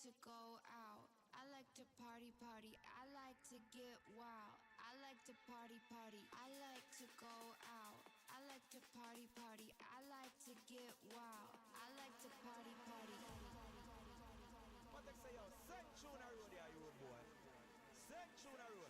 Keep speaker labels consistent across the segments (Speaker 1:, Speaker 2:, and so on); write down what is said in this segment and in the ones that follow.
Speaker 1: to go out. I like to party, party. I like to get wild. I like to party, party. I like to go out. I like to party, party. I like to get wild. I like to party, party.
Speaker 2: What they say, yo, send tune a road there, you boy. Send tune a road.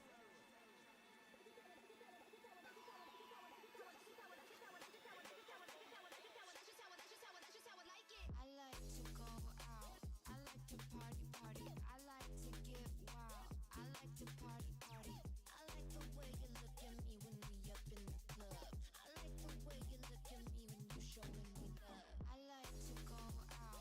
Speaker 1: I like to go out. I like to party, party. I like to get wild. I like to party, party. I like the way you look at me when we up in the club. I like the way you look at me when you showing me love. I like to go out.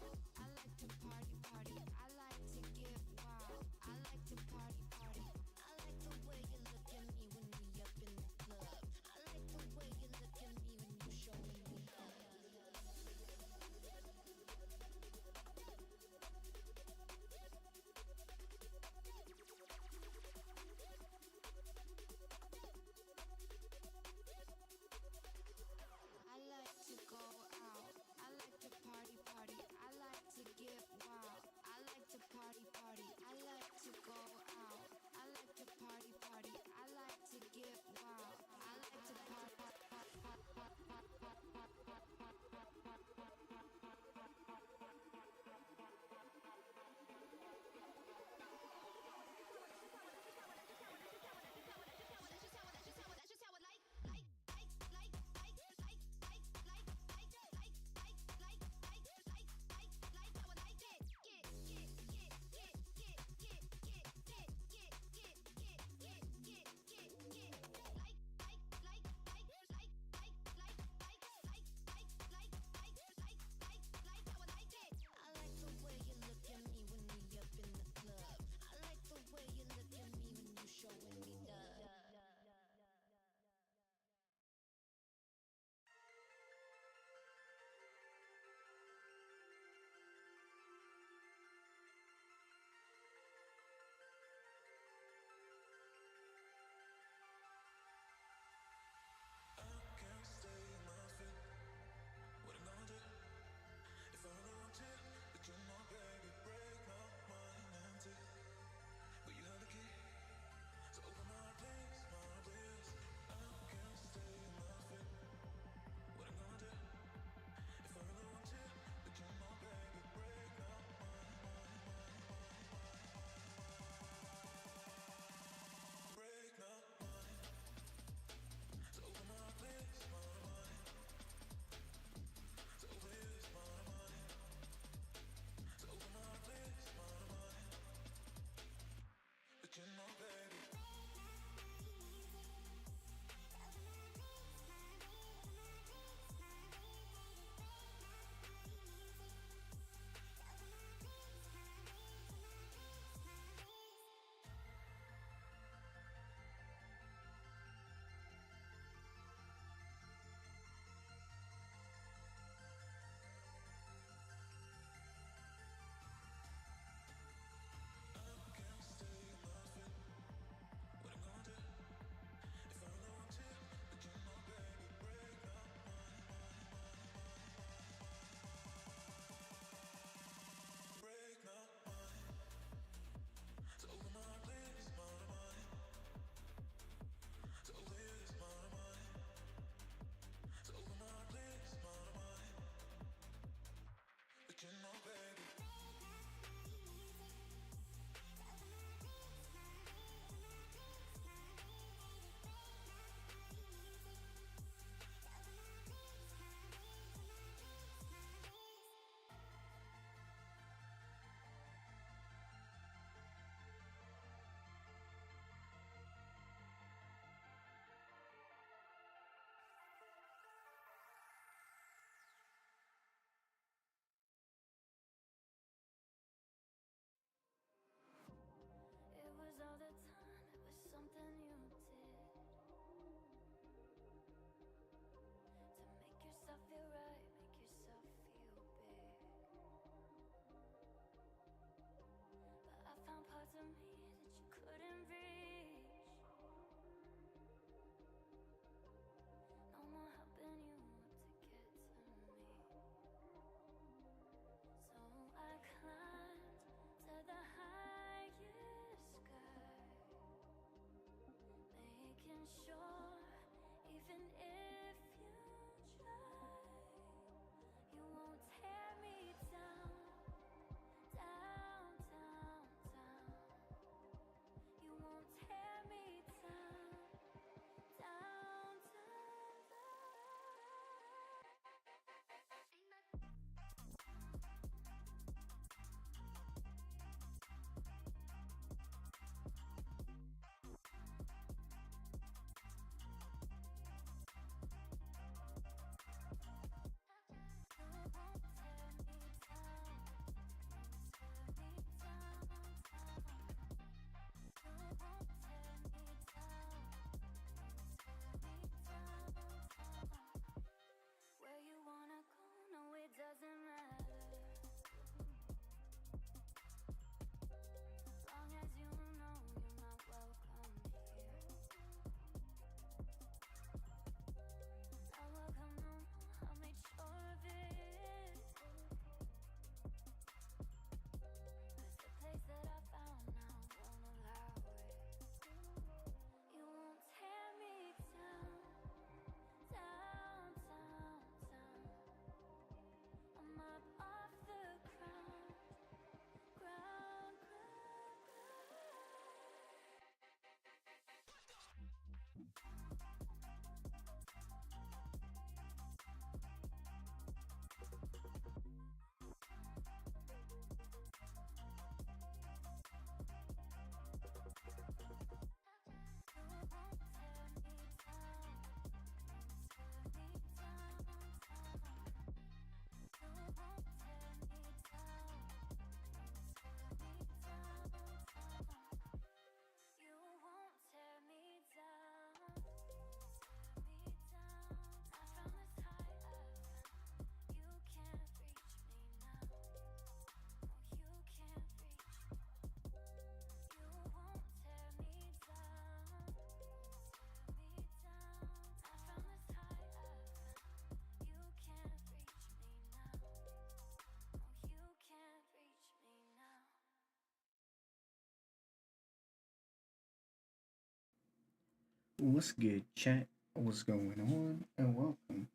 Speaker 3: What's good, chat? What's going on? And welcome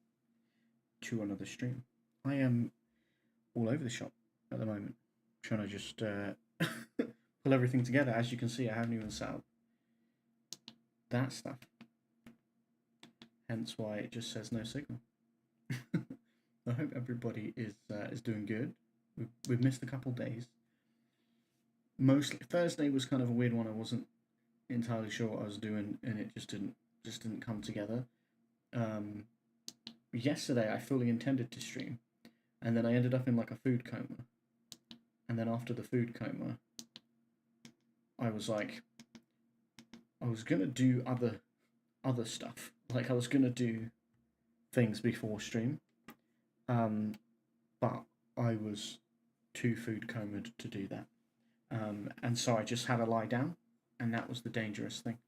Speaker 3: to another stream. I am all over the shop at the moment, trying to just pull everything together. As you can see, I haven't even set up that stuff. Hence why it just says no signal. I hope everybody is doing good. We've missed a couple days. Mostly Thursday was kind of a weird one. I wasn't entirely sure what I was doing, and it just didn't come together. Yesterday I fully intended to stream, and then I ended up in like a food coma. And then after the food coma, I was like, I was gonna do other stuff. Like I was gonna do things before stream, but I was too food comaed to do that. And so I just had to lie down, and that was the dangerous thing.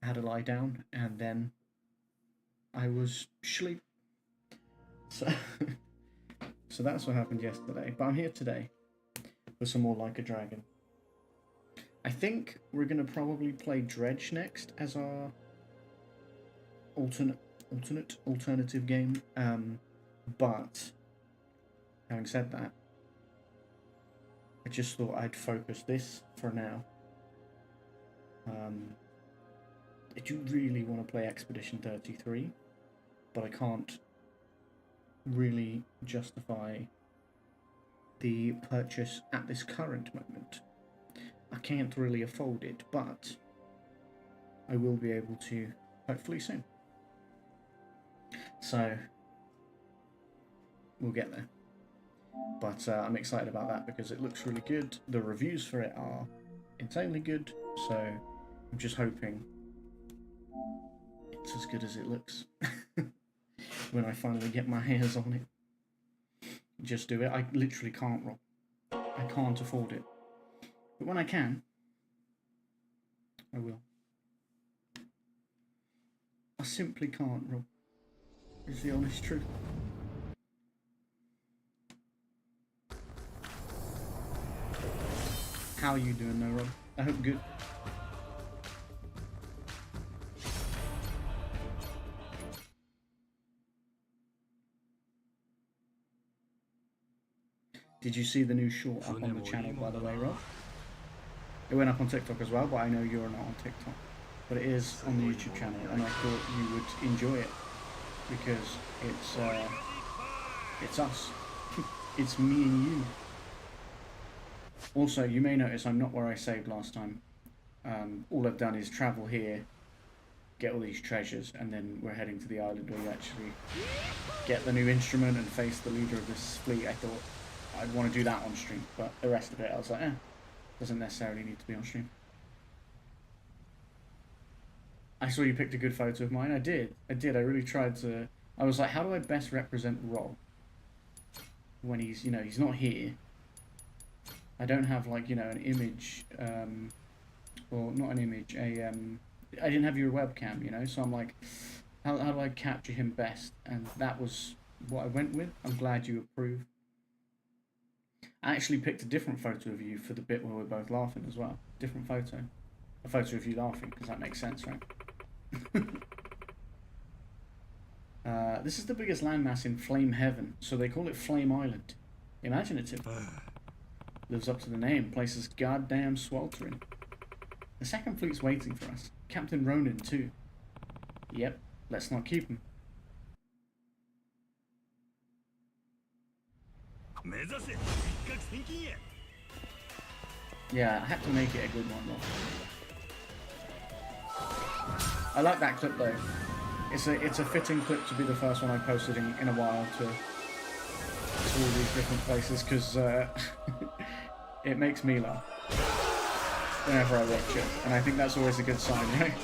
Speaker 3: I had to lie down, and then I was asleep. So, so that's what happened yesterday. But I'm here today for some more Like a Dragon. I think we're gonna probably play Dredge next as our alternative game. But having said that, I just thought I'd focus this for now. I do really want to play Expedition 33, but I can't really justify the purchase at this current moment. I can't really afford it, but I will be able to hopefully soon. So we'll get there. But I'm excited about that because it looks really good. The reviews for it are insanely good, so I'm just hoping it's as good as it looks when I finally get my hands on it. Just do it. I literally can't, Rob. I can't afford it. But when I can, I will. I simply can't, Rob. Is the honest truth. How are you doing though, Rob? I hope good. Did you see the new short up on the channel, by the way, Rob? It went up on TikTok as well, but I know you're not on TikTok. But it is on the YouTube channel, and I thought you would enjoy it because it's us. It's me and you. Also, you may notice I'm not where I saved last time. All I've done is travel here, get all these treasures, and then we're heading to the island where you actually get the new instrument and face the leader of this fleet. I thought I'd want to do that on stream, but the rest of it I was like, doesn't necessarily need to be on stream. I saw you picked a good photo of mine. I did. I really tried to. I was like, how do I best represent Rob when he's, he's not here? I don't have like, an image, or not an image, I didn't have your webcam, so I'm like, how do I capture him best? And that was what I went with. I'm glad you approved. I actually picked a different photo of you for the bit where we're both laughing as well. Different photo. A photo of you laughing, because that makes sense, right? This is the biggest landmass in Flame Heaven, so they call it Flame Island. Imaginative. Lives up to the name. Place is goddamn sweltering. The second fleet's waiting for us. Captain Ronan too. Yep, let's not keep him. Yeah, I had to make it a good one though. I like that clip though. It's a fitting clip to be the first one I posted in a while to all these different places because it makes me laugh whenever I watch it, and I think that's always a good sign, right?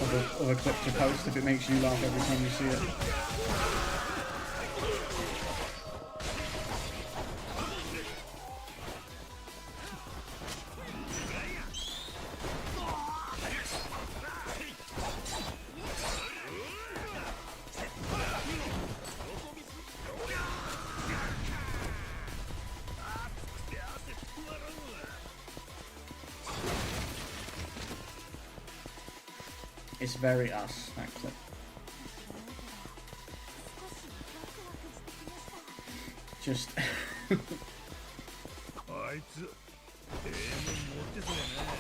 Speaker 3: Of a clip to post if it makes you laugh every time you see it. It's very us, actually. Just...
Speaker 4: あいつ、ええもん持ってそうやね。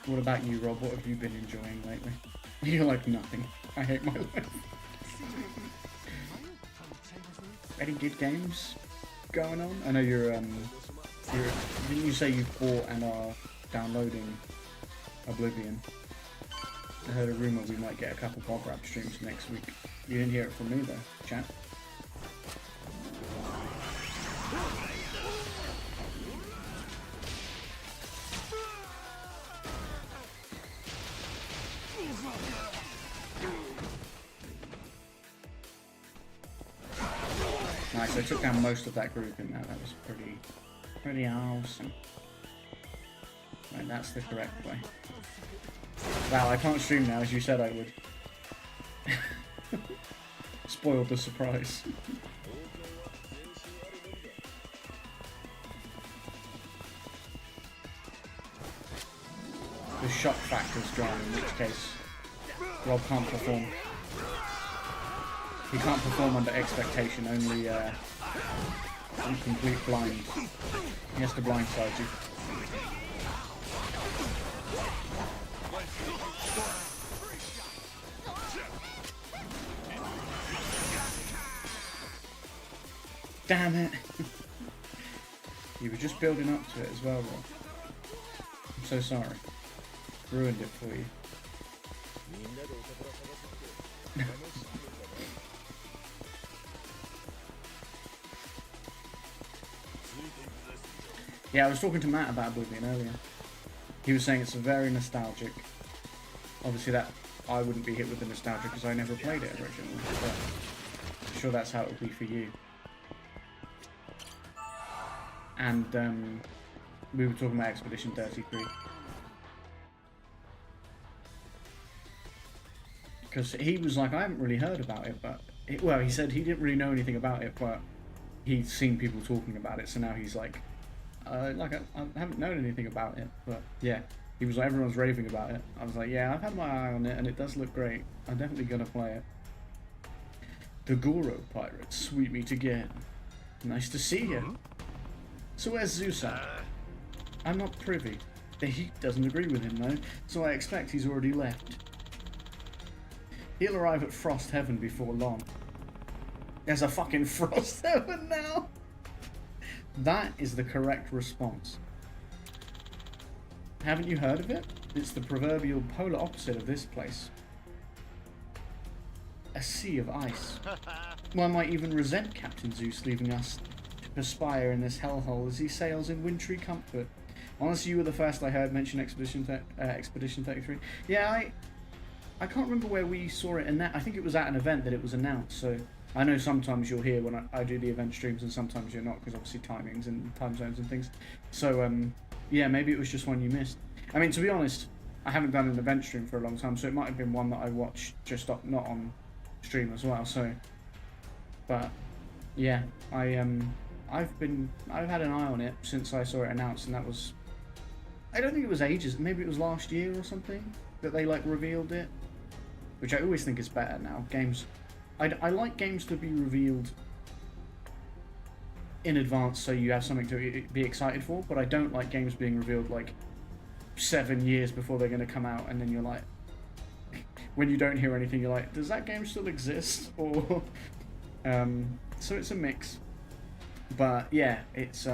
Speaker 3: What about you, Rob? What have you been enjoying lately? You're like nothing. I hate my life. Any good games going on? I know didn't you say you bought and are downloading Oblivion? I heard a rumor we might get a couple Bob Rap streams next week. You didn't hear it from me though, chat. Nice, I took down most of that group in there. That was pretty awesome. Right, that's the correct way. Wow, I can't stream now as you said I would. Spoiled the surprise. The shock factor's gone, in which case Rob can't perform. He can't perform under expectation, only on complete blind. He has to blindside you. Damn it! You were just building up to it as well, Rob. I'm so sorry. Ruined it for you. Yeah, I was talking to Matt about Oblivion earlier. He was saying it's very nostalgic. Obviously that I wouldn't be hit with the nostalgia because I never played it originally, but I'm sure that's how it would be for you. And we were talking about Expedition 33. Because he was like, I haven't really heard about it, but... well, he said he didn't really know anything about it, but he'd seen people talking about it, so now he's like... I haven't known anything about it, but yeah. He was like, everyone's raving about it. I was like, yeah, I've had my eye on it, and it does look great. I'm definitely gonna play it. The Goro Pirates, sweet meat again. Nice to see you. So where's Zeus at? I'm not privy. The heat doesn't agree with him though, so I expect he's already left. He'll arrive at Frost Heaven before long. There's a fucking Frost Heaven now! That is the correct response. Haven't you heard of it? It's the proverbial polar opposite of this place. A sea of ice. One might even resent Captain Zeus leaving us to perspire in this hellhole as he sails in wintry comfort. Honestly, you were the first I heard mention Expedition 33. Yeah, I can't remember where we saw it in that. I think it was at an event that it was announced, so I know sometimes you're here when I do the event streams and sometimes you're not because obviously timings and time zones and things. So yeah, maybe it was just one you missed. I mean, to be honest, I haven't done an event stream for a long time, so it might have been one that I watched just not on stream as well. So, but yeah, I've had an eye on it since I saw it announced, and that was, I don't think it was ages, maybe it was last year or something that they like revealed it, which I always think is better now. Games, I like games to be revealed in advance so you have something to be excited for, but I don't like games being revealed like 7 years before they're going to come out, and then you're like, when you don't hear anything, you're like, does that game still exist? Or so it's a mix. But yeah, it's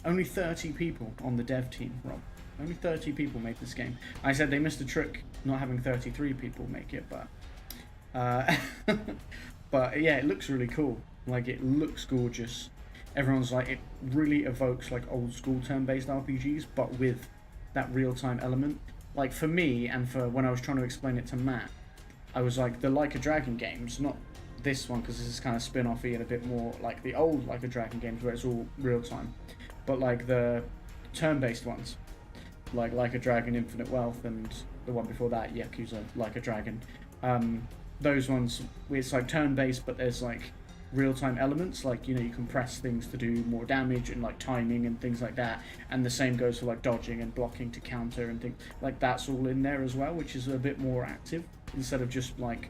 Speaker 3: only 30 people on the dev team, Rob. Only 30 people made this game. I said they missed a trick not having 33 people make it, but but yeah, it looks really cool. Like, it looks gorgeous. Everyone's like, it really evokes like old school turn-based RPGs, but with that real-time element. Like, for me, and for when I was trying to explain it to Matt, I was like, the Like a Dragon games, not this one because this is kind of spin-offy and a bit more like the old Like a Dragon games where it's all real time, but like the turn-based ones, like a Dragon Infinite Wealth and the one before that, Yakuza Like a Dragon. Those ones, it's like turn-based, but there's like real-time elements, like, you know, you can press things to do more damage and like timing and things like that, and the same goes for like dodging and blocking to counter and things like that's all in there as well, which is a bit more active. Instead of just like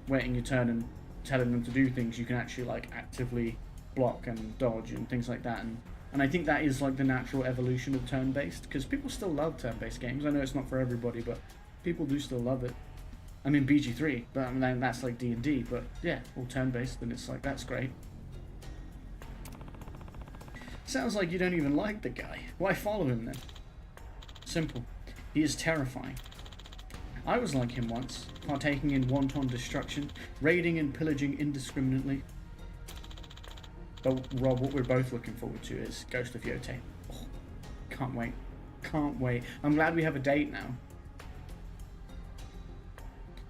Speaker 3: waiting your turn and telling them to do things, you can actually like actively block and dodge and things like that, and I think that is like the natural evolution of turn-based, because people still love turn-based games. I know it's not for everybody, but people do still love it. I mean, BG3, but I mean, that's like D&D, but yeah, all turn-based, and it's like, that's great. Sounds like you don't even like the guy. Why follow him then? Simple. He is terrifying. I was like him once, partaking in wanton destruction, raiding and pillaging indiscriminately. But Rob, what we're both looking forward to is Ghost of Yote. Oh, can't wait. Can't wait. I'm glad we have a date now.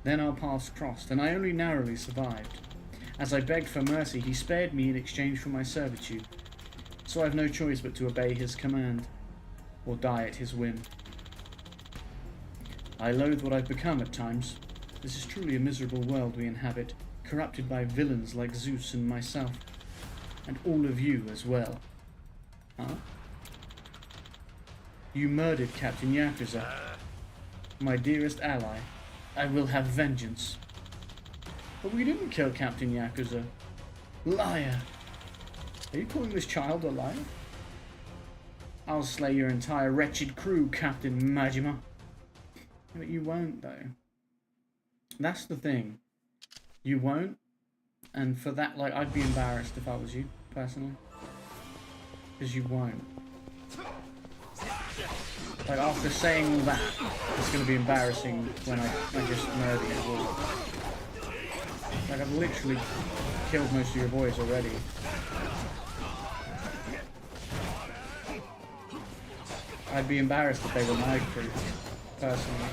Speaker 3: Then our paths crossed, and I only narrowly survived. As I begged for mercy, he spared me in exchange for my servitude. So I've no choice but to obey his command, or die at his whim. I loathe what I've become at times. This is truly a miserable world we inhabit, corrupted by villains like Zeus and myself. And all of you as well. Huh? You murdered Captain Yakuza, my dearest ally. I will have vengeance. But we didn't kill Captain Yakuza. Liar! Are you calling this child a liar? I'll slay your entire wretched crew, Captain Majima. But you won't, though. That's the thing. You won't. And for that, like, I'd be embarrassed if I was you, personally. Because you won't. Like, after saying all that, it's going to be embarrassing when I just murder you. Like, I've literally killed most of your boys already. I'd be embarrassed if they were my crew, personally.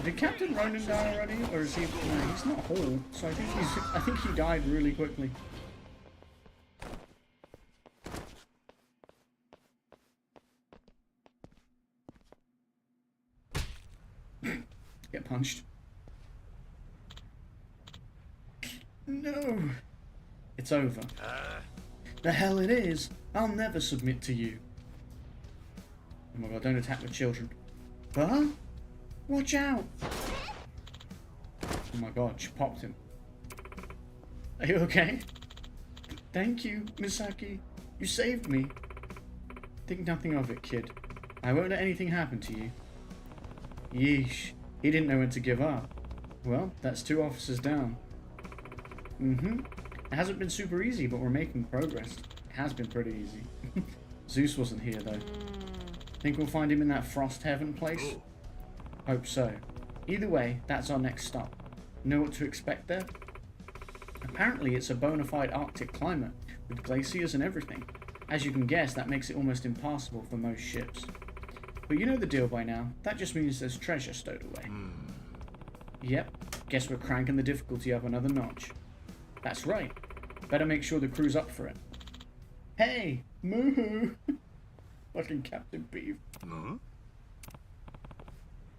Speaker 3: Did Captain Ronan die already, or is he? No, he's not whole. So I think he died really quickly. Get punched. No, it's over. The hell it is! I'll never submit to you. Oh my god! Don't attack the children. Huh? Watch out! Oh my god, she popped him. Are you okay? Thank you, Misaki. You saved me. Think nothing of it, kid. I won't let anything happen to you. Yeesh. He didn't know when to give up. Well, that's 2 officers down. It hasn't been super easy, but we're making progress. It has been pretty easy. Zeus wasn't here, though. Think we'll find him in that Frost Heaven place? Hope so. Either way, that's our next stop. Know what to expect there? Apparently it's a bona fide Arctic climate, with glaciers and everything. As you can guess, that makes it almost impassable for most ships. But you know the deal by now. That just means there's treasure stowed away. Yep, guess we're cranking the difficulty up another notch. That's right. Better make sure the crew's up for it. Hey! Moo-hoo! Fucking Captain Beef.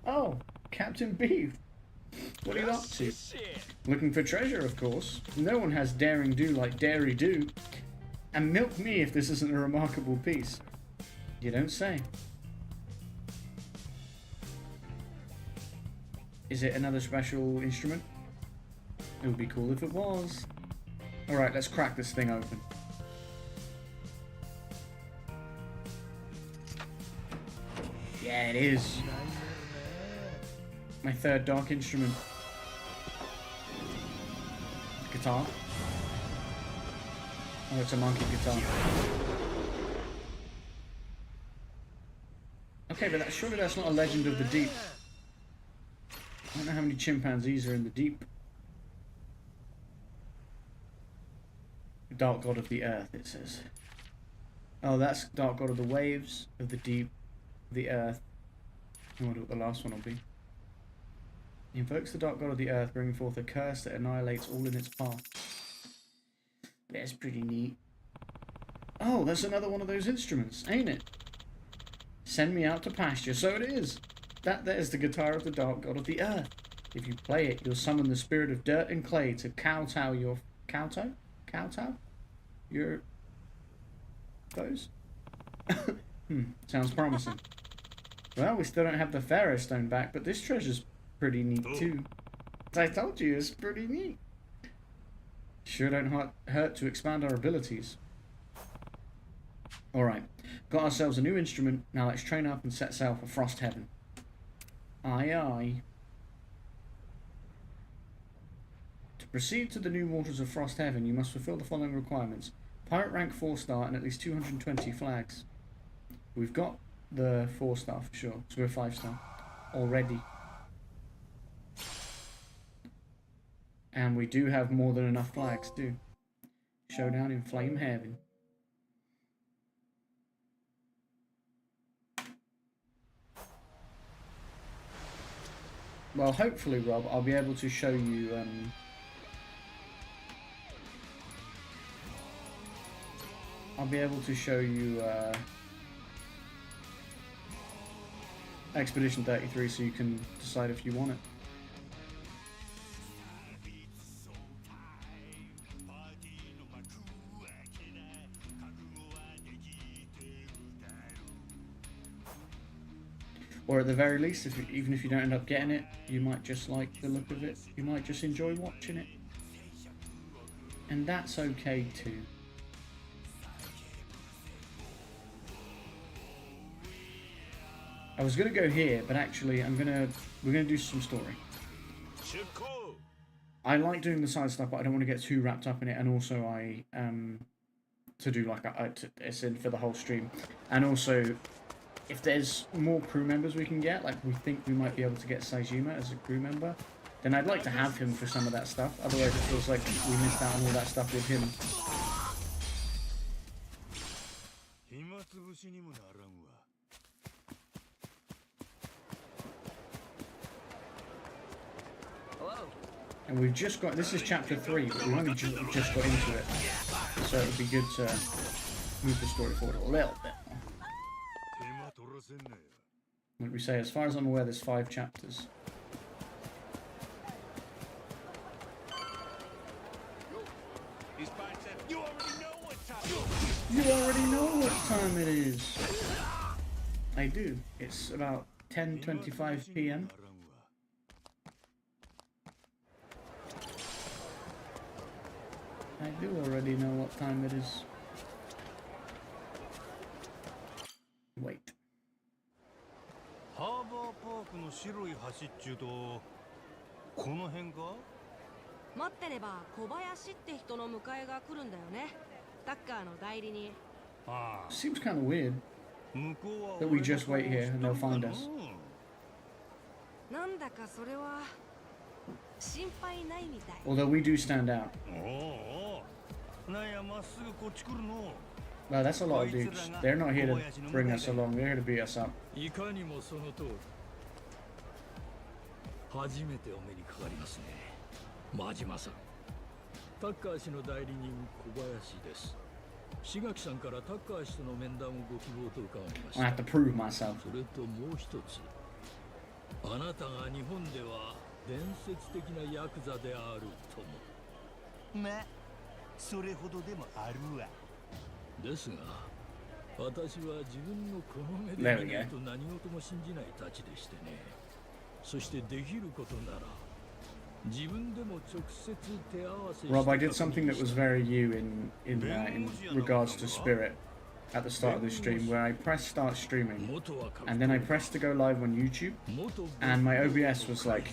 Speaker 3: Oh, Captain Beef. What are you up to? Looking for treasure, of course. No one has daring do like Dairy Do. And milk me if this isn't a remarkable piece. You don't say. Is it another special instrument? It would be cool if it was. Alright, let's crack this thing open. Yeah, it is. My third dark instrument. Guitar. Oh, it's a monkey guitar. Okay, but surely that's not a Legend of the Deep. I don't know how many chimpanzees are in the deep. Dark God of the Earth, it says. Oh, that's Dark God of the Waves, of the Deep, the Earth. I wonder what the last one will be. He invokes the Dark God of the Earth, bringing forth a curse that annihilates all in its path. That's pretty neat. Oh, that's another one of those instruments, ain't it? Send me out to pasture, so it is. That is the guitar of the Dark God of the Earth. If you play it, you'll summon the spirit of dirt and clay to kowtow your... Kowtow? Kowtow? Your... Those? Sounds promising. Well, we still don't have the Pharaoh Stone back, but this treasure's pretty neat too. As I told you, it's pretty neat. Sure don't hurt to expand our abilities. Alright, got ourselves a new instrument. Now let's train up and set sail for Frost Heaven. Aye aye. To proceed to the new waters of Frost Heaven, you must fulfill the following requirements. Pirate rank 4-star and at least 220 flags. We've got the 4-star for sure, so we're 5-star already. And we do have more than enough flags too. Showdown in Flame Heaven. Well, hopefully, Rob, I'll be able to show you Expedition 33 so you can decide if you want it. Or at the very least, even if you don't end up getting it, you might just like the look of it. You might just enjoy watching it. And that's okay too. I was gonna go here, but actually we're gonna do some story. I like doing the side stuff, but I don't want to get too wrapped up in it, and also to do like it's in for the whole stream. And also, if there's more crew members we can get, like we think we might be able to get Saejima as a crew member, then I'd like to have him for some of that stuff. Otherwise it feels like we missed out on all that stuff with him. And we've just got, this is chapter 3, but we've only just got into it. So it would be good to move the story forward a little bit more. Like we say, as far as I'm aware, there's 5 chapters. You already know what time it is. I do. It's about 10:25 p.m. I do already know what time it is. Wait.
Speaker 4: ハーバーパークの白い橋っちゅうとこの辺か？
Speaker 5: 待ってれば小林って人の迎えが来るんだよね。タッカーの代理人。
Speaker 4: ああ。
Speaker 3: Seems kind of weird that we just wait here and they'll find us.
Speaker 5: なんだかそれは心配ないみたい。
Speaker 3: Although we do stand out.
Speaker 4: おお。なんやまっすぐこっち来るの。
Speaker 3: Wow, that's a lot of dudes. They're not here to bring us along. They're here to beat us up.
Speaker 6: いかにもその通り。初めてお目にかかりますね。真島さん。タッカー氏の代理人小林です。志垣さんからタッカー氏との面談をご希望と伺いました。
Speaker 3: I have to prove myself.
Speaker 6: それともう一つ。あなたが日本では伝説的なヤクザであるとも。
Speaker 7: まあ、それほどでもあるわ。
Speaker 6: ですが、私は自分のこの目で見ないと何事も信じないたちでしてね。そしてできることなら、自分でも直接手合わせして。
Speaker 3: Rob, I did something that was very you in regards to Spirit at the start of the stream, where I pressed start streaming, and then I pressed to go live on YouTube, and my OBS was like,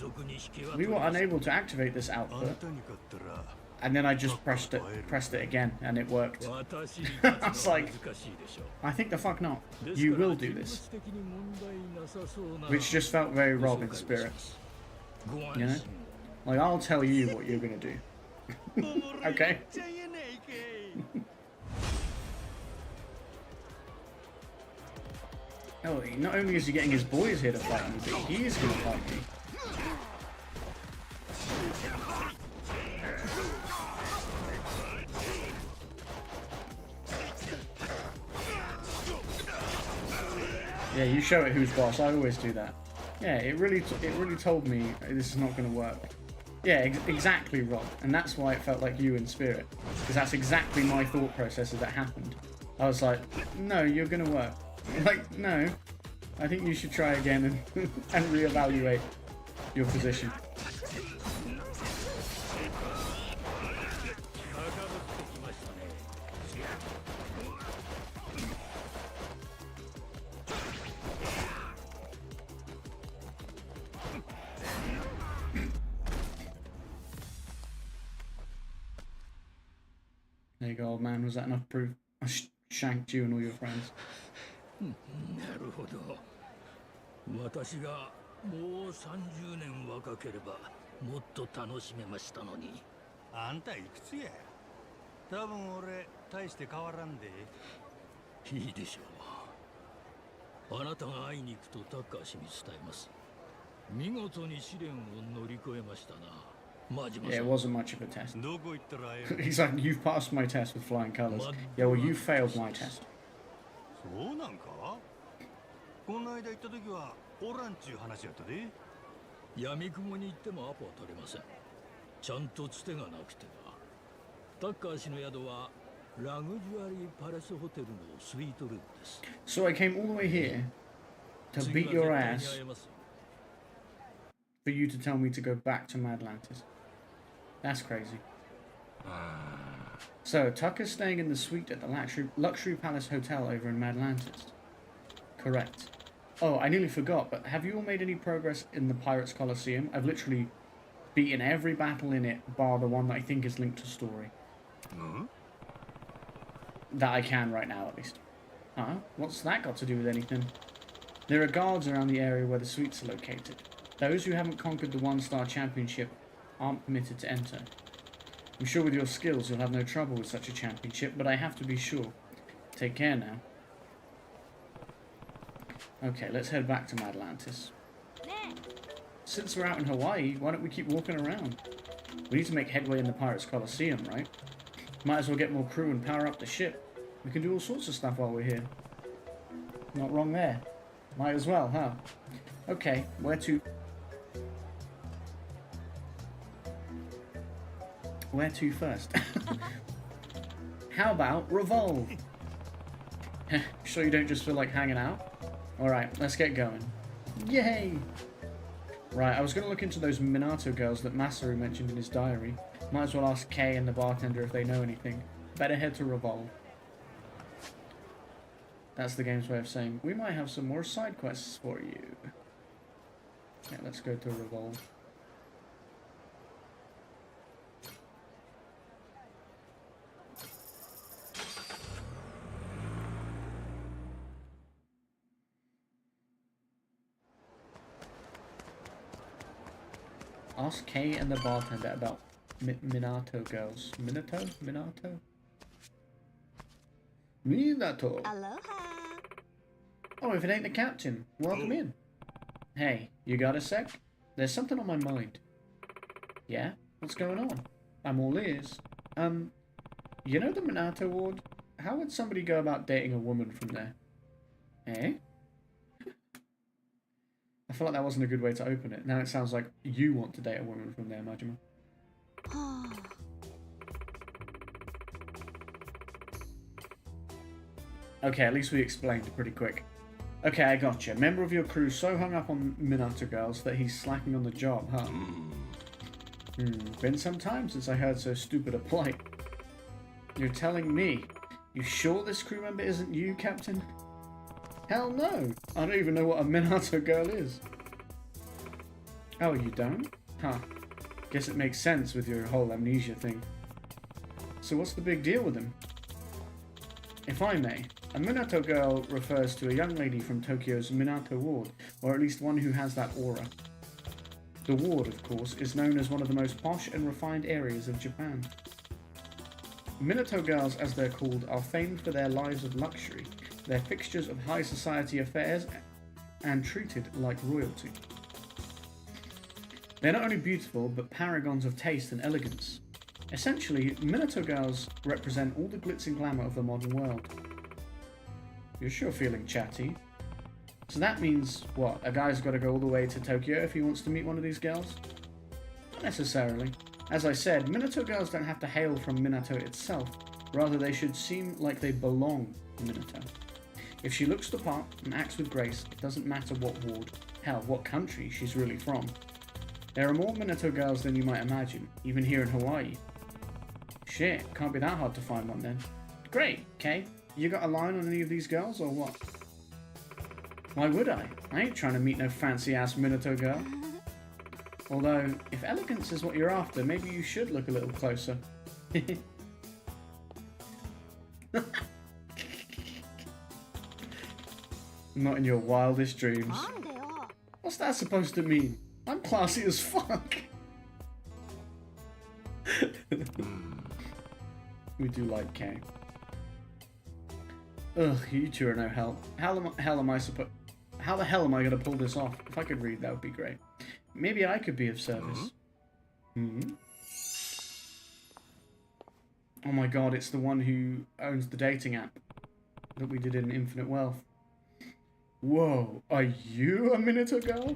Speaker 3: we were unable to activate this output. And then I just pressed it again, and it worked. I was like, I think the fuck not. You will do this. Which just felt very Rob in spirit. You know? Like, I'll tell you what you're gonna do. Okay? Oh, not only is he getting his boys here to fight me, but he is going to fight me. Yeah, you show it who's boss. I always do that. Yeah, it really told me this is not going to work. Yeah, exactly, Rob. And that's why it felt like you in spirit. Because that's exactly my thought process as that happened. I was like, no, you're going to work. Like, no. I think you should try again and reevaluate your position. There you go, old man. Was that enough proof? I shanked you and all your friends.
Speaker 6: なるほど。私がもう30年若ければもっと楽しめましたのに。
Speaker 7: あんたいくつや？多分俺大して変わらんで。
Speaker 6: いいでしょう。あなたが会いに行くとタッカー氏に伝えます。見事に試練を乗り越えましたな。
Speaker 3: Yeah, it wasn't much of a test.
Speaker 7: どこ行ったらええ？
Speaker 3: He's like, you've passed my test with flying colors. Yeah, well, you failed my test.
Speaker 7: そうなんか？この間行った時はおらんちゅう話やったで。
Speaker 6: 闇雲に行ってもアポは取れません。ちゃんとつてがなくては。タッカー氏の宿はラグジュアリーパレスホテルのスイートルームです。
Speaker 3: So I came all the way here to beat your ass for you to tell me to go back to Madlantis. That's crazy. So, Tucker's staying in the suite at the Luxury Palace Hotel over in Madlantis. Correct. Oh, I nearly forgot, but have you all made any progress in the Pirates Colosseum? I've literally beaten every battle in it, bar the one that I think is linked to story. That I can right now, at least. Huh? What's that got to do with anything? There are guards around the area where the suites are located. Those who haven't conquered the one-star championship aren't permitted to enter. I'm sure with your skills you'll have no trouble with such a championship, but I have to be sure. Take care now. Okay, let's head back to Madlantis. Since we're out in Hawaii, why don't we keep walking around? We need to make headway in the Pirates Colosseum, right? Might as well get more crew and power up the ship. We can do all sorts of stuff while we're here. Not wrong there. Might as well, huh? Okay, where to... Where to first? How about Revolve? Sure you don't just feel like hanging out? Alright, let's get going. Yay! Right, I was going to look into those Minato girls that Masaru mentioned in his diary. Might as well ask Kay and the bartender if they know anything. Better head to Revolve. That's the game's way of saying, we might have some more side quests for you. Yeah, let's go to Revolve. Ask Kay and the bartender about Minato girls. Minato? Minato? Minato!
Speaker 5: Aloha.
Speaker 3: Oh, if it ain't the captain, welcome in. Hey, you got a sec? There's something on my mind. Yeah? What's going on? I'm all ears. You know the Minato ward? How would somebody go about dating a woman from there? Eh? I feel like that wasn't a good way to open it. Now it sounds like you want to date a woman from there, Majima. Okay, at least we explained pretty quick. Okay, I gotcha. Member of your crew so hung up on Minato girls that he's slacking on the job, huh? Been some time since I heard so stupid a plight. You're telling me? You sure this crew member isn't you, Captain? Hell no! I don't even know what a Minato girl is. Oh, you don't? Huh. Guess it makes sense with your whole amnesia thing. So what's the big deal with him? If I may, a Minato girl refers to a young lady from Tokyo's Minato ward, or at least one who has that aura. The ward, of course, is known as one of the most posh and refined areas of Japan. Minato girls, as they're called, are famed for their lives of luxury. They're fixtures of high society affairs and treated like royalty. They're not only beautiful, but paragons of taste and elegance. Essentially, Minato girls represent all the glitz and glamour of the modern world. You're sure feeling chatty. So that means, what, a guy's got to go all the way to Tokyo if he wants to meet one of these girls? Not necessarily. As I said, Minato girls don't have to hail from Minato itself. Rather, they should seem like they belong to Minato. If she looks the part and acts with grace, it doesn't matter what ward, hell, what country she's really from. There are more Minato girls than you might imagine, even here in Hawaii. Shit, can't be that hard to find one then. Great, Kay. You got a line on any of these girls, or what? Why would I? I ain't trying to meet no fancy-ass Minato girl. Although, if elegance is what you're after, maybe you should look a little closer. Not in your wildest dreams. What's that supposed to mean? I'm classy as fuck. We do like Kay. Ugh, you two are no help. How the hell am I going to pull this off? If I could read, that would be great. Maybe I could be of service. Oh my god, it's the one who owns the dating app that we did in Infinite Wealth. Whoa, are you a Minato girl?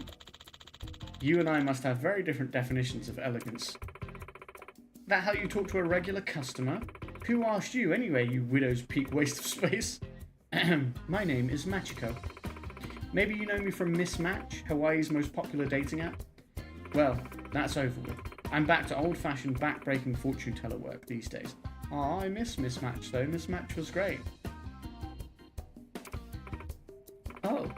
Speaker 3: You and I must have very different definitions of elegance. That how you talk to a regular customer? Who asked you anyway, you widow's peak waste of space? My name is Machiko. Maybe you know me from Miss Match, Hawaii's most popular dating app? Well, that's over with. I'm back to old-fashioned back-breaking fortune teller work these days. Aw, I miss Miss Match though. Miss Match was great. Oh,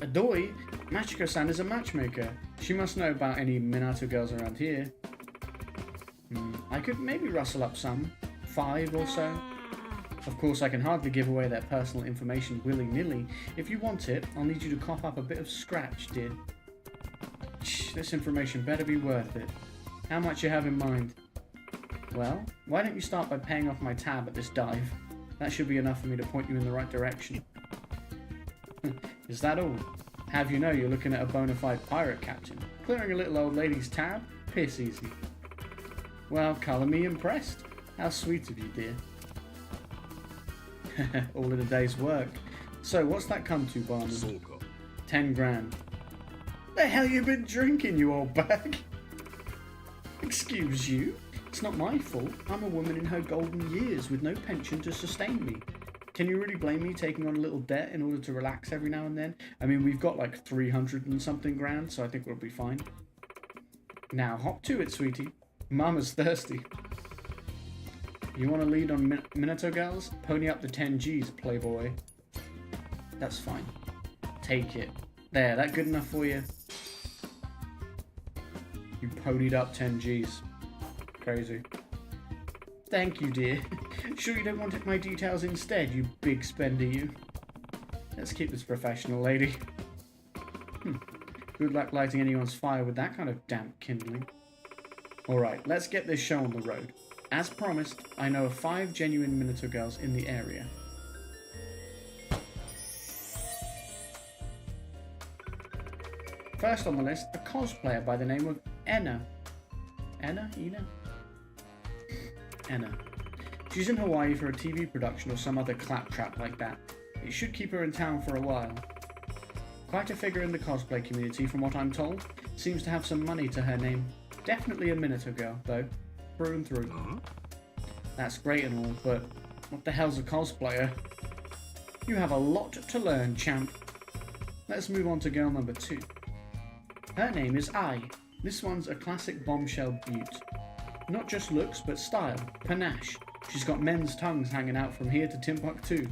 Speaker 3: Adoi, Machiko-san is a matchmaker. She must know about any Minato girls around here. I could maybe rustle up some. 5 or so. Of course, I can hardly give away their personal information willy-nilly. If you want it, I'll need you to cough up a bit of scratch, dear. Shh, this information better be worth it. How much you have in mind? Well, why don't you start by paying off my tab at this dive? That should be enough for me to point you in the right direction. Is that all? Have you know you're looking at a bona fide pirate captain? Clearing a little old lady's tab? Piss easy. Well, colour me impressed. How sweet of you, dear. All in a day's work. So, what's that come to, barman? 10 grand. The hell you been drinking, you old bag? Excuse you? It's not my fault. I'm a woman in her golden years with no pension to sustain me. Can you really blame me taking on a little debt in order to relax every now and then? I mean, we've got like 300 and something grand, so I think we'll be fine. Now, hop to it, sweetie. Mama's thirsty. You want to lead on Minato girls? Pony up the 10 G's, playboy. That's fine. Take it. There, that good enough for you? You ponied up 10 G's. Crazy. Thank you, dear. Sure you don't want my details instead, you big spender, you? Let's keep this professional, lady. Good luck lighting anyone's fire with that kind of damp kindling. Alright, let's get this show on the road. As promised, I know of 5 genuine Minato girls in the area. First on the list, a cosplayer by the name of Enna. Enna? She's in Hawaii for a TV production or some other claptrap like that. It should keep her in town for a while. Quite a figure in the cosplay community from what I'm told. Seems to have some money to her name. Definitely a Minato girl, though. Through and through. That's great and all, but what the hell's a cosplayer? You have a lot to learn, champ. Let's move on to girl number 2. Her name is Ai. This one's a classic bombshell beaut. Not just looks, but style, panache. She's got men's tongues hanging out from here to Timbuktu.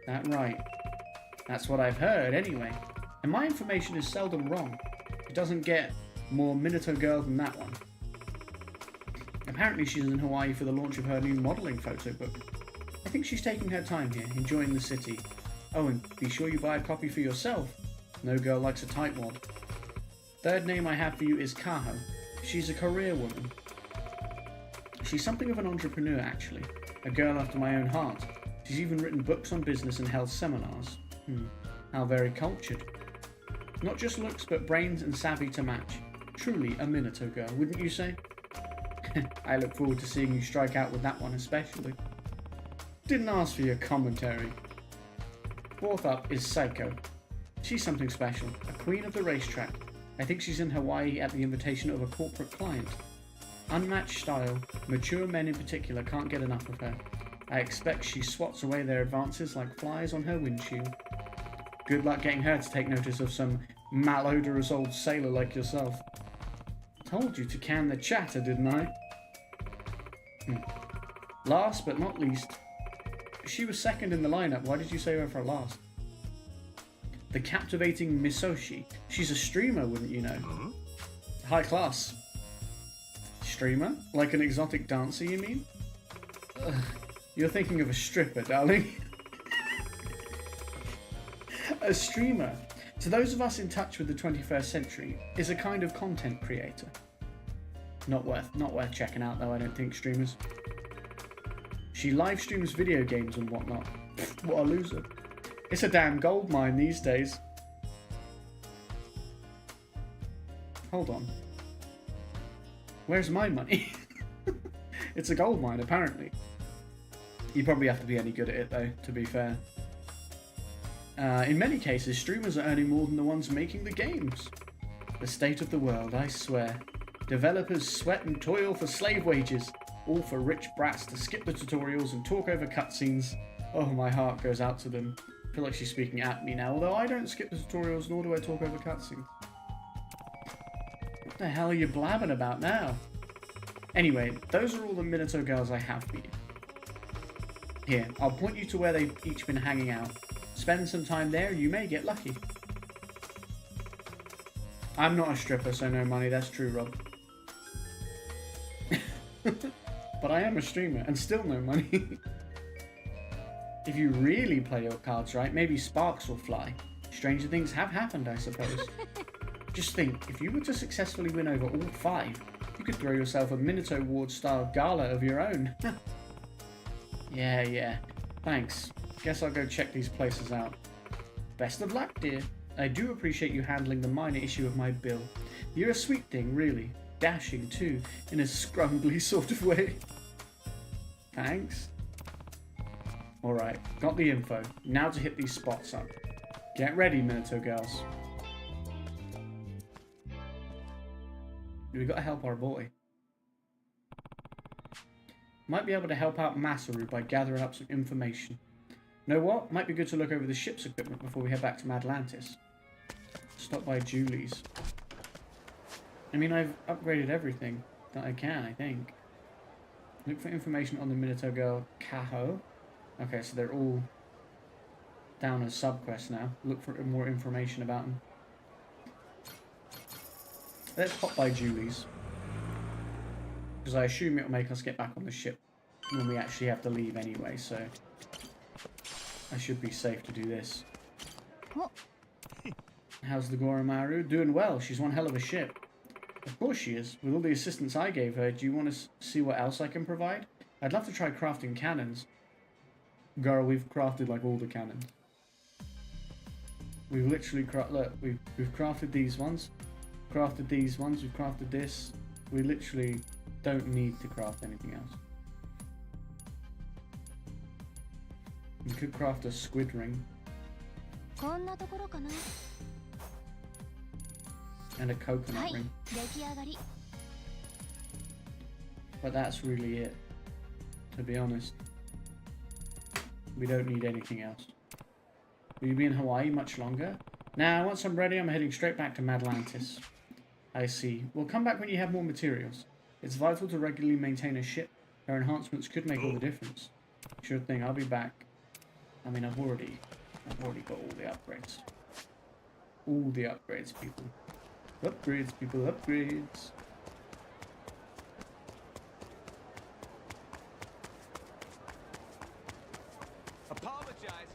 Speaker 3: That right. That's what I've heard, anyway. And my information is seldom wrong. It doesn't get more Minato girl than that one. Apparently she's in Hawaii for the launch of her new modelling photo book. I think she's taking her time here, enjoying the city. Oh, and be sure you buy a copy for yourself. No girl likes a tightwad. Third name I have for you is Kaho. She's a career woman. She's something of an entrepreneur, actually. A girl after my own heart. She's even written books on business and held seminars. How very cultured. Not just looks, but brains and savvy to match. Truly a Minato girl, wouldn't you say? I look forward to seeing you strike out with that one especially. Didn't ask for your commentary. Fourth up is Psycho. She's something special, a queen of the racetrack. I think she's in Hawaii at the invitation of a corporate client. Unmatched style, mature men in particular can't get enough of her. I expect she swats away their advances like flies on her windshield. Good luck getting her to take notice of some malodorous old sailor like yourself. Told you to can the chatter, didn't I? Last but not least, she was second in the lineup. Why did you say her for last? The captivating Misoshi. She's a streamer, wouldn't you know? High class. Streamer? Like an exotic dancer, you mean? You're thinking of a stripper, darling. A streamer, to those of us in touch with the 21st century, is a kind of content creator. Not worth checking out though, I don't think, streamers. She live streams video games and whatnot. What a loser. It's a damn gold mine these days. Hold on. Where's my money? It's a gold mine, apparently. You probably have to be any good at it though, to be fair. In many cases, streamers are earning more than the ones making the games. The state of the world, I swear. Developers sweat and toil for slave wages, all for rich brats to skip the tutorials and talk over cutscenes. Oh, my heart goes out to them. I feel like she's speaking at me now, although I don't skip the tutorials, nor do I talk over cutscenes. What the hell are you blabbing about now? Anyway, those are all the Minato girls I have for you. Here, I'll point you to where they've each been hanging out. Spend some time there, you may get lucky. I'm not a stripper, so no money, that's true, Rob. But I am a streamer, and still no money. If you really play your cards right, maybe sparks will fly. Stranger things have happened, I suppose. Just think, if you were to successfully win over all 5, you could throw yourself a Minato Award-style gala of your own. Yeah. Thanks. Guess I'll go check these places out. Best of luck, dear. I do appreciate you handling the minor issue of my bill. You're a sweet thing, really. Dashing, too, in a scrumbly sort of way. Thanks. Alright, got the info. Now to hit these spots up. Get ready, Minato girls. We gotta help our boy. Might be able to help out Masaru by gathering up some information. Know what? Might be good to look over the ship's equipment before we head back to Atlantis. Stop by Julie's. I mean, I've upgraded everything that I can, I think. Look for information on the Minato girl Kaho. Okay, so they're all down as subquests now. Look for more information about them. Let's pop by Julie's. Because I assume it'll make us get back on the ship when we actually have to leave anyway, so I should be safe to do this. How's the Goromaru? Doing well. She's one hell of a ship. Of course she is. With all the assistance I gave her, do you want to see what else I can provide? I'd love to try crafting cannons. Girl, we've crafted like all the cannons. We've literally we've crafted these ones. Crafted these ones. We've crafted this. We literally don't need to craft anything else. You could craft a squid ring. And a coconut ring. But that's really it, to be honest. We don't need anything else. Will you be in Hawaii much longer? Nah, once I'm ready, I'm heading straight back to Atlantis. I see. We'll come back when you have more materials. It's vital to regularly maintain a ship. Our enhancements could make all the difference. Sure thing, I'll be back. I mean, I've already got all the upgrades. All the upgrades, people. Upgrades, people, upgrades.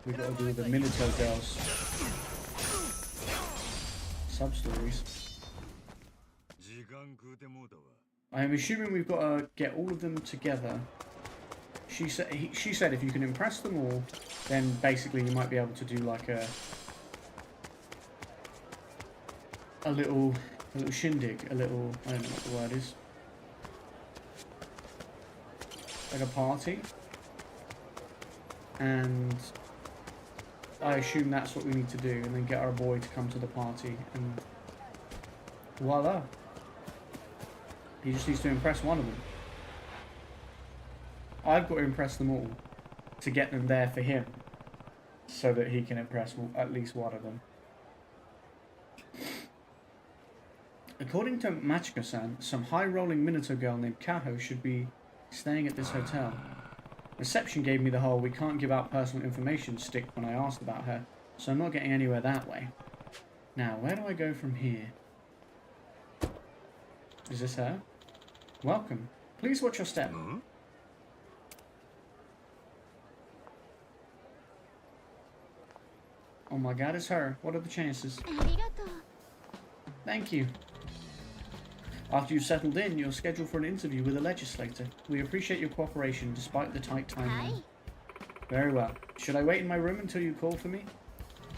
Speaker 3: We gotta do the Minato girls. Sub-stories.
Speaker 7: 時間食うてもうたわ。
Speaker 3: I'm assuming we've got to get all of them together. She said if you can impress them all, then basically you might be able to do like a little shindig, I don't know what the word is. Like a party. And I assume that's what we need to do, and then get our boy to come to the party, and voila. He just needs to impress one of them. I've got to impress them all to get them there for him, so that he can impress at least one of them. According to Machiko-san, some high-rolling Minato girl named Kaho should be staying at this hotel. Reception gave me the whole "we can't give out personal information" stick when I asked about her, so I'm not getting anywhere that way. Now, where do I go from here? Is this her? Welcome. Please watch your step. Oh my god, it's her. What are the chances? Thank you. After you've settled in, you're scheduled for an interview with a legislator. We appreciate your cooperation despite the tight timeline. Very well. Should I wait in my room until you call for me?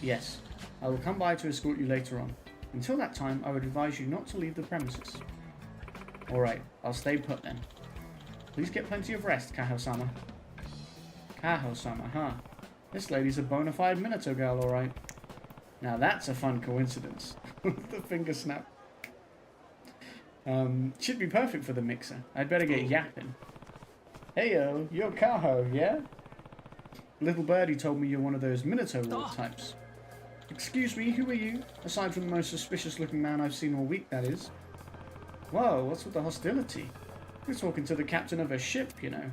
Speaker 3: Yes. I will come by to escort you later on. Until that time, I would advise you not to leave the premises. Alright, I'll stay put then. Please get plenty of rest, Kaho-sama. Kaho-sama, huh? This lady's a bona fide Minato girl, alright. Now that's a fun coincidence. The finger snap. Should be perfect for the mixer. I'd better get yapping. Heyo, you're Kaho, yeah? Little birdie told me you're one of those Minato Ward types. Excuse me, who are you? Aside from the most suspicious looking man I've seen all week, that is. Whoa, what's with the hostility? You're talking to the captain of a ship, you know.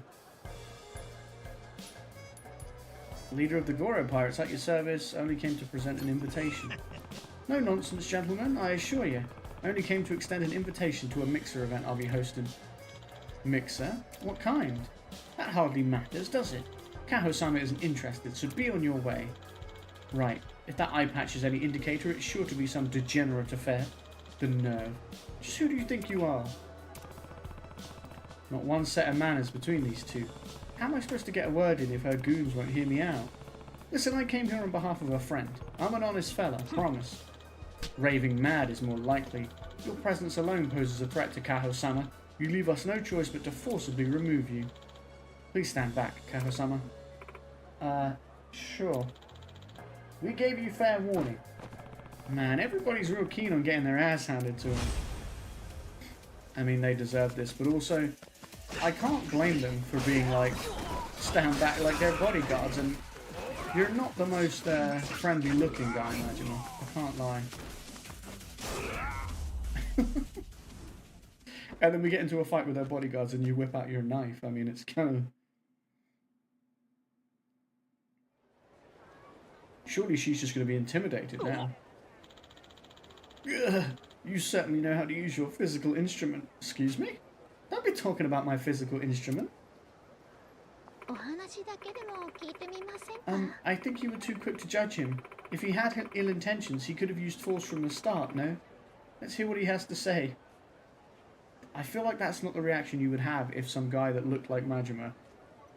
Speaker 3: Leader of the Goro Pirates at your service, only came to present an invitation. No nonsense, gentlemen, I assure you. I only came to extend an invitation to a mixer event I'll be hosting. Mixer? What kind? That hardly matters, does it? Kaho-sama isn't interested, so be on your way. Right, if that eye patch is any indicator, it's sure to be some degenerate affair. The nerve. Just who do you think you are? Not one set of manners between these two. How am I supposed to get a word in if her goons won't hear me out? Listen, I came here on behalf of a friend. I'm an honest fella, promise. Raving mad is more likely. Your presence alone poses a threat to Kaho-sama. You leave us no choice but to forcibly remove you. Please stand back, Kaho-sama. Sure. We gave you fair warning. Man, everybody's real keen on getting their ass handed to them. I mean, they deserve this, but also, I can't blame them for being like, stand back like they're bodyguards, and you're not the most friendly looking guy, imagine. I can't lie. And then we get into a fight with their bodyguards and you whip out your knife. I mean, it's kind of... Surely she's just going to be intimidated now. Ugh, you certainly know how to use your physical instrument. Excuse me? Don't be talking about my physical instrument. I think you were too quick to judge him. If he had ill intentions, he could have used force from the start, no? Let's hear what he has to say. I feel like that's not the reaction you would have if some guy that looked like Majima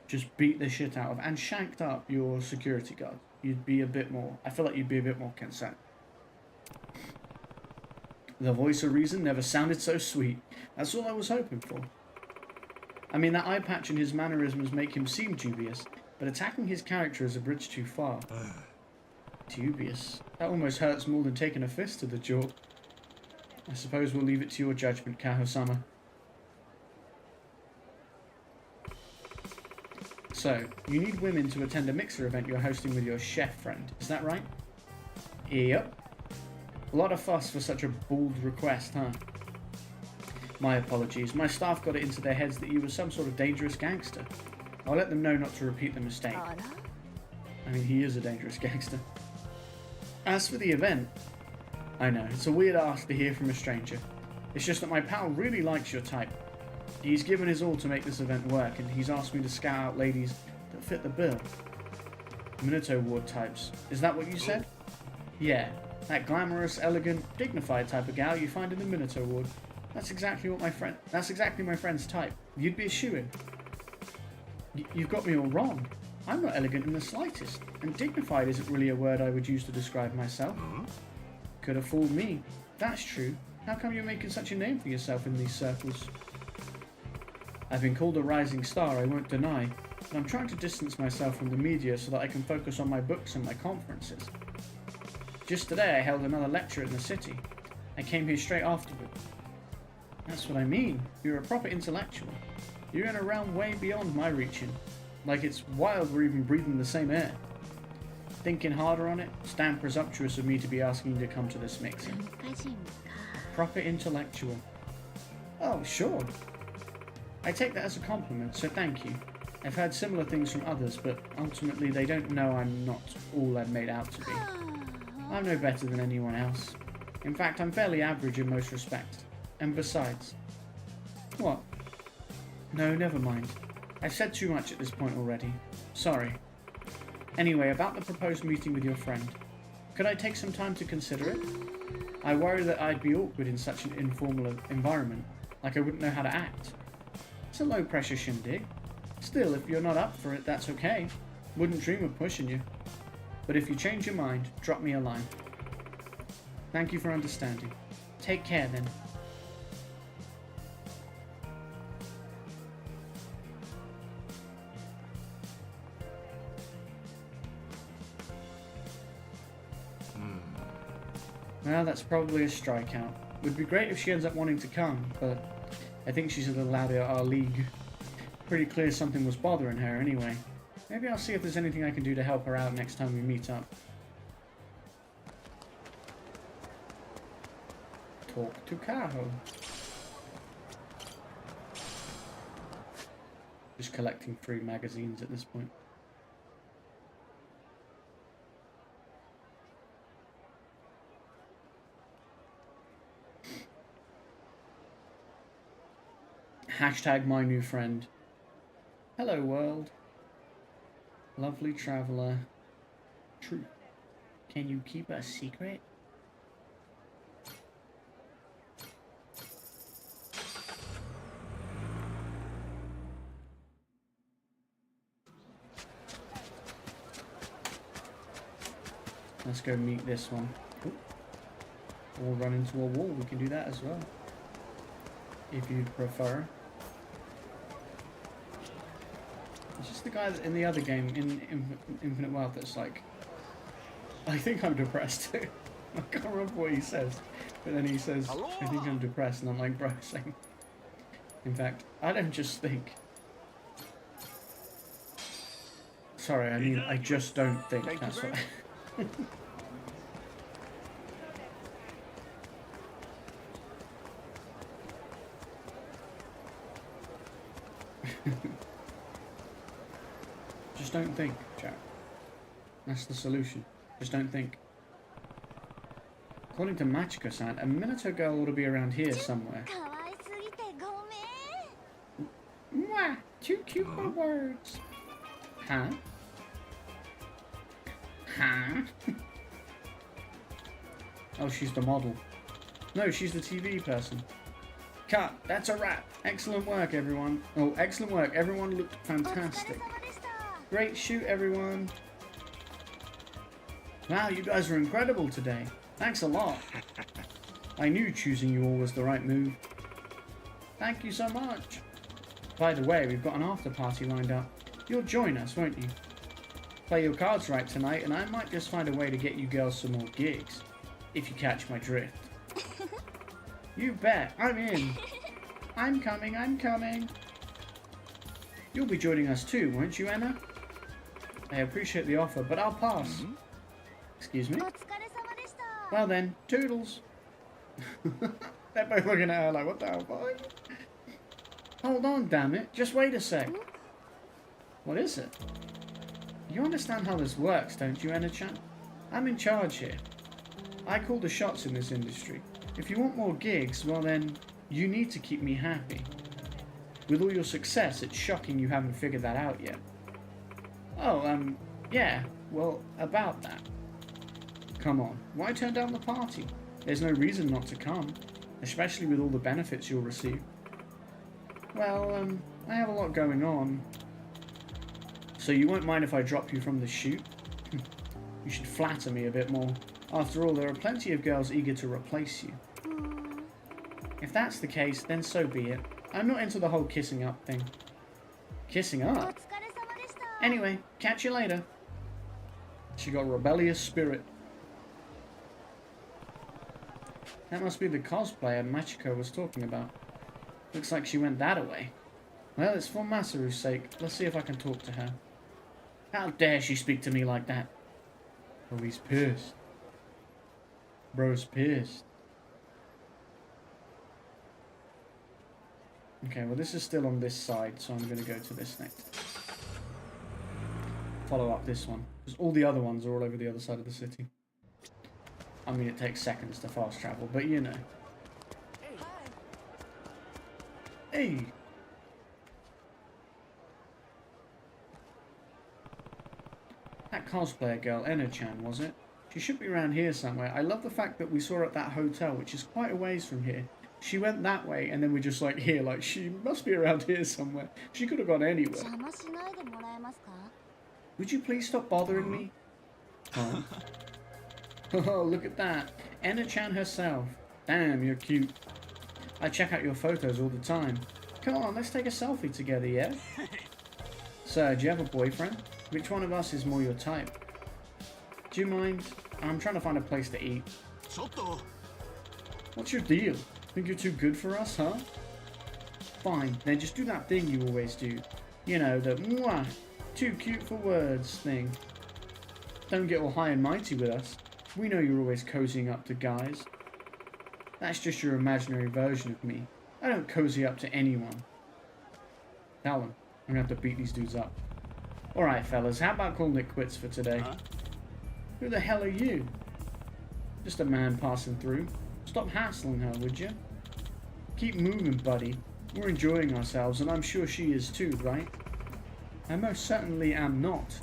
Speaker 3: just beat the shit out of and shanked up your security guard. You'd be a bit more... I feel like you'd be a bit more concerned. The voice of reason never sounded so sweet. That's all I was hoping for. I mean, that eye patch and his mannerisms make him seem dubious, but attacking his character is a bridge too far. Dubious? That almost hurts more than taking a fist to the jaw. I suppose we'll leave it to your judgment, Kaho-sama. So, you need women to attend a mixer event you're hosting with your chef friend, is that right? Yep. A lot of fuss for such a bold request, huh? My apologies. My staff got it into their heads that you were some sort of dangerous gangster. I'll let them know not to repeat the mistake. I mean, he is a dangerous gangster. As for the event, I know, it's a weird ask to hear from a stranger. It's just that my pal really likes your type. He's given his all to make this event work, and he's asked me to scout out ladies that fit the bill. Minato Ward types. Is that what you said? Yeah, that glamorous, elegant, dignified type of gal you find in the Minato Ward. That's exactly my friend's type. You'd be a shoo-in. You've got me all wrong. I'm not elegant in the slightest, and dignified isn't really a word I would use to describe myself. Could have fooled me. That's true. How come you're making such a name for yourself in these circles? I've been called a rising star, I won't deny, but I'm trying to distance myself from the media so that I can focus on my books and my conferences. Just today I held another lecture in the city. I came here straight afterward. That's what I mean. You're a proper intellectual. You're in a realm way beyond my reaching. Like it's wild we're even breathing the same air. Thinking harder on it, it's damn presumptuous of me to be asking you to come to this mixing. Proper intellectual. Oh, sure. I take that as a compliment, so thank you. I've heard similar things from others, but ultimately they don't know I'm not all I'm made out to be. I'm no better than anyone else. In fact, I'm fairly average in most respects. And besides... What? No, never mind. I've said too much at this point already. Sorry. Anyway, about the proposed meeting with your friend. Could I take some time to consider it? I worry that I'd be awkward in such an informal environment, like I wouldn't know how to act. It's a low-pressure shindig. Still, if you're not up for it, that's okay. Wouldn't dream of pushing you. But if you change your mind, drop me a line. Thank you for understanding. Take care, then. Well, that's probably a strikeout. Would be great if she ends up wanting to come, but I think she's a little out of our league. Pretty clear something was bothering her anyway. Maybe I'll see if there's anything I can do to help her out next time we meet up. Talk to Kaho. Just collecting free magazines at this point. Hashtag my new friend. Hello world. Lovely traveler. Truth. Can you keep a secret? Let's go meet this one. Ooh. Or run into a wall. We can do that as well. If you'd prefer. It's just the guy that in the other game, in Infinite Wealth, that's like, I think I'm depressed too. I can't remember what he says, but then he says, I think I'm depressed, and I'm like, bro, same. In fact, I don't just think. Sorry, I mean, I just don't think. That's what. Just don't think, chat. That's the solution. Just don't think. According to Machiko-san, a Minato girl ought to be around here somewhere. Mwah! Too cute for words. Huh? Huh? Oh, she's the model. No, she's the TV person. Cut. That's a wrap. Excellent work, everyone. Oh, excellent work. Everyone looked fantastic. Great shoot, everyone. Wow, you guys are incredible today. Thanks a lot. I knew choosing you all was the right move. Thank you so much. By the way, we've got an after party lined up. You'll join us, won't you? Play your cards right tonight, and I might just find a way to get you girls some more gigs. If you catch my drift. You bet. I'm in. I'm coming, I'm coming. You'll be joining us too, won't you, Emma? I appreciate the offer, but I'll pass. Excuse me? Well then, toodles. They're both looking at her like, what the hell, boy? Hold on, damn it. Just wait a sec. What is it? You understand how this works, don't you, Enna-chan? I'm in charge here. I call the shots in this industry. If you want more gigs, well then, you need to keep me happy. With all your success, it's shocking you haven't figured that out yet. Oh, yeah, well, about that. Come on, why turn down the party? There's no reason not to come. especially with all the benefits you'll receive. Well, I have a lot going on. So you won't mind if I drop you from the chute? You should flatter me a bit more. After all, there are plenty of girls eager to replace you. If that's the case, then so be it. I'm not into the whole kissing up thing. Kissing up? Anyway, catch you later. She got a rebellious spirit. That must be the cosplayer Machiko was talking about. Looks like she went that away. Well, it's for Masaru's sake. Let's see if I can talk to her. How dare she speak to me like that? Oh, he's pissed. Bro's pissed. Okay, well this is still on this side, so I'm going to go to this next. Follow up this one. Because all the other ones are all over the other side of the city. I mean, it takes seconds to fast travel, but you know. Hey! That cosplayer girl, Ena-chan, was it? She should be around here somewhere. I love the fact that we saw her at that hotel, which is quite a ways from here. She went that way, and then we're just like here, like she must be around here somewhere. She could have gone anywhere. Would you please stop bothering me? Huh? Oh, look at that. Ena-chan herself. Damn, you're cute. I check out your photos all the time. Come on, let's take a selfie together, yeah? Sir, do you have a boyfriend? Which one of us is more your type? Do you mind? I'm trying to find a place to eat. What's your deal? Think you're too good for us, huh? Fine, then just do that thing you always do. You know, the mwah, too cute for words thing. Don't get all high and mighty with us. We know you're always cozying up to guys. That's just your imaginary version of me. I don't cozy up to anyone. Tell them. I'm gonna have to beat these dudes up. Alright, fellas, how about calling it quits for today? Huh? Who the hell are you? Just a man passing through. Stop hassling her, would you? Keep moving, buddy. We're enjoying ourselves, and I'm sure she is too, right? I most certainly am not.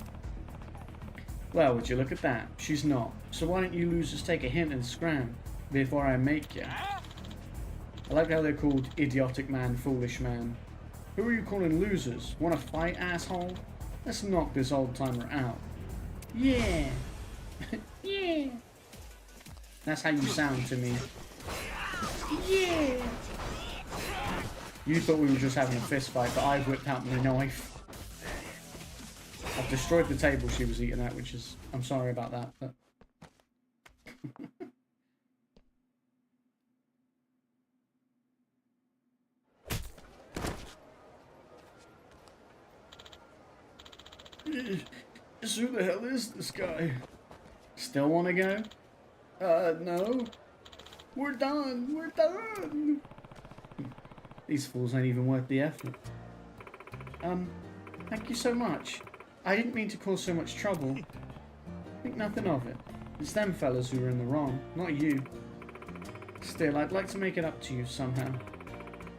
Speaker 3: Well, would you look at that? She's not. So why don't you losers take a hint and scram before I make you? I like how they're called idiotic man, foolish man. Who are you calling losers? Wanna fight, asshole? Let's knock this old timer out. Yeah! Yeah! That's how you sound to me. Yeah! You thought we were just having a fist fight, but I whipped out my knife. I've destroyed the table she was eating at, which is... I'm sorry about that, but... Who the hell is this guy? Still want to go? No. We're done. We're done. These fools ain't even worth the effort. Thank you so much. I didn't mean to cause so much trouble. Think nothing of it. It's them fellas who are in the wrong, not you. Still, I'd like to make it up to you somehow.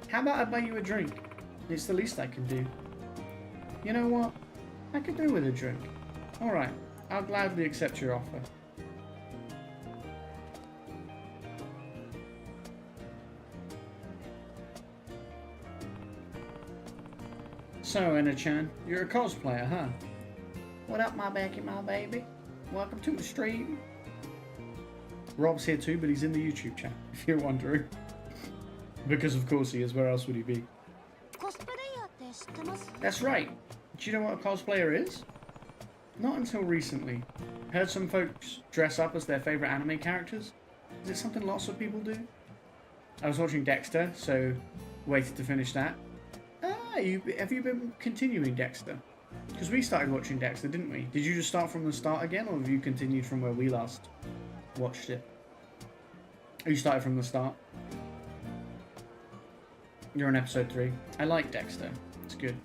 Speaker 3: How about I buy you a drink? It's the least I can do. You know what? I could do with a drink. Alright, I'll gladly accept your offer. So, Ena-chan, you're a cosplayer, huh? What up, my Becky, my baby? Welcome to the stream. Rob's here too, but he's in the YouTube chat, if you're wondering. Because of course he is, where else would he be? That's right. Do you know what a cosplayer is? Not until recently. Heard some folks dress up as their favourite anime characters. Is it something lots of people do? I was watching Dexter, so waited to finish that. Have you been continuing Dexter? Because we started watching Dexter, didn't we? Did you just start from the start again, or have you continued from where we last watched it? You started from the start. You're on episode 3. I like Dexter. It's good.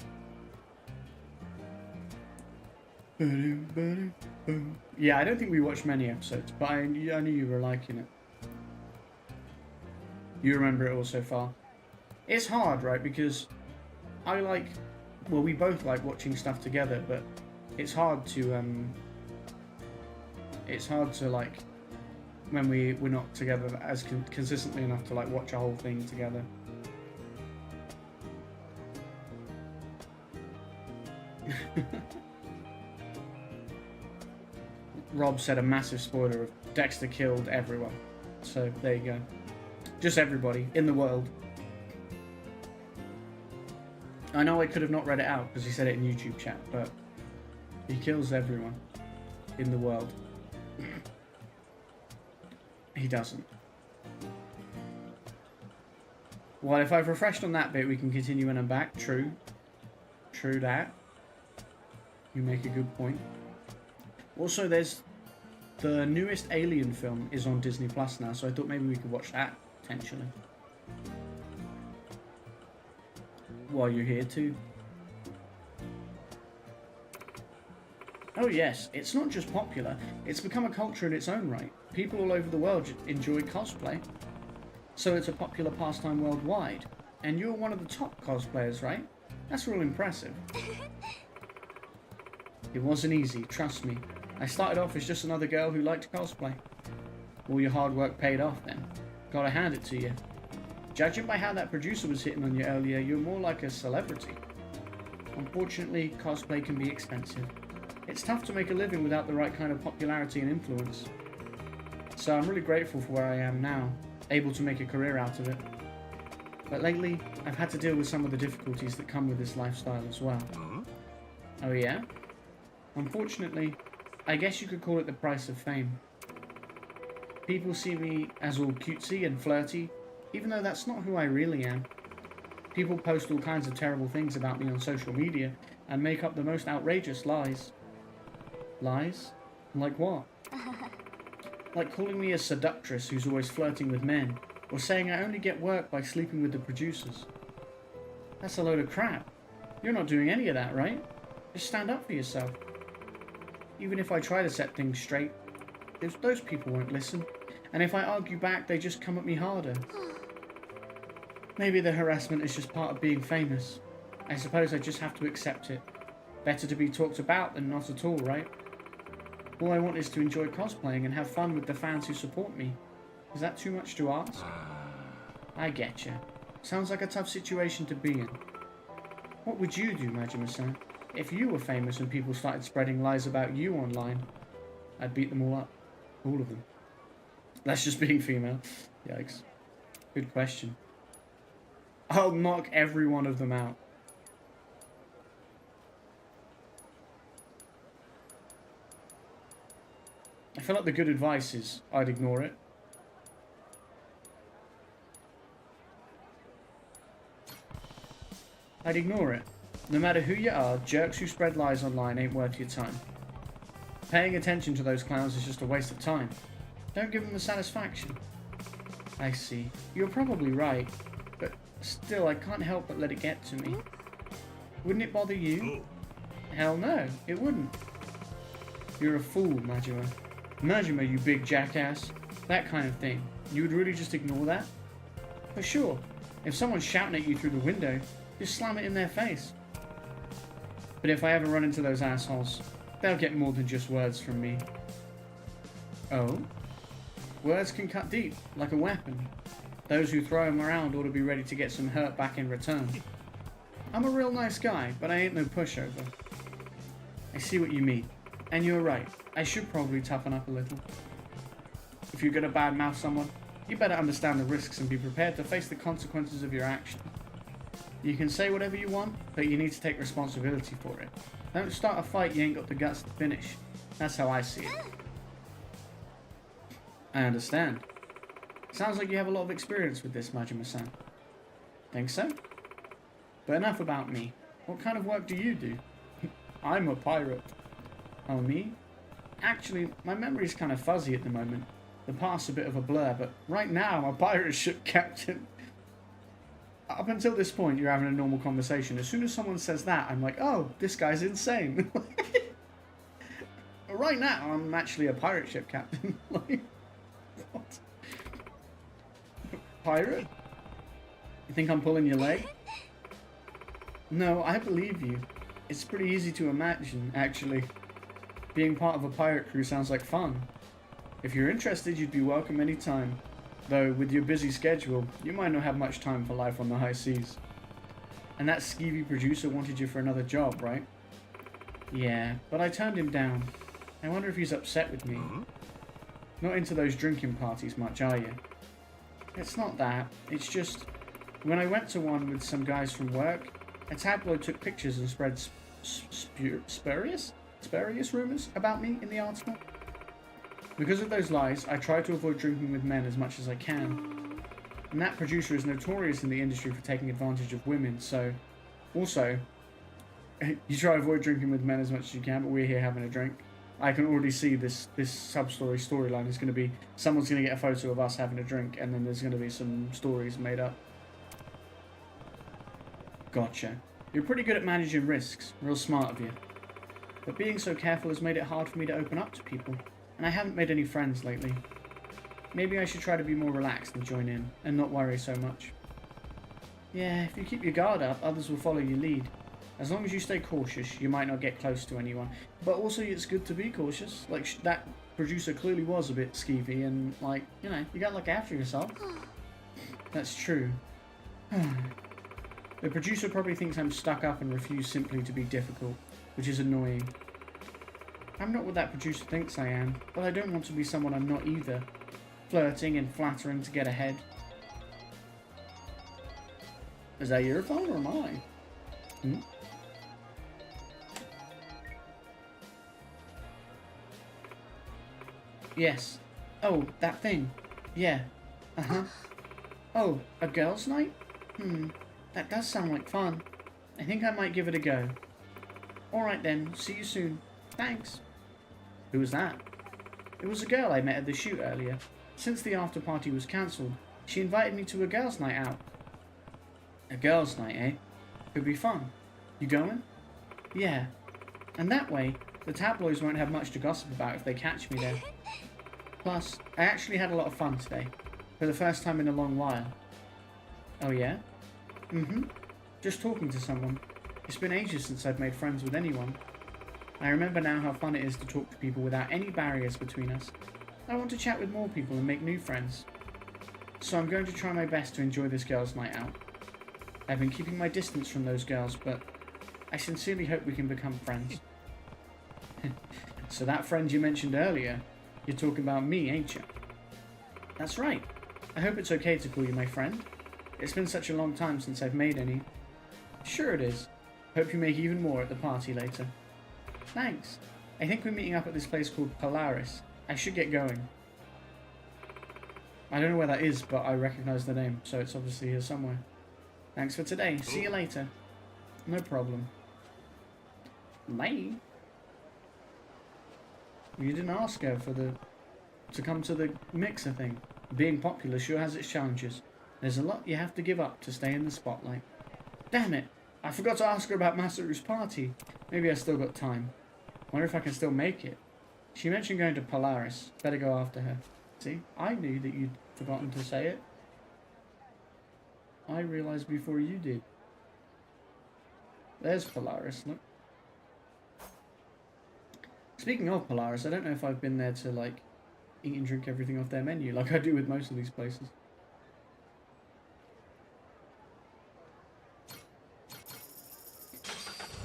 Speaker 3: Yeah, I don't think we watched many episodes, but I knew you were liking it. You remember it all so far. It's hard, right? Because I like... Well, we both like watching stuff together, but it's hard to like when we're not together as consistently enough to like watch a whole thing together. Rob said a massive spoiler of Dexter killed everyone. So there you go. Just everybody in the world. I know I could have not read it out because he said it in YouTube chat, but he kills everyone in the world. He doesn't. Well, if I've refreshed on that bit, we can continue when I'm back. True. True that. You make a good point. Also, there's the newest Alien film is on Disney Plus now, so I thought maybe we could watch that, potentially. While you're here too. Oh yes, it's not just popular, it's become a culture in its own right. People all over the world enjoy cosplay. So it's a popular pastime worldwide. And you're one of the top cosplayers, right? That's real impressive. It wasn't easy, trust me. I started off as just another girl who liked cosplay. All your hard work paid off then. Gotta hand it to you. Judging by how that producer was hitting on you earlier, you're more like a celebrity. Unfortunately, cosplay can be expensive. It's tough to make a living without the right kind of popularity and influence. So I'm really grateful for where I am now, able to make a career out of it. But lately, I've had to deal with some of the difficulties that come with this lifestyle as well. Oh yeah? Unfortunately, I guess you could call it the price of fame. People see me as all cutesy and flirty, even though that's not who I really am. People post all kinds of terrible things about me on social media and make up the most outrageous lies. Lies? Like what? Like calling me a seductress who's always flirting with men, or saying I only get work by sleeping with the producers. That's a load of crap. You're not doing any of that, right? Just stand up for yourself. Even if I try to set things straight, those people won't listen. And if I argue back, they just come at me harder. Maybe the harassment is just part of being famous. I suppose I just have to accept it. Better to be talked about than not at all, right? All I want is to enjoy cosplaying and have fun with the fans who support me. Is that too much to ask? I getcha. Sounds like a tough situation to be in. What would you do, Majima-san? If you were famous and people started spreading lies about you online, I'd beat them all up. All of them. That's just being female. Yikes. Good question. I'll knock every one of them out. I feel like the good advice is I'd ignore it. I'd ignore it. No matter who you are, jerks who spread lies online ain't worth your time. Paying attention to those clowns is just a waste of time. Don't give them the satisfaction. I see. You're probably right, but still I can't help but let it get to me. Wouldn't it bother you? Hell no, it wouldn't. You're a fool, Majima. Majima, you big jackass. That kind of thing. You would really just ignore that? For sure. If someone's shouting at you through the window, just slam it in their face. But if I ever run into those assholes, they'll get more than just words from me. Oh? Words can cut deep, like a weapon. Those who throw them around ought to be ready to get some hurt back in return. I'm a real nice guy, but I ain't no pushover. I see what you mean. And you're right, I should probably toughen up a little. If you're gonna badmouth someone, you better understand the risks and be prepared to face the consequences of your action. You can say whatever you want, but you need to take responsibility for it. Don't start a fight you ain't got the guts to finish. That's how I see it. I understand. Sounds like you have a lot of experience with this, Majima-san. Think so? But enough about me. What kind of work do you do? I'm a pirate. Oh, me? Actually, my memory's kind of fuzzy at the moment. The past's a bit of a blur, but right now I'm a pirate ship captain. Up until this point, you're having a normal conversation. As soon as someone says that, I'm like, oh, this guy's insane. Right now, I'm actually a pirate ship captain. Like, what? Pirate? You think I'm pulling your leg? No, I believe you. It's pretty easy to imagine, actually. Being part of a pirate crew sounds like fun. If you're interested, you'd be welcome anytime. Though, with your busy schedule, you might not have much time for life on the high seas. And that skeevy producer wanted you for another job, right? Yeah, but I turned him down. I wonder if he's upset with me. Not into those drinking parties much, are you? It's not that. It's just, when I went to one with some guys from work, a tabloid took pictures and spread spurious rumours about me in the article. Because of those lies, I try to avoid drinking with men as much as I can. And that producer is notorious in the industry for taking advantage of women, so... Also, you try to avoid drinking with men as much as you can, but we're here having a drink. I can already see this storyline is going to be... Someone's going to get a photo of us having a drink, and then there's going to be some stories made up. Gotcha. You're pretty good at managing risks. Real smart of you. But being so careful has made it hard for me to open up to people. And I haven't made any friends lately. Maybe I should try to be more relaxed and join in, and not worry so much. Yeah, if you keep your guard up, others will follow your lead. As long as you stay cautious, you might not get close to anyone. But also, it's good to be cautious. Like, that producer clearly was a bit skeevy, and, like, you know, you gotta look after yourself. That's true. The producer probably thinks I'm stuck up and refuse simply to be difficult, which is annoying. I'm not what that producer thinks I am, but I don't want to be someone I'm not either. Flirting and flattering to get ahead. Is that your phone or mine? Yes. Oh, that thing. Yeah. Uh-huh. Oh, a girls' night? That does sound like fun. I think I might give it a go. Alright then, see you soon. Thanks. Who was that? It was a girl I met at the shoot earlier. Since the after party was cancelled, she invited me to a girls' night out. A girls' night, eh? Could be fun. You going? Yeah. And that way, the tabloids won't have much to gossip about if they catch me there. Plus, I actually had a lot of fun today. For the first time in a long while. Oh yeah? Just talking to someone. It's been ages since I've made friends with anyone. I remember now how fun it is to talk to people without any barriers between us. I want to chat with more people and make new friends. So I'm going to try my best to enjoy this girls' night out. I've been keeping my distance from those girls, but I sincerely hope we can become friends. So that friend you mentioned earlier, you're talking about me, ain't you? That's right. I hope it's okay to call you my friend. It's been such a long time since I've made any. Sure it is. Hope you make even more at the party later. Thanks. I think we're meeting up at this place called Polaris. I should get going. I don't know where that is, but I recognise the name, so it's obviously here somewhere. Thanks for today. See you later. No problem. Bye. You didn't ask her to come to the mixer thing. Being popular sure has its challenges. There's a lot you have to give up to stay in the spotlight. Damn it! I forgot to ask her about Masaru's party. Maybe I still got time. Wonder if I can still make it. She mentioned going to Polaris. Better go after her. See? I knew that you'd forgotten to say it. I realised before you did. There's Polaris, look. Speaking of Polaris, I don't know if I've been there to, like, eat and drink everything off their menu, like I do with most of these places.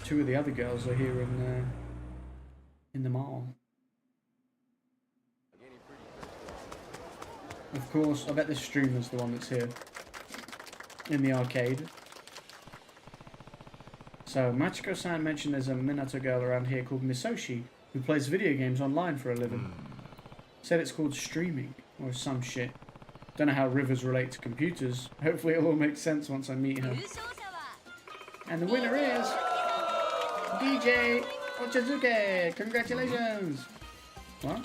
Speaker 3: Two of the other girls are here in the mall. Of course, I bet this streamer's the one that's here in the arcade. So, Machiko-san mentioned there's a Minato girl around here called Misoshi who plays video games online for a living. Said it's called streaming or some shit. Don't know how rivers relate to computers. Hopefully it all makes sense once I meet her. And the winner is DJ Ochazuke! Congratulations! What?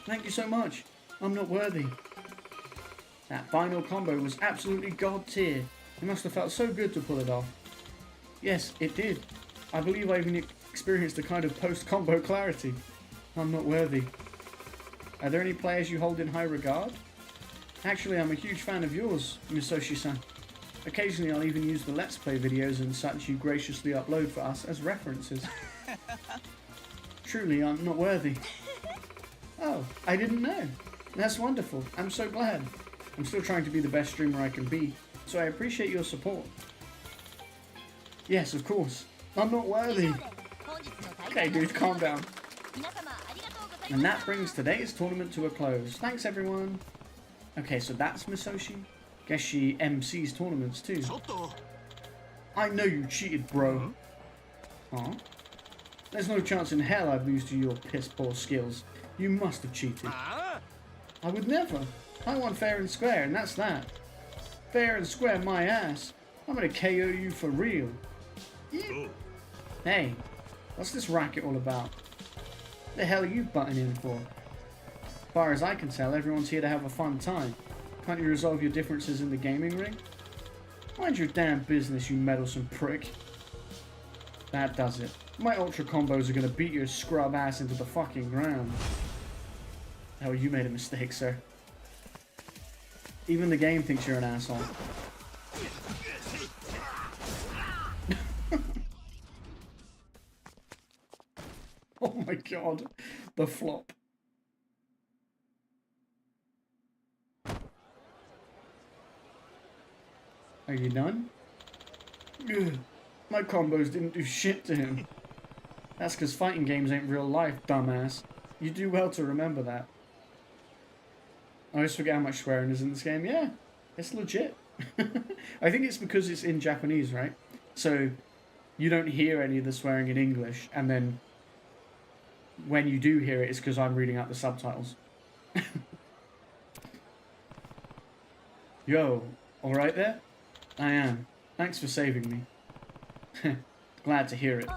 Speaker 3: Thank you so much. I'm not worthy. That final combo was absolutely god tier. It must have felt so good to pull it off. Yes, it did. I believe I even experienced a kind of post-combo clarity. I'm not worthy. Are there any players you hold in high regard? Actually, I'm a huge fan of yours, Misoshi-san. Occasionally I'll even use the Let's Play videos and such you graciously upload for us as references. Truly, I'm not worthy. Oh, I didn't know. That's wonderful. I'm so glad. I'm still trying to be the best streamer I can be, so I appreciate your support. Yes, of course. I'm not worthy. Okay, dude, calm down. And that brings today's tournament to a close. Thanks, everyone. Okay, so that's Misoshi. Guess she MCs tournaments too. I know you cheated, bro. Huh? There's no chance in hell I'd lose to your piss-poor skills. You must have cheated. I would never. I won fair and square, and that's that. Fair and square my ass. I'm gonna KO you for real. Hey, what's this racket all about? The hell are you butting in for? As far as I can tell, everyone's here to have a fun time. Can't you resolve your differences in the gaming ring? Mind your damn business, you meddlesome prick. That does it. My ultra combos are gonna beat your scrub ass into the fucking ground. Oh, you made a mistake, sir. Even the game thinks you're an asshole. Oh my god, the flop. Are you done? Ugh, my combos didn't do shit to him. That's because fighting games ain't real life, dumbass. You do well to remember that. I always forget how much swearing is in this game. Yeah, it's legit. I think it's because it's in Japanese, right? So you don't hear any of the swearing in English, and then when you do hear it, it's because I'm reading out the subtitles. Yo, alright there? I am. Thanks for saving me. Glad to hear it.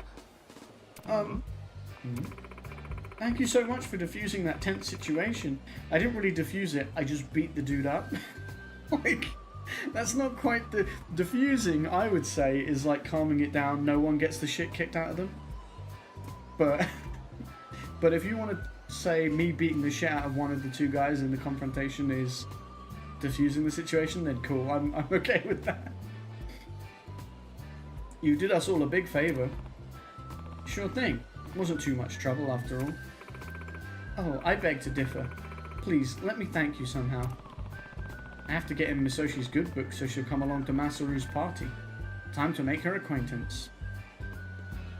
Speaker 3: Thank you so much for diffusing that tense situation. I didn't really diffuse it, I just beat the dude up. Like, that's not quite the... Diffusing, I would say, is like calming it down, no one gets the shit kicked out of them. But if you want to say me beating the shit out of one of the two guys in the confrontation is diffusing the situation, then cool, I'm okay with that. You did us all a big favour. Sure thing. Wasn't too much trouble after all. Oh, I beg to differ. Please, let me thank you somehow. I have to get in Misoshi's good book so she'll come along to Masaru's party. Time to make her acquaintance.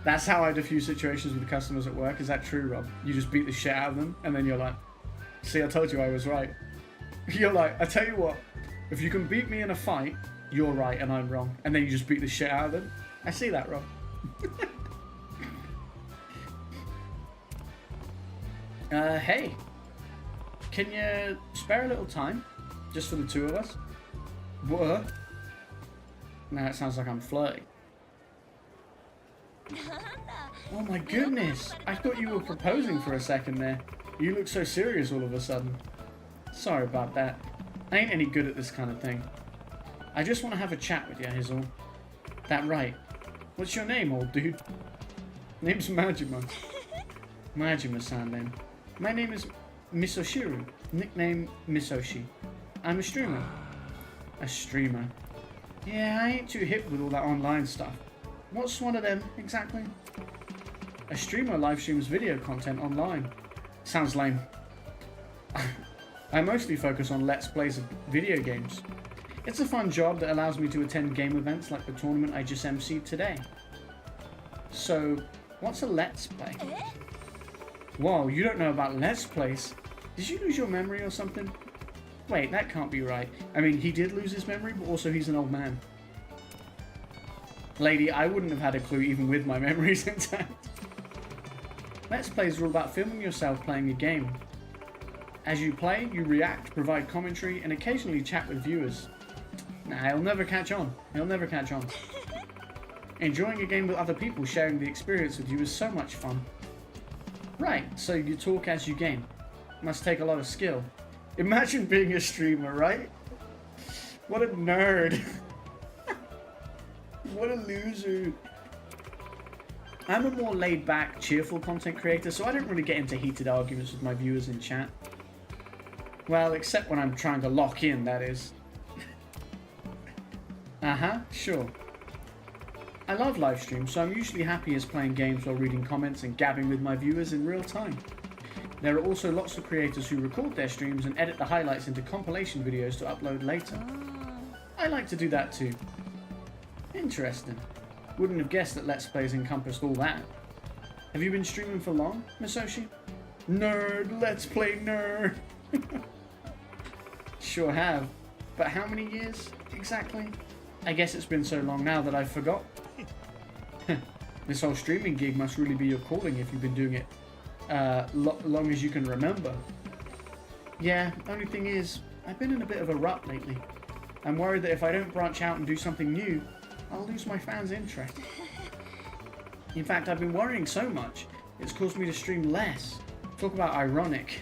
Speaker 3: That's how I diffuse situations with customers at work. Is that true, Rob? You just beat the shit out of them, and then you're like, see, I told you I was right. You're like, I tell you what, if you can beat me in a fight, you're right and I'm wrong. And then you just beat the shit out of them. I see that, Rob. Hey, can you spare a little time? Just for the two of us? What? Now it sounds like I'm flirting. Oh my goodness, I thought you were proposing for a second there. You look so serious all of a sudden. Sorry about that. I ain't any good at this kind of thing. I just want to have a chat with you, is all. That right. What's your name, old dude? Name's Majima. Majima-san then. My name is Misoshiru, nickname Misoshi. I'm a streamer. A streamer? Yeah, I ain't too hip with all that online stuff. What's one of them, exactly? A streamer live streams video content online. Sounds lame. I mostly focus on Let's Plays of video games. It's a fun job that allows me to attend game events like the tournament I just emceed today. So, what's a Let's Play? Whoa, you don't know about Let's Plays? Did you lose your memory or something? Wait, that can't be right. I mean, he did lose his memory, but also he's an old man. Lady, I wouldn't have had a clue even with my memories intact. Let's Plays are all about filming yourself playing a game. As you play, you react, provide commentary, and occasionally chat with viewers. Nah, he'll never catch on. He'll never catch on. Enjoying a game with other people sharing the experience with you is so much fun. Right, so you talk as you game. Must take a lot of skill. Imagine being a streamer, right? What a nerd. What a loser. I'm a more laid-back, cheerful content creator, so I don't really get into heated arguments with my viewers in chat. Well, except when I'm trying to lock in, that is. Sure. I love live streams, so I'm usually happiest playing games while reading comments and gabbing with my viewers in real time. There are also lots of creators who record their streams and edit the highlights into compilation videos to upload later. I like to do that too. Interesting. Wouldn't have guessed that Let's Plays encompassed all that. Have you been streaming for long, Masoshi? Nerd, Let's Play nerd! Sure have. But how many years, exactly? I guess it's been so long now that I forgot. This whole streaming gig must really be your calling if you've been doing it long as you can remember. Yeah, only thing is, I've been in a bit of a rut lately. I'm worried that if I don't branch out and do something new, I'll lose my fans' interest. In fact, I've been worrying so much, it's caused me to stream less. Talk about ironic.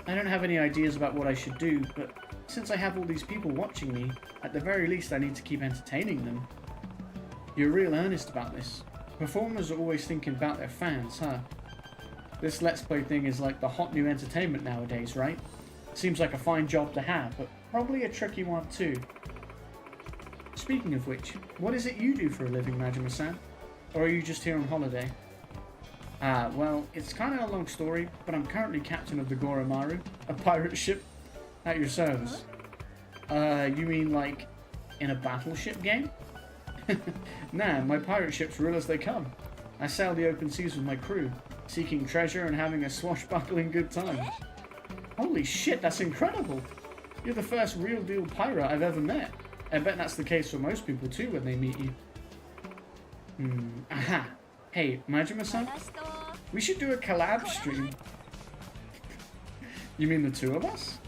Speaker 3: I don't have any ideas about what I should do, but since I have all these people watching me, at the very least I need to keep entertaining them. You're real earnest about this. Performers are always thinking about their fans, huh? This Let's Play thing is like the hot new entertainment nowadays, right? Seems like a fine job to have, but probably a tricky one too. Speaking of which, what is it you do for a living, Majima-san? Or are you just here on holiday? Well, it's kind of a long story, but I'm currently captain of the Goromaru, a pirate ship, at your service. You mean like in a battleship game? Nah, my pirate ship's real as they come. I sail the open seas with my crew, seeking treasure and having a swashbuckling good time. Holy shit, that's incredible! You're the first real deal pirate I've ever met. I bet that's the case for most people too when they meet you. Aha! Hey, Majima-san? We should do a collab stream. You mean the two of us?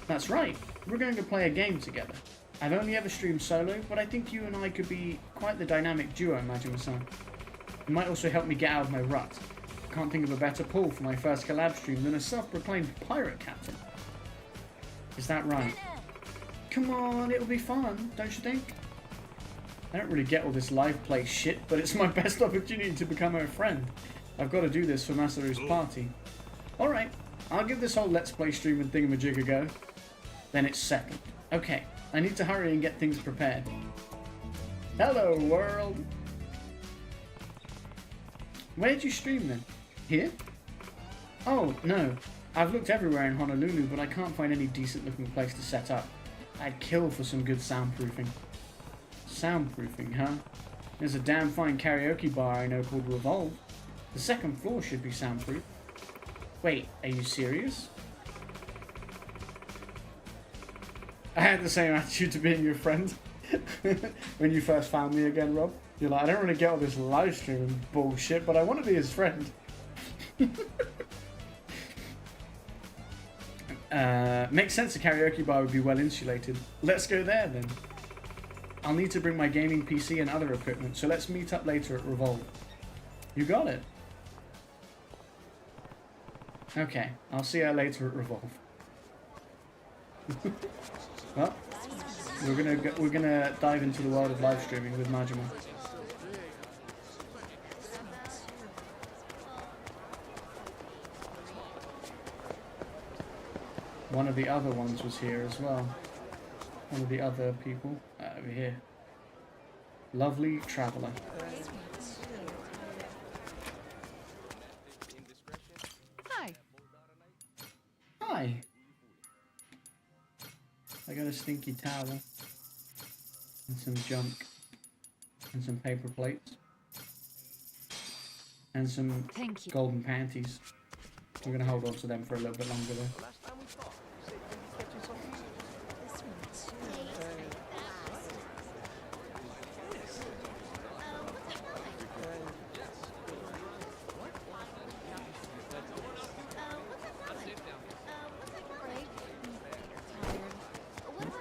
Speaker 3: That's right, we're going to play a game together. I've only ever streamed solo, but I think you and I could be quite the dynamic duo, Majima-san. It might also help me get out of my rut. Can't think of a better pull for my first collab stream than a self-proclaimed pirate captain. Is that right? Come on, it'll be fun, don't you think? I don't really get all this live play shit, but it's my best opportunity to become her friend. I've got to do this for Masaru's party. Alright, I'll give this whole Let's Play streaming thingamajig a go. Then it's settled. Okay, I need to hurry and get things prepared. Hello, world! Where'd you stream then? Here? Oh, no. I've looked everywhere in Honolulu, but I can't find any decent looking place to set up. I'd kill for some good soundproofing. Soundproofing, huh? There's a damn fine karaoke bar I know called Revolve. The second floor should be soundproof. Wait, are you serious? I had the same attitude to being your friend when you first found me again, Rob. You're like, I don't really get all this live streaming bullshit, but I want to be his friend. Makes sense a karaoke bar would be well insulated. Let's go there then. I'll need to bring my gaming PC and other equipment, so let's meet up later at Revolve. You got it. Okay, I'll see you later at Revolve. Well, we're gonna dive into the world of live streaming with Majima. One of the other ones was here as well. One of the other people over here. Lovely traveller.
Speaker 8: Hi.
Speaker 3: Hi. I got a stinky towel and some junk and some paper plates and some golden panties. We're gonna hold on to them for a little bit longer though.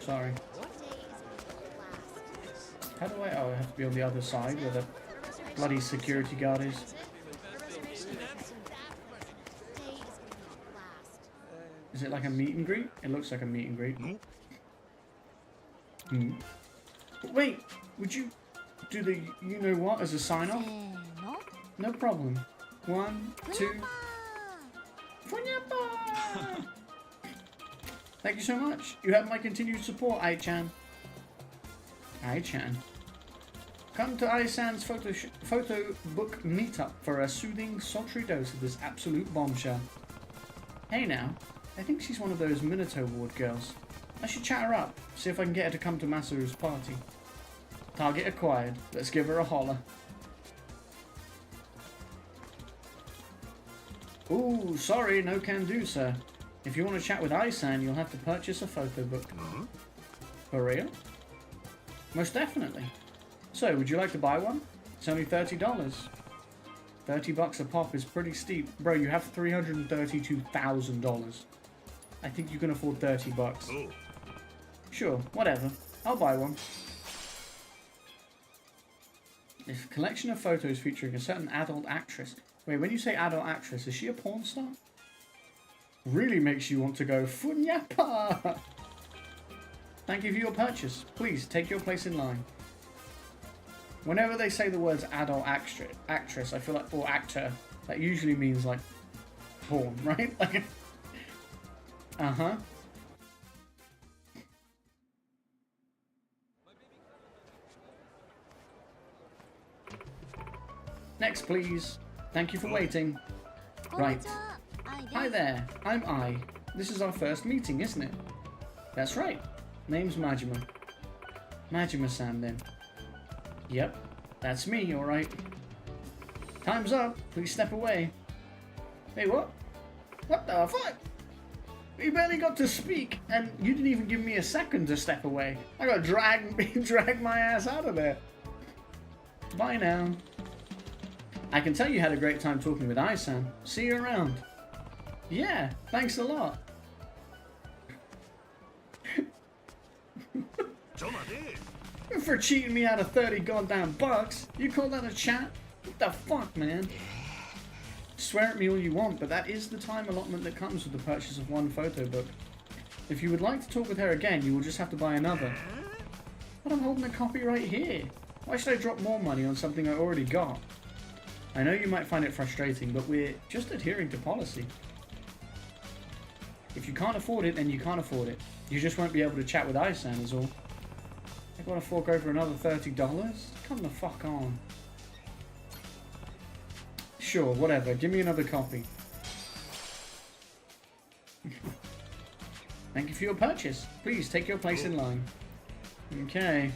Speaker 3: Sorry. How do I... Oh, I have to be on the other side where the bloody security guard is. Is it like a meet and greet? It looks like a meet and greet. Wait, would you do the you-know-what as a sign-off? No problem. 1, 2... Thank you so much. You have my continued support, Ai-chan. Ai-chan. Come to Isan's photo book meetup for a soothing, sultry dose of this absolute bombshell. Hey now, I think she's one of those Minato Ward girls. I should chat her up, see if I can get her to come to Masaru's party. Target acquired. Let's give her a holler. Ooh, sorry, no can do, sir. If you want to chat with Isan, you'll have to purchase a photo book. For real? Most definitely. So, would you like to buy one? It's only $30. $30 a pop is pretty steep. Bro, you have $332,000. I think you can afford $30.
Speaker 4: Oh.
Speaker 3: Sure, whatever. I'll buy one. It's a collection of photos featuring a certain adult actress. Wait, when you say adult actress, is she a porn star? Really makes you want to go, Funyapa! Thank you for your purchase. Please, take your place in line. Whenever they say the words adult actress, I feel like, or actor, that usually means like porn, right? Like, uh-huh. Next, please. Thank you for waiting. Right. Hi there, I'm I. This is our first meeting, isn't it? That's right. Name's Majima. Majima-san, then. Yep, that's me, alright. Time's up. Please step away. Hey, what? What the fuck? You barely got to speak, and you didn't even give me a second to step away. I got drag my ass out of there. Bye now. I can tell you had a great time talking with Isan. See you around. Yeah, thanks a lot. For cheating me out of 30 goddamn bucks, you call that a chat? What the fuck, man? Swear at me all you want, but that is the time allotment that comes with the purchase of one photo book. If you would like to talk with her again, you will just have to buy another. But I'm holding a copy right here. Why should I drop more money on something I already got? I know you might find it frustrating, but we're just adhering to policy. If you can't afford it, then you can't afford it. You just won't be able to chat with Isan is all. I gotta fork over another $30? Come the fuck on. Sure, whatever. Give me another copy. Thank you for your purchase. Please take your place in line. Okay.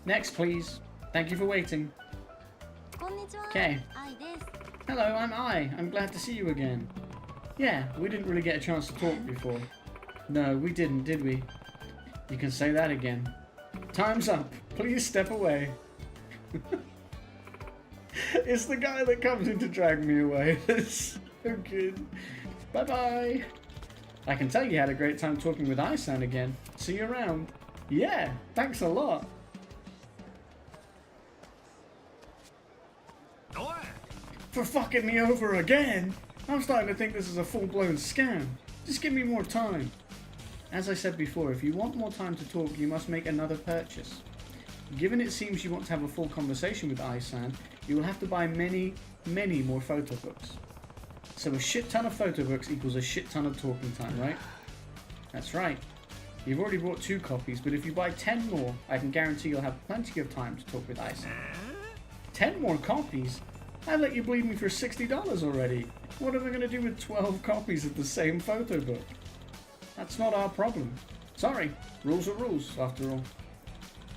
Speaker 3: Next, please. Thank you for waiting. Okay. Hello, I'm I. I'm glad to see you again. Yeah, we didn't really get a chance to talk before. No, we didn't, did we? You can say that again. Time's up. Please step away. It's the guy that comes in to drag me away. It's so good. Bye-bye. I can tell you had a great time talking with Isan again. See you around. Yeah, thanks a lot. For fucking me over again? I'm starting to think this is a full-blown scam. Just give me more time. As I said before, if you want more time to talk, you must make another purchase. Given it seems you want to have a full conversation with Isan, you will have to buy many, many more photo books. So a shit ton of photo books equals a shit ton of talking time, right? That's right. You've already bought 2 copies, but if you buy 10 more, I can guarantee you'll have plenty of time to talk with Isan. 10 more copies? I let you bleed me for $60 already. What am I going to do with 12 copies of the same photo book? That's not our problem. Sorry, rules are rules, after all.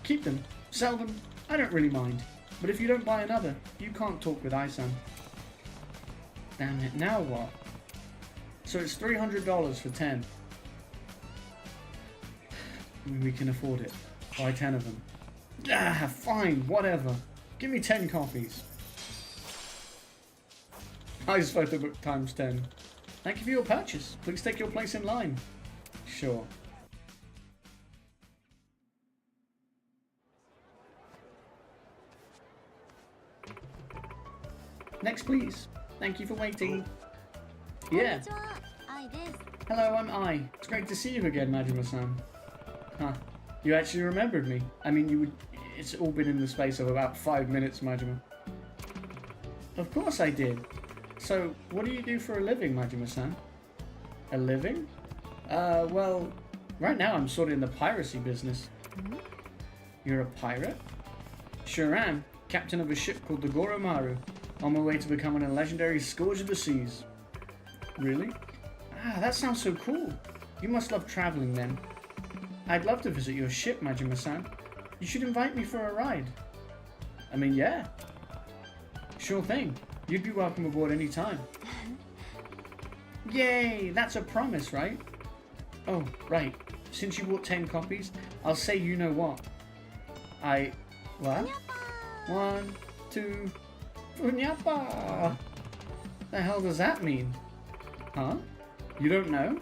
Speaker 3: Keep them, sell them, I don't really mind. But if you don't buy another, you can't talk with Isan. Damn it, now what? So it's $300 for 10. We can afford it. Buy 10 of them. Ah, fine, whatever. Give me 10 copies. I's photo book times 10. Thank you for your purchase. Please take your place in line. Sure. Next, please. Thank you for waiting. Yeah. Hello, I'm I. It's great to see you again, Majima-san. Huh. You actually remembered me. I mean, you would. It's all been in the space of about 5 minutes, Majima. Of course I did. So, what do you do for a living, Majima-san? A living? Well, right now I'm sort of in the piracy business. You're a pirate? Sure am. Captain of a ship called the Goromaru. On my way to becoming a legendary Scourge of the Seas. Really? Ah, that sounds so cool. You must love traveling then. I'd love to visit your ship, Majima-san. You should invite me for a ride. I mean, yeah. Sure thing. You'd be welcome aboard any time. Yay! That's a promise, right? Oh, right. Since you bought 10 copies, I'll say you know what. What? 1, 2... Funyapa! The hell does that mean? Huh? You don't know?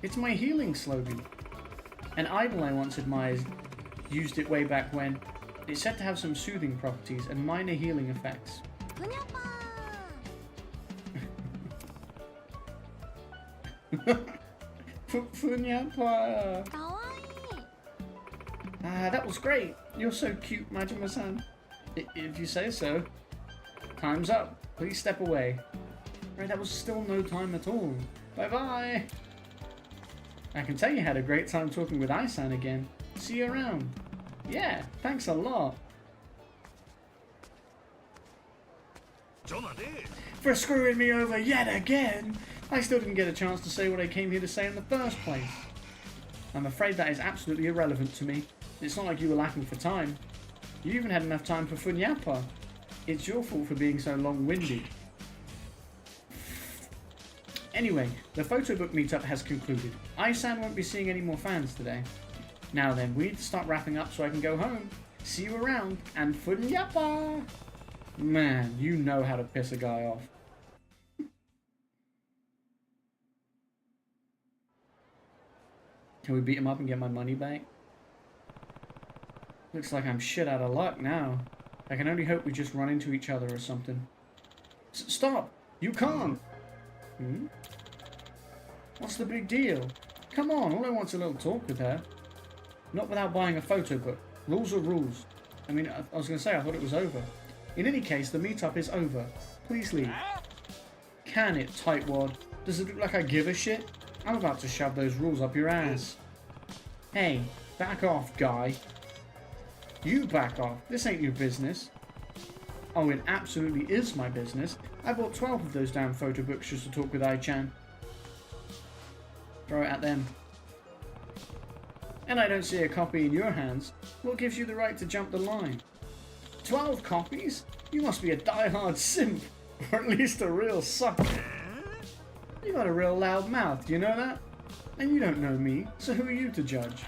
Speaker 3: It's my healing slogan. An idol I once admired used it way back when. It's said to have some soothing properties and minor healing effects. Funyapa! Ah, that was great. You're so cute, Majima-san. If you say so. Time's up. Please step away. Right, that was still no time at all. Bye-bye. I can tell you had a great time talking with Ai-san again. See you around. Yeah, thanks a lot. For screwing me over yet again. I still didn't get a chance to say what I came here to say in the first place. I'm afraid that is absolutely irrelevant to me. It's not like you were lacking for time. You even had enough time for Funyapa. It's your fault for being so long-winded. Anyway, the photo book meetup has concluded. Ai-san won't be seeing any more fans today. Now then, we need to start wrapping up so I can go home. See you around, and Funyapa! Man, you know how to piss a guy off. Can we beat him up and get my money back? Looks like I'm shit out of luck now. I can only hope we just run into each other or something. Stop! You can't! What's the big deal? Come on, all I want's a little talk with her. Not without buying a photo book. Rules are rules. I mean, I was going to say I thought it was over. In any case, the meetup is over. Please leave. Can it, tightwad? Does it look like I give a shit? I'm about to shove those rules up your ass. Hey, back off, guy. You back off. This ain't your business. Oh, it absolutely is my business. I bought 12 of those damn photo books just to talk with Ai-chan. Throw it at them. And I don't see a copy in your hands. What gives you the right to jump the line? 12 copies? You must be a die-hard simp. Or at least a real sucker. You got a real loud mouth, do you know that? And you don't know me, so who are you to judge?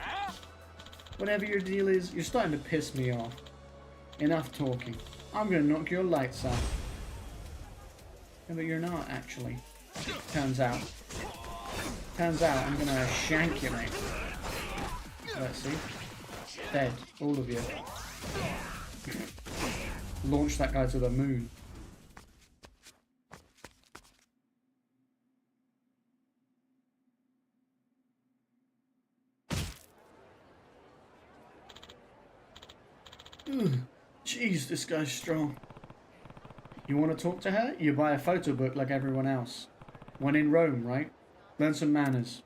Speaker 3: Whatever your deal is, you're starting to piss me off. Enough talking. I'm gonna knock your lights out. Yeah, but you're not, actually. Turns out I'm gonna shank you, mate. Let's see. Dead. All of you. Launch that guy to the moon. Jeez, this guy's strong. You want to talk to her? You buy a photo book like everyone else. When in Rome, right? Learn some manners.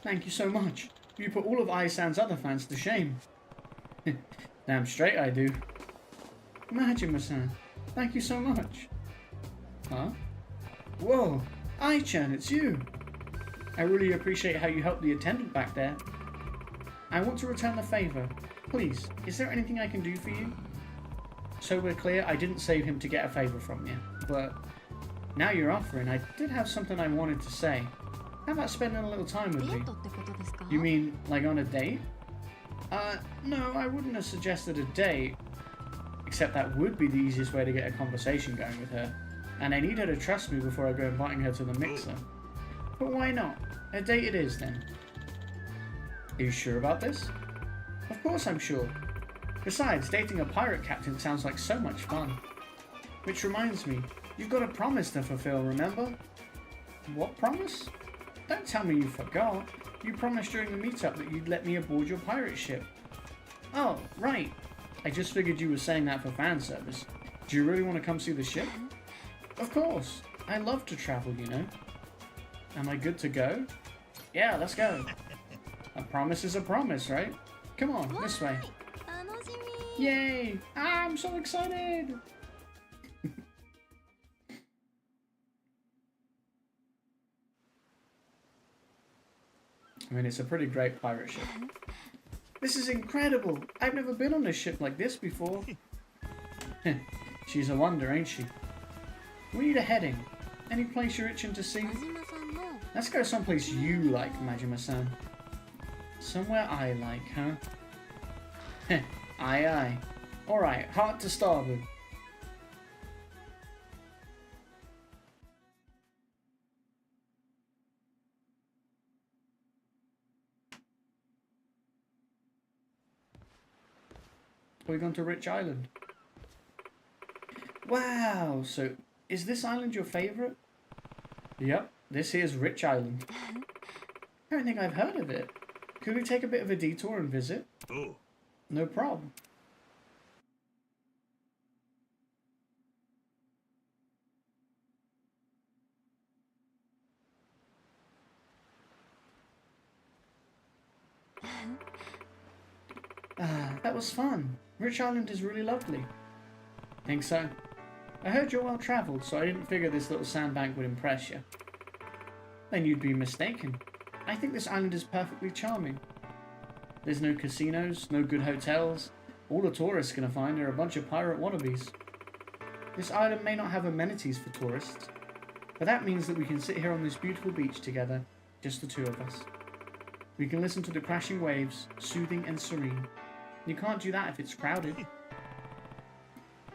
Speaker 3: Thank you so much. You put all of Ai-san's other fans to shame. Damn straight I do. Majima-san, thank you so much. Huh? Whoa, Ai-chan, it's you. I really appreciate how you helped the attendant back there. I want to return the favor. Please, is there anything I can do for you? So we're clear, I didn't save him to get a favor from you, but now you're offering, I did have something I wanted to say. How about spending a little time with me? You mean, like on a date? No, I wouldn't have suggested a date. Except that would be the easiest way to get a conversation going with her. And I need her to trust me before I go inviting her to the mixer. But why not? A date it is then. Are you sure about this? Of course I'm sure. Besides, dating a pirate captain sounds like so much fun. Which reminds me, you've got a promise to fulfill, remember? What promise? Don't tell me you forgot. You promised during the meetup that you'd let me aboard your pirate ship. Oh, right. I just figured you were saying that for fan service. Do you really want to come see the ship? Of course. I love to travel, you know. Am I good to go? Yeah, let's go. A promise is a promise, right? Come on, this way. Yay! I'm so excited! I mean, it's a pretty great pirate ship. This is incredible! I've never been on a ship like this before. She's a wonder, ain't she? We need a heading. Any place you're itching to see? Let's go someplace you like, Majima-san. Somewhere I like, huh? Aye aye. Alright, hard to starboard. We're going to Rich Island. Wow, so is this island your favourite? Yep, this here's Rich Island. I don't think I've heard of it. Could we take a bit of a detour and visit?
Speaker 7: Oh.
Speaker 3: No problem. That was fun. Rich Island is really lovely. Think so? I heard you're well travelled, so I didn't figure this little sandbank would impress you. Then you'd be mistaken. I think this island is perfectly charming. There's no casinos, no good hotels. All the tourists are going to find are a bunch of pirate wannabes. This island may not have amenities for tourists, but that means that we can sit here on this beautiful beach together, just the two of us. We can listen to the crashing waves, soothing and serene. You can't do that if it's crowded.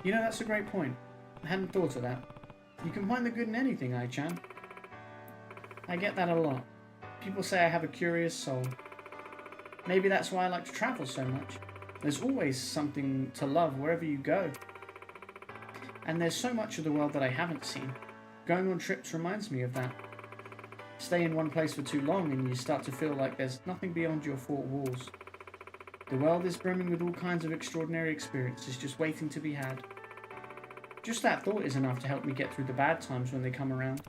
Speaker 3: You know, that's a great point. I hadn't thought of that. You can find the good in anything, Ai-chan. I get that a lot. People say I have a curious soul. Maybe that's why I like to travel so much. There's always something to love wherever you go. And there's so much of the world that I haven't seen. Going on trips reminds me of that. Stay in one place for too long and you start to feel like there's nothing beyond your four walls. The world is brimming with all kinds of extraordinary experiences just waiting to be had. Just that thought is enough to help me get through the bad times when they come around.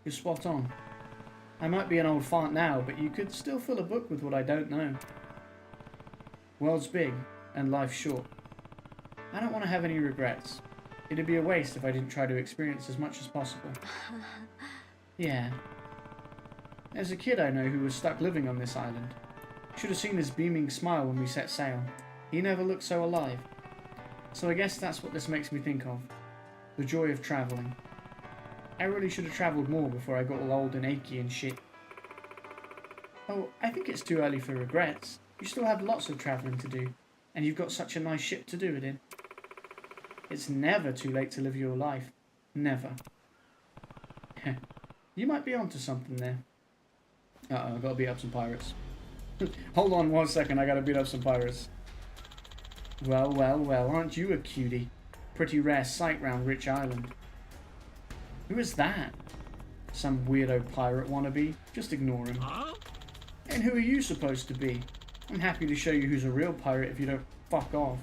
Speaker 3: You're spot on. I might be an old fart now, but you could still fill a book with what I don't know. World's big, and life's short. I don't want to have any regrets. It'd be a waste if I didn't try to experience as much as possible. Yeah. There's a kid I know who was stuck living on this island. Should have seen his beaming smile when we set sail. He never looked so alive. So I guess that's what this makes me think of. The joy of travelling. I really should have travelled more before I got all old and achy and shit. Oh, I think it's too early for regrets. You still have lots of travelling to do, and you've got such a nice ship to do it in. It's never too late to live your life. Never. You might be onto something there. Uh-oh, I've got to beat up some pirates. Hold on 1 second, I gotta beat up some pirates. Well, well, well, aren't you a cutie? Pretty rare sight round Rich Island. Who is that? Some weirdo pirate wannabe? Just ignore him.
Speaker 6: Huh?
Speaker 3: And who are you supposed to be? I'm happy to show you who's a real pirate if you don't fuck off.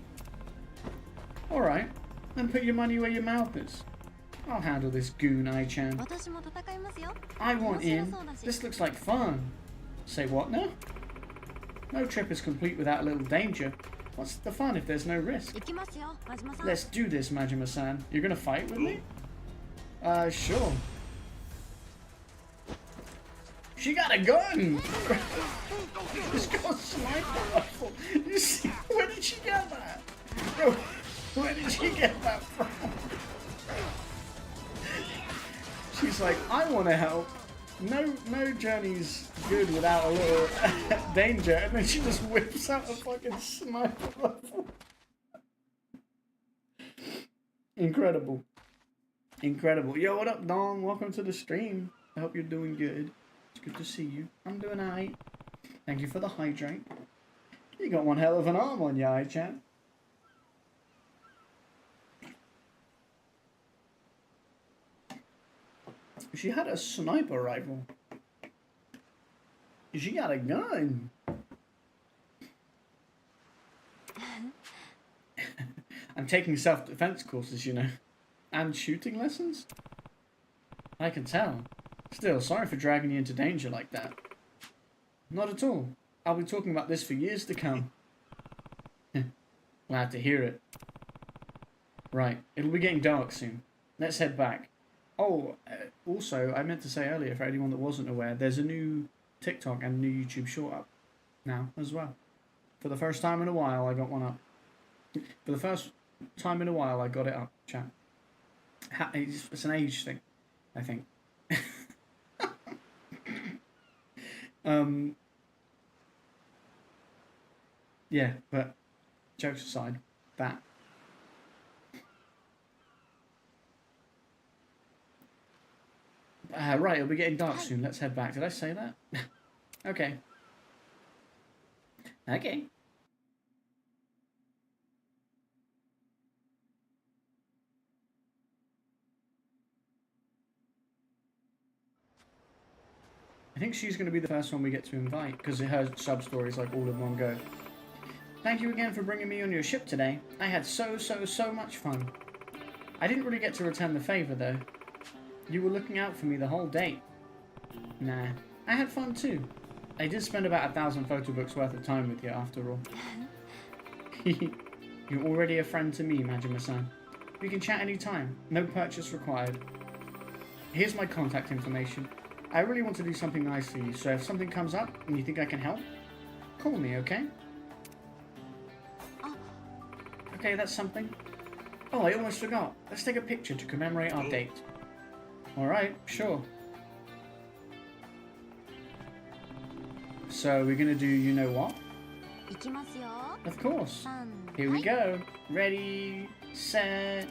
Speaker 3: Alright, then put your money where your mouth is. I'll handle this goon, Ai-chan. I want in. This looks like fun. Say what now? No trip is complete without a little danger. What's the fun if there's no risk? Let's do this, Majima-san. You're gonna fight with me? Sure. She got a gun! She's got a sniper rifle! You see, where did she get that? Bro, where did she get that from? She's like, I want to help. No journey's good without a little danger, and then she just whips out a fucking sniper rifle. Incredible. Incredible. Yo, what up, Dong? Welcome to the stream. I hope you're doing good. It's good to see you. I'm doing alright. Thank you for the hydrate. You got one hell of an arm on your eye, chat. She had a sniper rifle. She got a gun. I'm taking self-defense courses, you know. And shooting lessons? I can tell. Still, sorry for dragging you into danger like that. Not at all. I'll be talking about this for years to come. Glad to hear it. Right, it'll be getting dark soon. Let's head back. Oh, also, I meant to say earlier, for anyone that wasn't aware, there's a new TikTok and new YouTube short up now as well. For the first time in a while, I got one up. For the first time in a while, I got it up, chat. It's an age thing, I think. Yeah, but jokes aside, that. Right, it'll be getting dark soon. Let's head back. Did I say that? Okay. Okay. I think she's going to be the first one we get to invite, because her sub-story is like all in one go. Thank you again for bringing me on your ship today. I had so much fun. I didn't really get to return the favour though. You were looking out for me the whole day. Nah, I had fun too. I did spend about 1,000 photo books worth of time with you after all. You're already a friend to me, Majima-san. We can chat anytime, no purchase required. Here's my contact information. I really want to do something nice for you, so if something comes up and you think I can help, call me, okay? Okay, that's something. Oh, I almost forgot. Let's take a picture to commemorate our date. Alright, sure. So we're gonna do you know what? Of course. Here we go. Ready, set.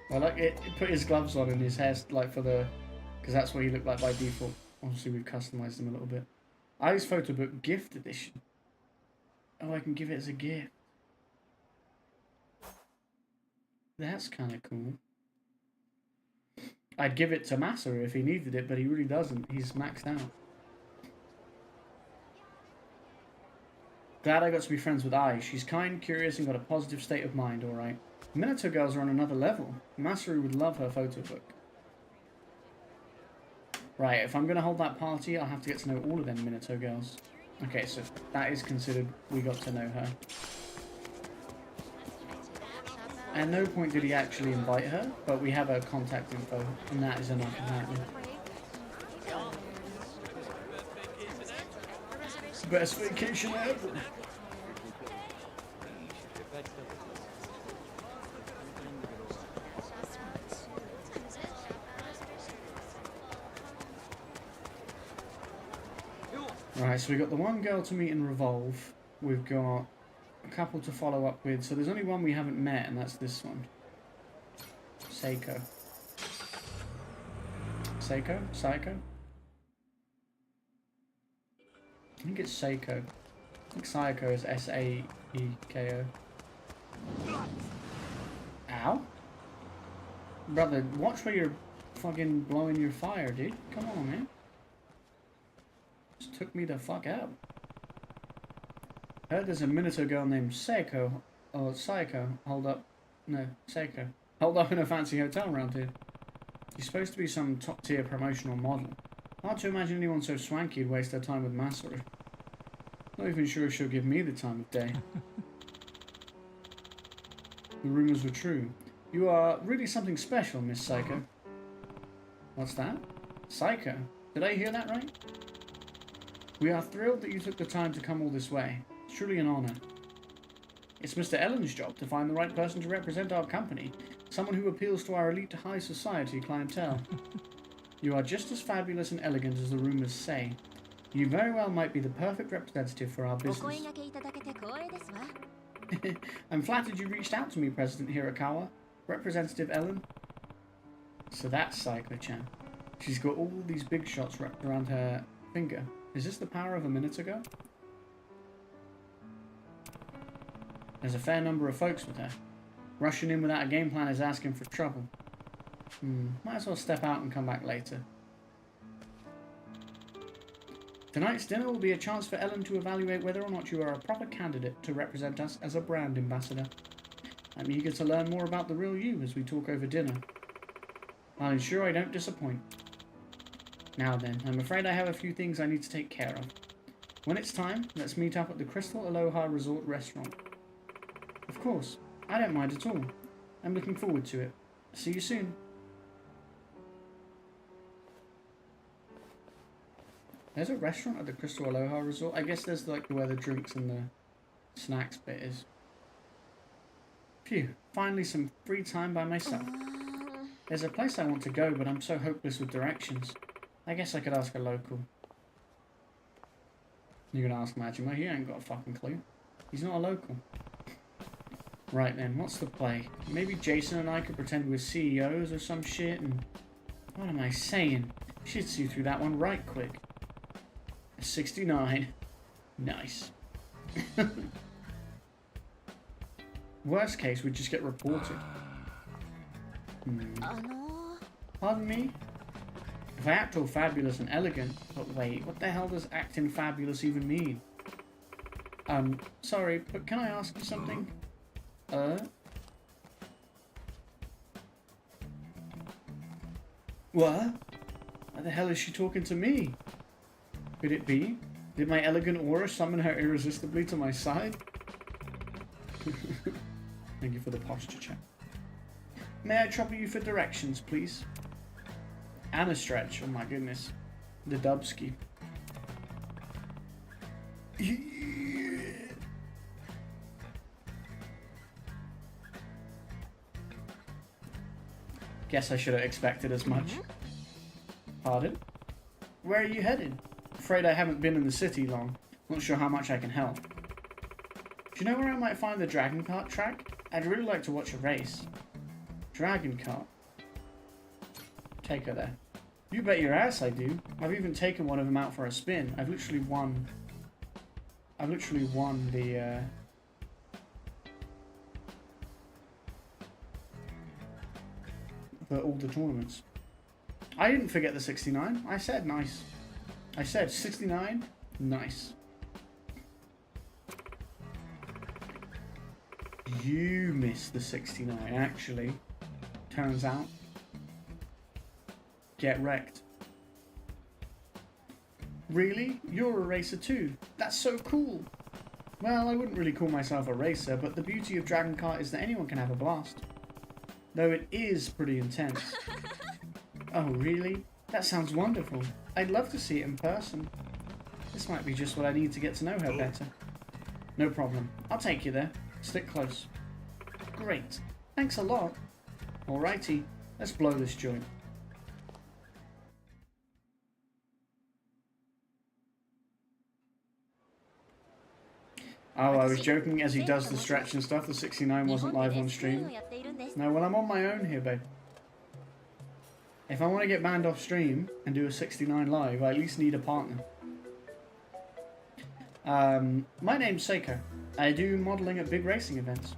Speaker 3: I like it. Put his gloves on and his hair, like for the, because that's what he looked like by default. Obviously, we've customized him a little bit. I's photo book gift edition. Oh, I can give it as a gift. That's kind of cool. I'd give it to Masaru if he needed it, but he really doesn't. He's maxed out. Glad I got to be friends with Ai. She's kind, curious, and got a positive state of mind, alright. Minato girls are on another level. Masaru would love her photo book. Right, if I'm going to hold that party, I'll have to get to know all of them Minato girls. Okay, so that is considered we got to know her. At no point did he actually invite her, but we have her contact info, and that is enough apparently. Best vacation ever! Right, so we've got the one girl to meet in Revolve. We've got a couple to follow up with. So there's only one we haven't met, and that's this one. Seiko. Seiko? Saiko? I think it's Seiko. I think Saiko is S-A-E-K-O. Ow? Brother, watch where you're fucking blowing your fire, dude. Come on, man. Just took me the fuck out. I heard there's a Minato girl named Seiko, or Saiko, hold up. No, Seiko. Hold up in a fancy hotel around here. She's supposed to be some top tier promotional model. Hard to imagine anyone so swanky would waste their time with Masaru. Not even sure if she'll give me the time of day. The rumours were true. You are really something special, Miss Psycho. What's that? Psycho? Did I hear that right? We are thrilled that you took the time to come all this way. It's truly an honour. It's Mr. Ellen's job to find the right person to represent our company. Someone who appeals to our elite high society clientele. You are just as fabulous and elegant as the rumours say. You very well might be the perfect representative for our business. I'm flattered you reached out to me, President Hirakawa. Representative Ellen. So that's Psycho-chan. She's got all these big shots wrapped around her finger. Is this the power of a minute ago? There's a fair number of folks with her. Rushing in without a game plan is asking for trouble. Might as well step out and come back later. Tonight's dinner will be a chance for Ellen to evaluate whether or not you are a proper candidate to represent us as a brand ambassador. I'm eager to learn more about the real you as we talk over dinner. I'll ensure I don't disappoint. Now then, I'm afraid I have a few things I need to take care of. When it's time, let's meet up at the Crystal Aloha Resort restaurant. Of course, I don't mind at all. I'm looking forward to it. See you soon. There's a restaurant at the Crystal Aloha Resort. I guess there's like where the drinks and the snacks bit is. Phew, finally some free time by myself. There's a place I want to go, but I'm so hopeless with directions. I guess I could ask a local. You're gonna ask Majima? He ain't got a fucking clue. He's not a local. Right then, what's the play? Maybe Jason and I could pretend we're CEOs or some shit and... What am I saying? Should see through that one right quick. 69. Nice. Worst case, we just get reported. Pardon me? If I act all fabulous and elegant, but wait, what the hell does acting fabulous even mean? Sorry, but can I ask you something? What? Why the hell is she talking to me? Could it be? Did my elegant aura summon her irresistibly to my side? Thank you for the posture check. May I trouble you for directions, please? And a stretch, oh my goodness. The Dubski. Guess I should have expected as much. Pardon? Where are you headed? Afraid I haven't been in the city long. Not sure how much I can help. Do you know where I might find the Dragon Kart track? I'd really like to watch a race. Dragon Kart. Take her there. You bet your ass I do. I've even taken one of them out for a spin. I've literally won the all the tournaments. I didn't forget the 69. I said nice. I said 69, nice. You missed the 69, actually. Turns out. Get wrecked. Really? You're a racer too? That's so cool. Well, I wouldn't really call myself a racer, but the beauty of Dragon Kart is that anyone can have a blast. Though it is pretty intense. Oh, really? That sounds wonderful. I'd love to see it in person. This might be just what I need to get to know her better. No problem. I'll take you there. Stick close. Great. Thanks a lot. Alrighty. Let's blow this joint. Oh, I was joking as he does the stretch and stuff. The 69 wasn't live on stream. No, well, I'm on my own here, babe. If I want to get banned off stream and do a 69 live, I at least need a partner. My name's Seiko. I do modelling at big racing events.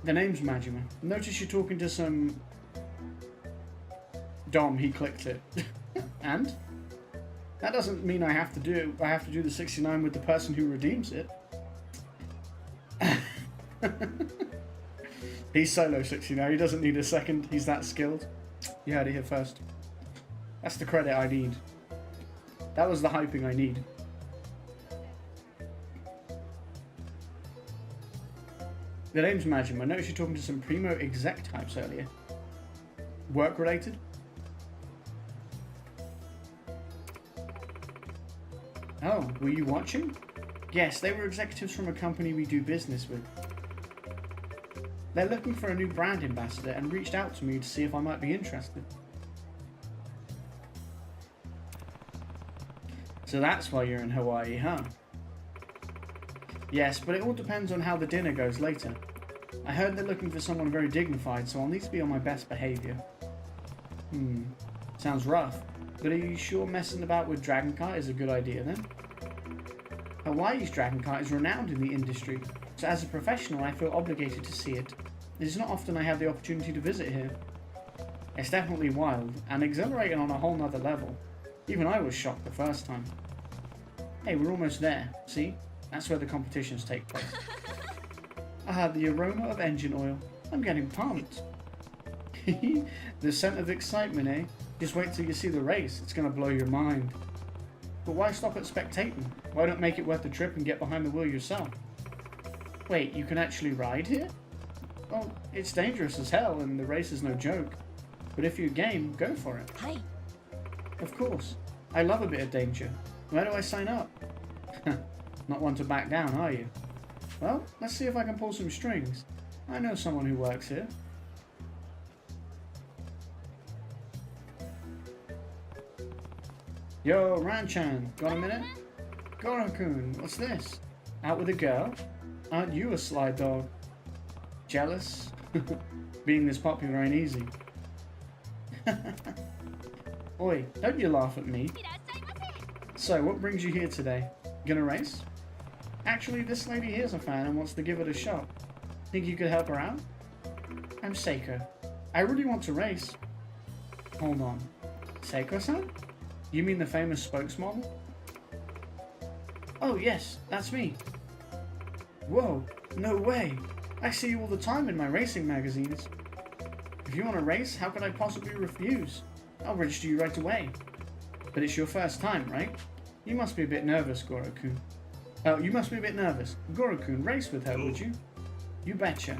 Speaker 3: The name's Majima. Notice you're talking to some... Dom, he clicked it. And? That doesn't mean I have to do the 69 with the person who redeems it. He's solo 69, he doesn't need a second, he's that skilled. You heard it here first. That's the credit I need. That was the hyping I need. The name's Majima. I noticed you're talking to some primo exec types earlier. Work related? Oh, were you watching? Yes, they were executives from a company we do business with. They're looking for a new brand ambassador and reached out to me to see if I might be interested. So that's why you're in Hawaii, huh? Yes, but it all depends on how the dinner goes later. I heard they're looking for someone very dignified, so I'll need to be on my best behaviour. Sounds rough. But are you sure messing about with Dragon Kart is a good idea then? Hawaii's Dragon Kart is renowned in the industry, so as a professional I feel obligated to see it. It is not often I have the opportunity to visit here. It's definitely wild and exhilarating on a whole nother level. Even I was shocked the first time. Hey, we're almost there. See? That's where the competitions take place. The aroma of engine oil. I'm getting pumped. The scent of excitement, eh? Just wait till you see the race. It's gonna blow your mind. But why stop at spectating? Why don't make it worth the trip and get behind the wheel yourself? Wait, you can actually ride here? Well, it's dangerous as hell and the race is no joke. But if you're game, go for it.
Speaker 5: Hi.
Speaker 3: Of course. I love a bit of danger. Where do I sign up? Not one to back down, are you? Well, let's see if I can pull some strings. I know someone who works here. Yo, Ranchan, got a minute? Goro-kun, what's this? Out with a girl? Aren't you a sly dog? Jealous? Being this popular ain't easy. Oi, don't you laugh at me. So, what brings you here today? Gonna race? Actually, this lady here's a fan and wants to give it a shot. Think you could help her out? I'm Seiko. I really want to race. Hold on. Seiko-san? You mean the famous spokesmodel? Oh yes, that's me. Whoa, no way. I see you all the time in my racing magazines. If you want to race, how could I possibly refuse? I'll register you right away. But it's your first time, right? You must be a bit nervous, Goro-kun. Oh, you must be a bit nervous. Goro-kun, race with her, would you? You betcha.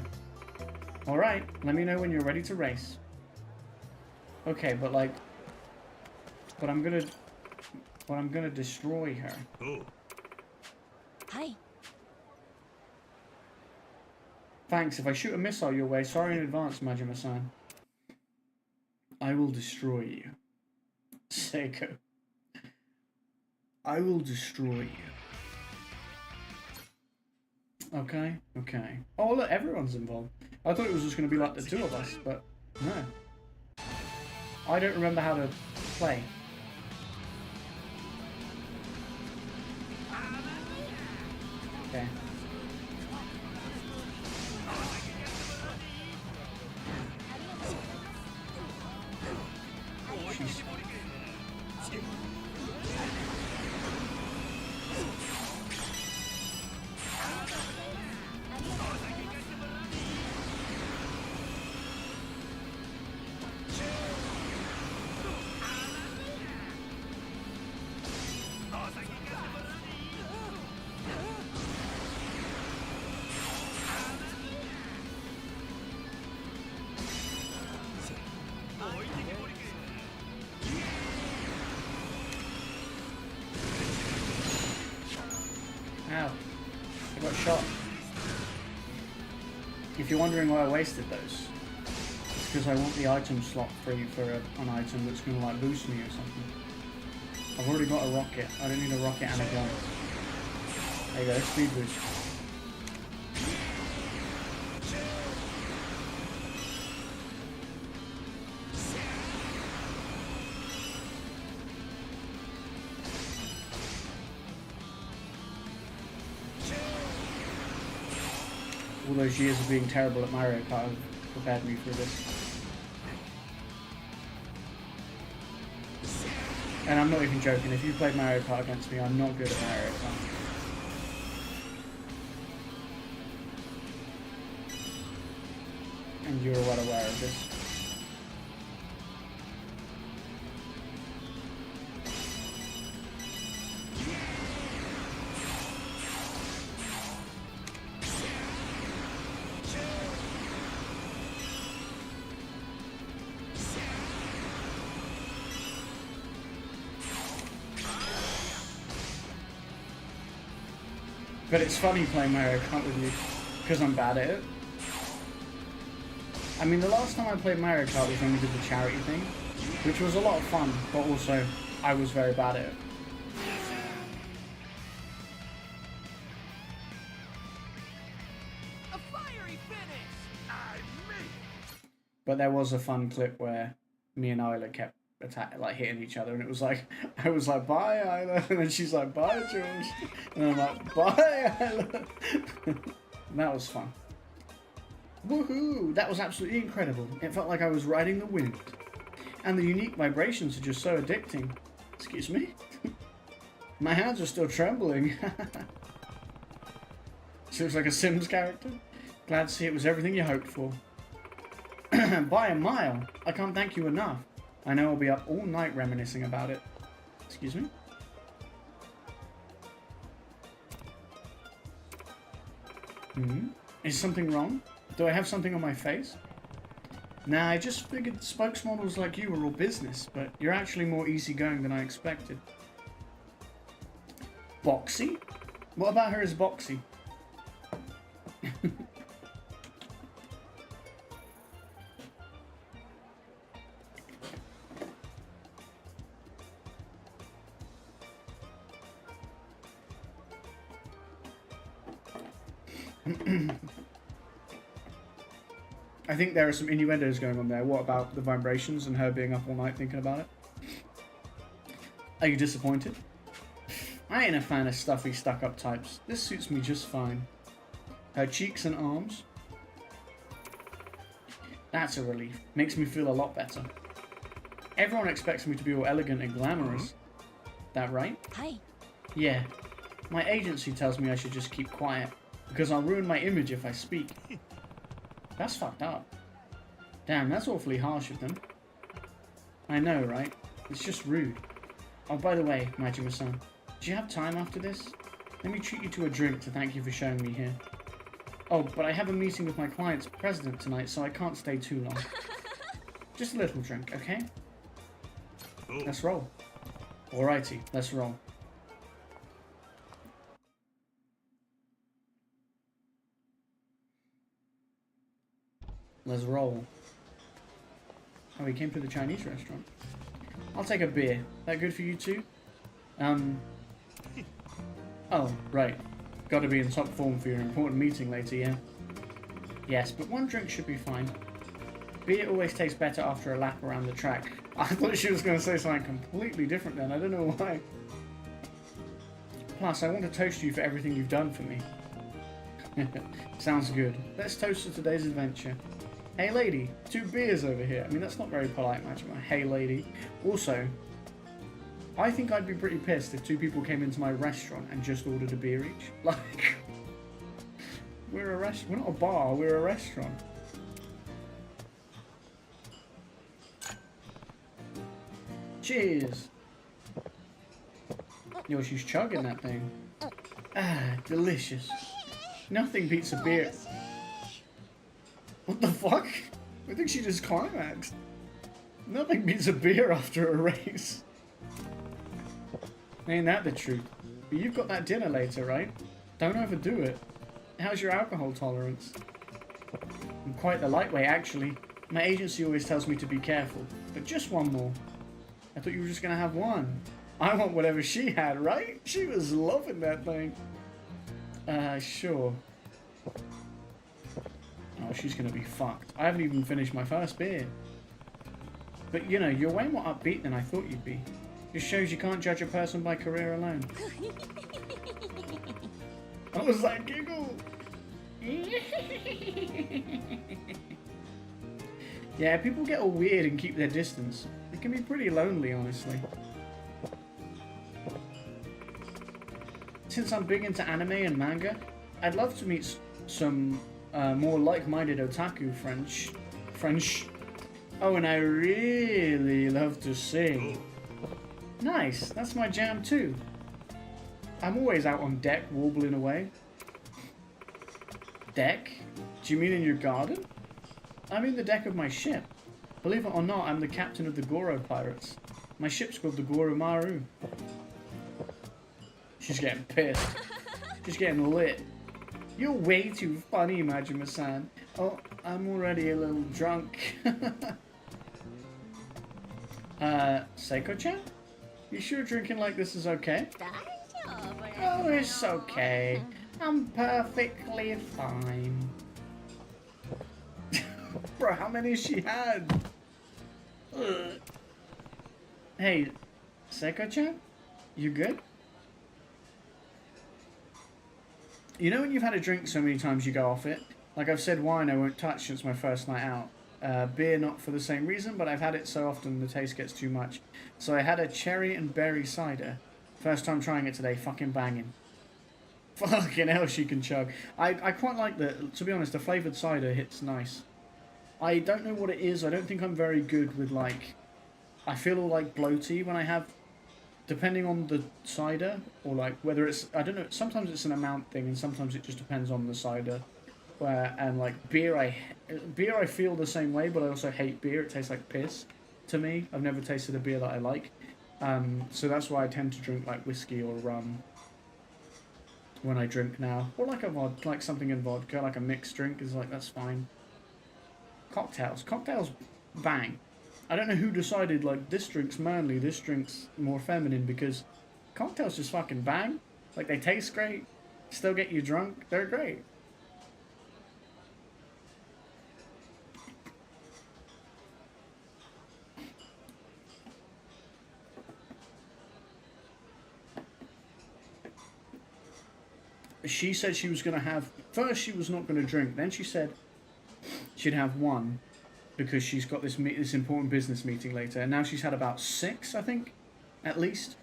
Speaker 3: Alright, let me know when you're ready to race. Okay, but like... But I'm gonna destroy her.
Speaker 5: Hi.
Speaker 3: Thanks, if I shoot a missile your way, sorry in advance, Majima-san. I will destroy you. Seiko. I will destroy you. Okay, okay. Oh look, everyone's involved. I thought it was just going to be like the two of us, but no. I don't remember how to play. Okay. Jeez. Ow. I got shot. If you're wondering why I wasted those, it's because I want the item slot free for an item that's going to like boost me or something. I've already got a rocket. I don't need a rocket and a gun. There you go, speed boost. All those years of being terrible at Mario Kart have prepared me for this. And I'm not even joking, if you played Mario Kart against me, I'm not good at Mario Kart. And you're well aware of this. But it's funny playing Mario Kart with you, because I'm bad at it. I mean, the last time I played Mario Kart was when we did the charity thing, which was a lot of fun, but also, I was very bad at it.
Speaker 2: A fiery finish!
Speaker 3: But there was a fun clip where me and Isla kept hitting each other, and it was like, I was like, bye Isla, and then she's like, bye George, and I'm like, bye Isla. And that was fun. Woohoo! That was absolutely incredible. It felt like I was riding the wind. And the unique vibrations are just so addicting. Excuse me? My hands are still trembling. She looks like a Sims character. Glad to see it was everything you hoped for. By a mile. I can't thank you enough. I know I'll be up all night reminiscing about it. Excuse me? Is something wrong? Do I have something on my face? Nah, I just figured spokesmodels like you were all business, but you're actually more easygoing than I expected. Boxy? What about her as Boxy? I think there are some innuendos going on there. What about the vibrations and her being up all night thinking about it? Are you disappointed? I ain't a fan of stuffy, stuck-up types. This suits me just fine. Her cheeks and arms. That's a relief. Makes me feel a lot better. Everyone expects me to be all elegant and glamorous. That right?
Speaker 5: Hi.
Speaker 3: Yeah. My agency tells me I should just keep quiet, because I'll ruin my image if I speak. That's fucked up. Damn, that's awfully harsh of them. I know, right? It's just rude. Oh, by the way, Majima-san, do you have time after this? Let me treat you to a drink to thank you for showing me here. Oh, but I have a meeting with my client's president tonight, so I can't stay too long. Just a little drink, okay? Let's roll. Alrighty, let's roll. Let's roll. Oh, we came to the Chinese restaurant. I'll take a beer. That good for you too? Oh, right. Gotta be in top form for your important meeting later, yeah? Yes, but one drink should be fine. Beer always tastes better after a lap around the track. I thought she was going to say something completely different then. I don't know why. Plus, I want to toast you for everything you've done for me. Sounds good. Let's toast to today's adventure. Hey lady, 2 beers over here. I mean, that's not very polite, Majima. Hey lady. Also, I think I'd be pretty pissed if 2 people came into my restaurant and just ordered a beer each. Like, we're not a bar, we're a restaurant. Cheers. Yo, she's chugging that thing. Ah, delicious. Nothing beats a beer. What the fuck? I think she just climaxed. Nothing beats a beer after a race. Ain't that the truth? But you've got that dinner later, right? Don't overdo it. How's your alcohol tolerance? I'm quite the lightweight, actually. My agency always tells me to be careful. But just one more. I thought you were just gonna have one. I want whatever she had, right? She was loving that thing. Sure. Oh, she's gonna be fucked. I haven't even finished my first beer. But you know, you're way more upbeat than I thought you'd be. Just shows you can't judge a person by career alone. What was that giggle? Yeah, people get all weird and keep their distance. It can be pretty lonely, honestly. Since I'm big into anime and manga, I'd love to meet some more like-minded otaku French. Oh, and I really love to sing. Nice, that's my jam too. I'm always out on deck warbling away. Deck? Do you mean in your garden? I mean the deck of my ship. Believe it or not, I'm the captain of the Goro pirates. My ship's called the Goro Maru. She's getting pissed. She's getting lit. You're way too funny, Majima-san. Oh, I'm already a little drunk. Seiko-chan? You sure drinking like this is okay? Oh, it's okay. I'm perfectly fine. Bro, how many has she had? Ugh. Hey, Seiko-chan? You good? You know when you've had a drink so many times you go off it? Like I've said wine I won't touch since my first night out. beer not for the same reason, but I've had it so often the taste gets too much. So I had a cherry and berry cider. First time trying it today, fucking banging. Fucking hell, she can chug. I quite like to be honest, the flavoured cider hits nice. I don't know what it is. I don't think I'm very good with, like... I feel all, like, bloaty when I have... Depending on the cider, or, like, whether it's... I don't know, sometimes it's an amount thing, and sometimes it just depends on the cider. And, like, beer I feel the same way, but I also hate beer. It tastes like piss to me. I've never tasted a beer that I like. So that's why I tend to drink, like, whiskey or rum when I drink now. Or like something in vodka, like a mixed drink is like, that's fine. Cocktails bang. I don't know who decided, like, this drink's manly, this drink's more feminine, because cocktails just fucking bang. Like, they taste great, still get you drunk, they're great. She said she was going to have... First, she was not going to drink. Then she said she'd have one because she's got this important business meeting later. And now she's had about 6, I think, at least.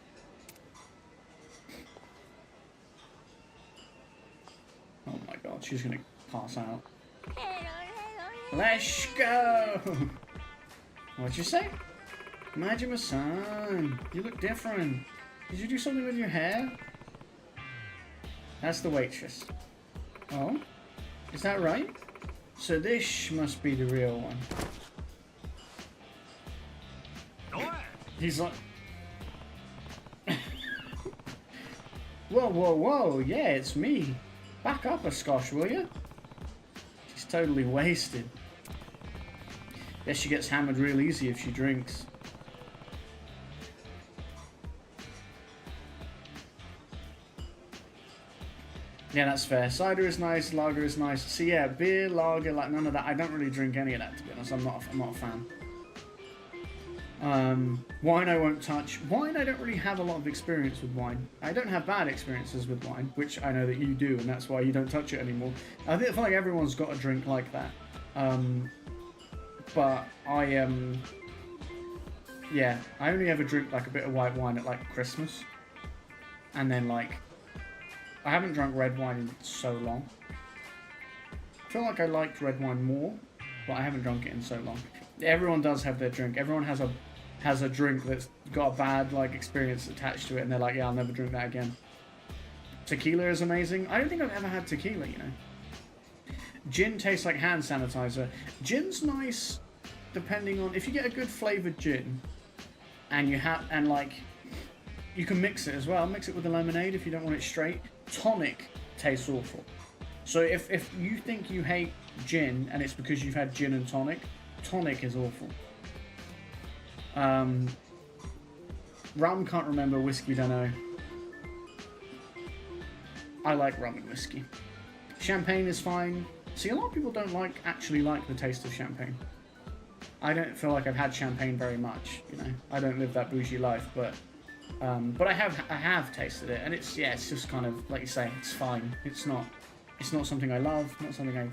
Speaker 3: Oh my god, she's going to pass out. Let's go! What'd you say? Majima-san, you look different. Did you do something with your hair? That's the waitress. Oh? Is that right? So this must be the real one. He's like... Whoa, whoa, whoa, yeah, it's me. Back up a skosh, will you? She's totally wasted. Guess she gets hammered real easy if she drinks. Yeah, that's fair. Cider is nice, lager is nice. So yeah, beer, lager, like none of that. I don't really drink any of that, to be honest. I'm not a fan. Wine I won't touch. Wine, I don't really have a lot of experience with wine. I don't have bad experiences with wine, which I know that you do, and that's why you don't touch it anymore. I feel like everyone's got a drink like that. But I yeah, I only ever drink like a bit of white wine at like Christmas, and then like I haven't drunk red wine in so long. I feel like I liked red wine more, but I haven't drunk it in so long. Everyone does have their drink. Everyone has a drink that's got a bad like experience attached to it, and they're like, yeah, I'll never drink that again. Tequila is amazing. I don't think I've ever had tequila, you know. Gin tastes like hand sanitizer. Gin's nice, depending on if you get a good flavored gin, and you can mix it as well. Mix it with a lemonade if you don't want it straight. Tonic tastes awful. So if you think you hate gin and it's because you've had gin and tonic, tonic is awful. Rum, can't remember. Whiskey, don't know. I like rum and whiskey. Champagne is fine. See, a lot of people don't actually like the taste of champagne. I don't feel like I've had champagne very much, you know. I don't live that bougie life, but I have tasted it, and it's just kind of like you say, it's fine. It's not something I love, not something I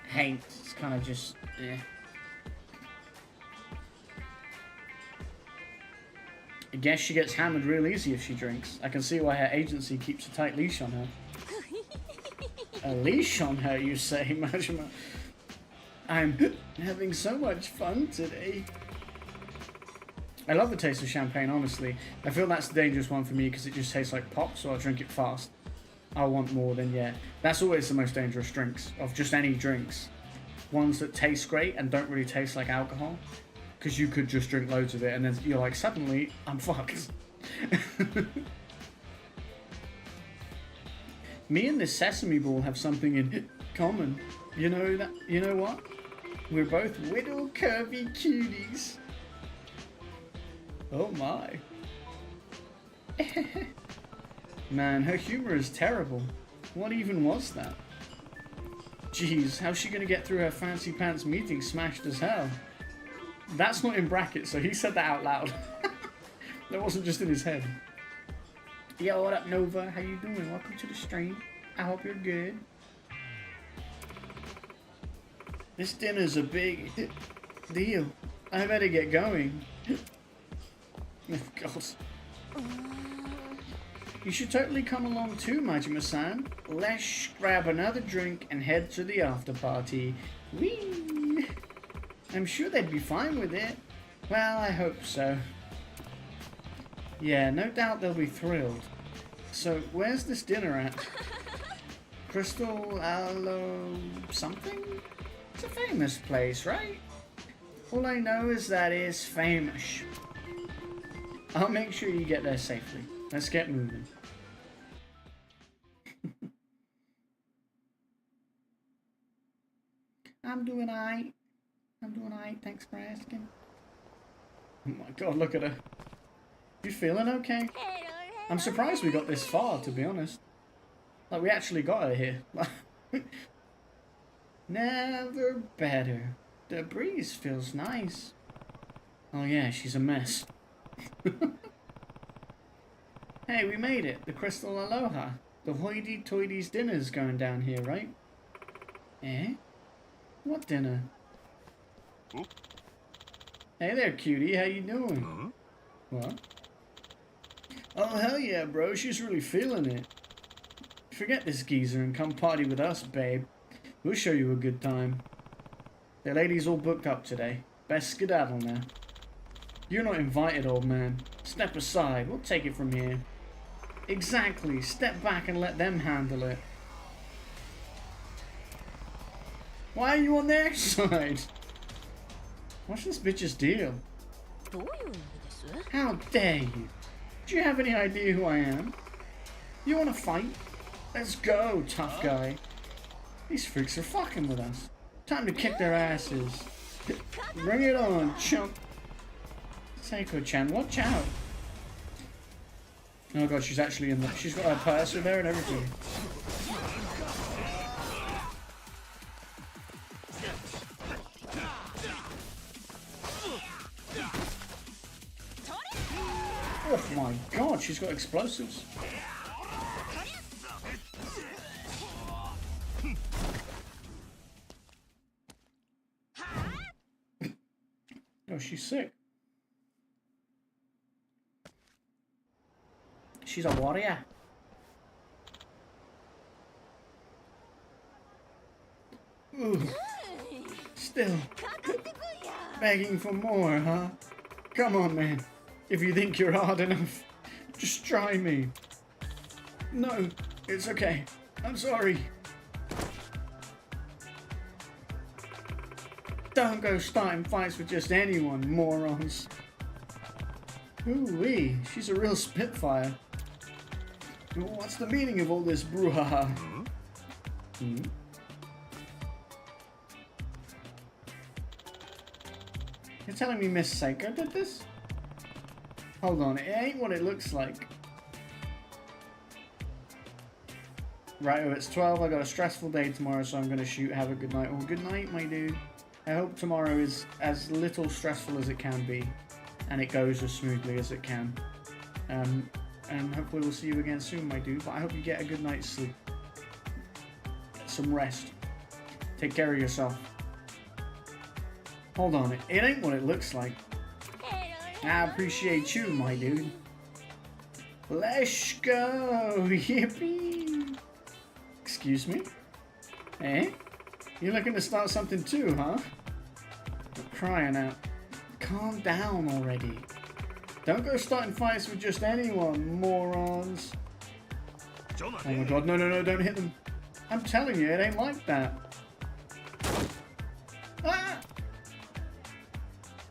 Speaker 3: hate. It's kind of just yeah. I guess she gets hammered real easy if she drinks. I can see why her agency keeps a tight leash on her. A leash on her, you say, Majima? I'm having so much fun today. I love the taste of champagne, honestly. I feel that's the dangerous one for me because it just tastes like pop, so I'll drink it fast. I'll want more than, yeah. That's always the most dangerous drinks, of just any drinks. Ones that taste great and don't really taste like alcohol. Because you could just drink loads of it and then you're like, suddenly, I'm fucked. Me and this sesame ball have something in common. You know that? You know what? We're both little curvy cuties. Oh my. Man, her humor is terrible. What even was that? Jeez, how's she gonna get through her fancy pants meeting smashed as hell? That's not in brackets, so he said that out loud. That wasn't just in his head. Yo, what up, Nova? How you doing? Welcome to the stream. I hope you're good. This dinner's a big... Deal. I better get going. Oh, God. You should totally come along too, Majima-san. Let's grab another drink and head to the after party. Whee! I'm sure they'd be fine with it. Well, I hope so. Yeah, no doubt they'll be thrilled. So, where's this dinner at? Crystal Aloe something? It's a famous place, right? All I know is that it's famous. I'll make sure you get there safely. Let's get moving. I'm doing alright. Thanks for asking. Oh my God, look at her. You feeling okay? I'm surprised we got this far, to be honest. Like, we actually got her here. Never better. The breeze feels nice. Oh yeah, she's a mess. Hey, we made it. The Crystal Aloha. The hoity-toity's dinner's going down here, right? Eh? What dinner?
Speaker 7: Oh.
Speaker 3: Hey there, cutie. How you doing? What? Oh, hell yeah, bro. She's really feeling it. Forget this geezer and come party with us, babe. We'll show you a good time. The lady's all booked up today. Best skedaddle now. You're not invited, old man. Step aside. We'll take it from here. Exactly. Step back and let them handle it. Why are you on their side? What's this bitch's deal? How dare you? Do you have any idea who I am? You want to fight? Let's go, tough guy. These freaks are fucking with us. Time to kick their asses. Bring it on, chump. Seiko-chan, watch out. Oh god, she's actually in the... She's got her purse with her and everything. Oh my god, she's got explosives. Oh, she's sick. She's a warrior. Ooh. Still. Begging for more, huh? Come on, man. If you think you're hard enough, just try me. No, it's okay. I'm sorry. Don't go starting fights with just anyone, morons. Ooh-wee, she's a real spitfire. What's the meaning of all this brouhaha? Hmm? You're telling me Miss Seiko did this? Hold on, it ain't what it looks like. Right, oh, it's 12. I got a stressful day tomorrow, so I'm gonna shoot. Have a good night. Oh, good night, my dude. I hope tomorrow is as little stressful as it can be, and it goes as smoothly as it can. And hopefully we'll see you again soon, my dude. But I hope you get a good night's sleep. Get some rest. Take care of yourself. Hold on, it ain't what it looks like. I appreciate you, my dude. Let's go! Yippee! Excuse me? Eh? You looking to start something too, huh? I'm crying out. Calm down already. Don't go starting fights with just anyone, morons. Oh my god, no, don't hit them. I'm telling you, it ain't like that. Ah!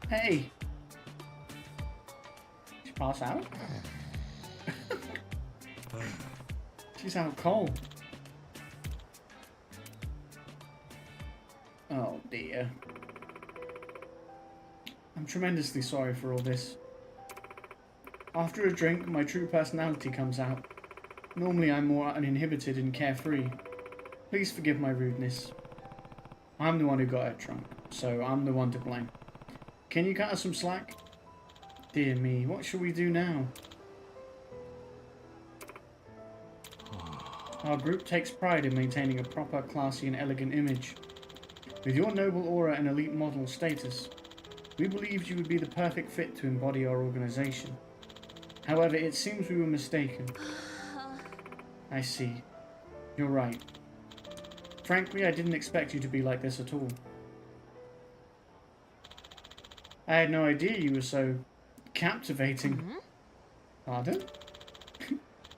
Speaker 3: Hey. Did she pass out? She's out cold. Oh dear. I'm tremendously sorry for all this. After a drink, my true personality comes out. Normally I'm more uninhibited and carefree. Please forgive my rudeness. I'm the one who got her drunk, so I'm the one to blame. Can you cut us some slack? Dear me, what shall we do now? Our group takes pride in maintaining a proper, classy and elegant image. With your noble aura and elite model status, We believed you would be the perfect fit to embody our organization. However, it seems we were mistaken. I see. You're right. Frankly, I didn't expect you to be like this at all. I had no idea you were so captivating. Pardon?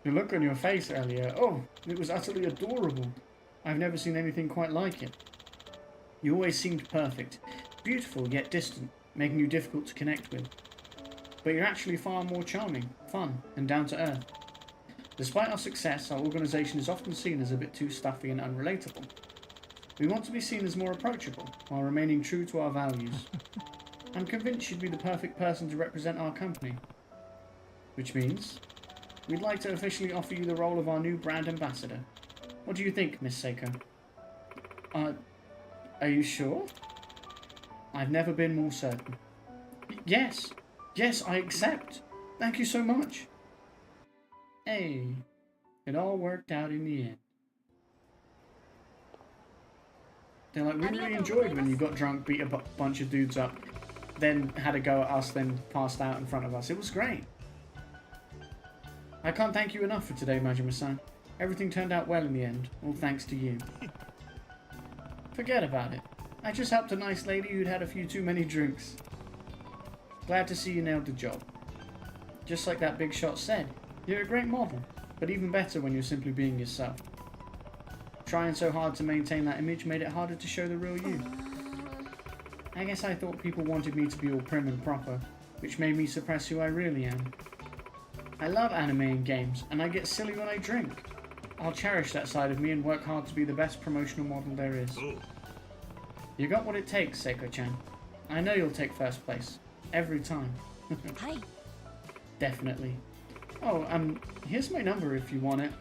Speaker 3: The look on your face earlier, oh, it was utterly adorable. I've never seen anything quite like it. You always seemed perfect, beautiful yet distant, making you difficult to connect with. But you're actually far more charming, fun, and down to earth. Despite our success, our organisation is often seen as a bit too stuffy and unrelatable. We want to be seen as more approachable, while remaining true to our values. I'm convinced you'd be the perfect person to represent our company. Which means, we'd like to officially offer you the role of our new brand ambassador. What do you think, Miss Seiko? Are you sure? I've never been more certain. Yes, I accept. Thank you so much. Hey, it all worked out in the end. They're like, we really enjoyed when you got drunk, beat a bunch of dudes up, then had a go at us, then passed out in front of us. It was great. I can't thank you enough for today, Majima-san. Everything turned out well in the end, all thanks to you. Forget about it. I just helped a nice lady who'd had a few too many drinks. Glad to see you nailed the job. Just like that big shot said, you're a great model, but even better when you're simply being yourself. Trying so hard to maintain that image made it harder to show the real you. I guess I thought people wanted me to be all prim and proper, which made me suppress who I really am. I love anime and games, and I get silly when I drink. I'll cherish that side of me and work hard to be the best promotional model there is. You got what it takes, Seiko-chan. I know you'll take first place. Every time. Definitely. Oh, here's my number if you want it.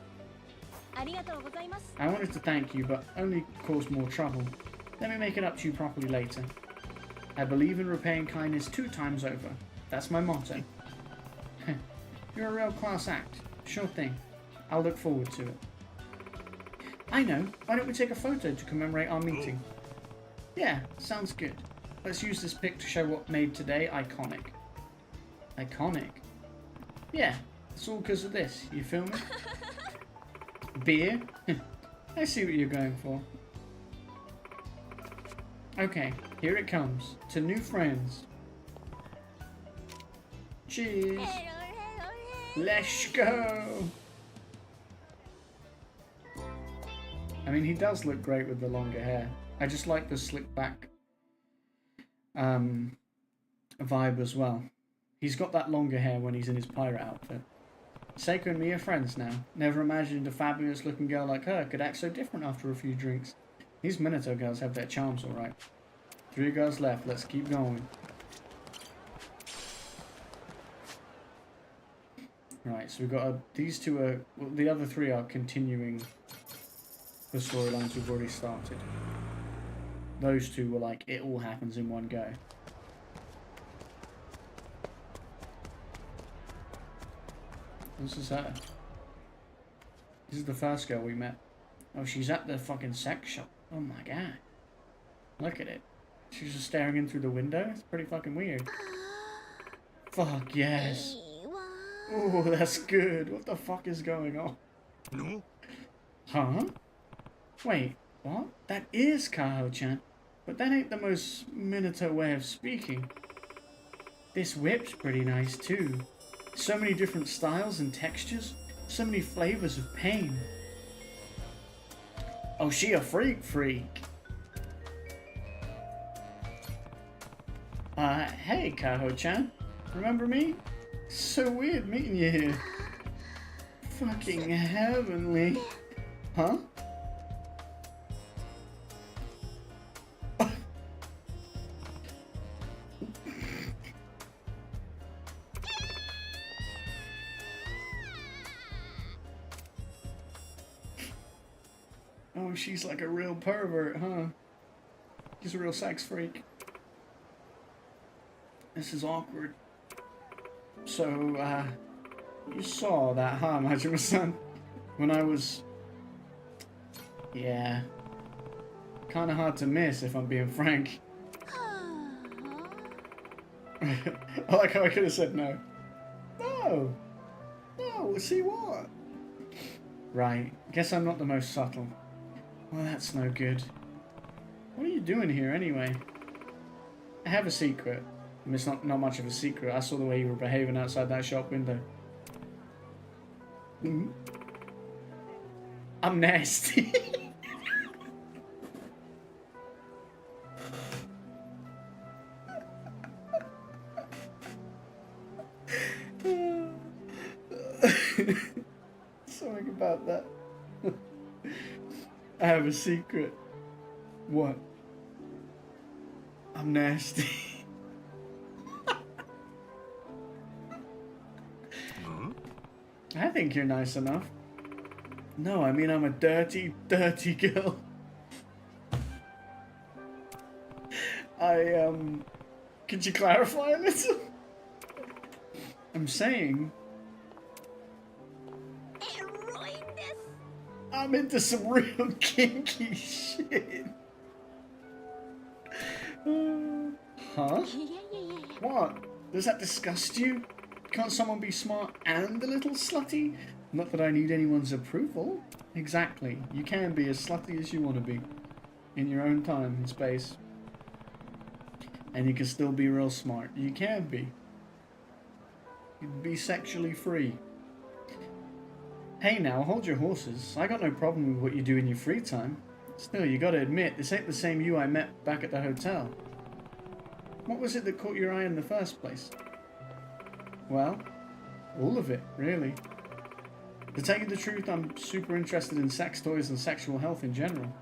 Speaker 3: I wanted to thank you, but only caused more trouble. Let me make it up to you properly later. I believe in repaying kindness 2 times over. That's my motto. You're a real class act. Sure thing. I'll look forward to it. I know. Why don't we take a photo to commemorate our meeting? Yeah, sounds good. Let's use this pic to show what made today iconic. Iconic? Yeah, it's all because of this. You feel me? Beer? I see what you're going for. Okay, here it comes. To new friends. Cheers. Let's go. I mean, he does look great with the longer hair. I just like the slick back vibe as well. He's got that longer hair when he's in his pirate outfit. Seiko and me are friends now. Never imagined a fabulous looking girl like her could act so different after a few drinks. These Minato girls have their charms alright. 3 girls left, let's keep going. Right, so we've got these 2 are, well, the other 3 are continuing the storylines we've already started. Those 2 were like, it all happens in one go. This is her. This is the first girl we met. Oh, she's at the fucking sex shop. Oh my god. Look at it. She's just staring in through the window. It's pretty fucking weird. Fuck yes. Oh, that's good. What the fuck is going on?
Speaker 7: No?
Speaker 3: Huh? Wait, what? That is Kaho-chan. But that ain't the most Minato way of speaking. This whip's pretty nice too. So many different styles and textures. So many flavors of pain. Oh, she a freak. Hey Kaho-chan. Remember me? So weird meeting you here. Fucking heavenly. Huh? Oh, she's like a real pervert, huh? She's a real sex freak. This is awkward. So, you saw that, huh, Majima-san? When I was... Yeah. Kinda hard to miss, if I'm being frank. I like how I could have said no. No! No, see what? Right, guess I'm not the most subtle. Well, that's no good. What are you doing here anyway? I have a secret. I mean, it's not much of a secret. I saw the way you were behaving outside that shop window. I'm nasty. Something about that. I have a secret. What? I'm nasty. I think you're nice enough. No, I mean I'm a dirty, dirty girl. Could you clarify a little? I'm saying I'm into some real kinky shit. Huh? What? Does that disgust you? Can't someone be smart and a little slutty? Not that I need anyone's approval. Exactly. You can be as slutty as you want to be. In your own time and space. And you can still be real smart. You can be. You can be sexually free. Hey now, hold your horses. I got no problem with what you do in your free time. Still, you gotta admit, this ain't the same you I met back at the hotel. What was it that caught your eye in the first place? Well, all of it, really. To tell you the truth, I'm super interested in sex toys and sexual health in general.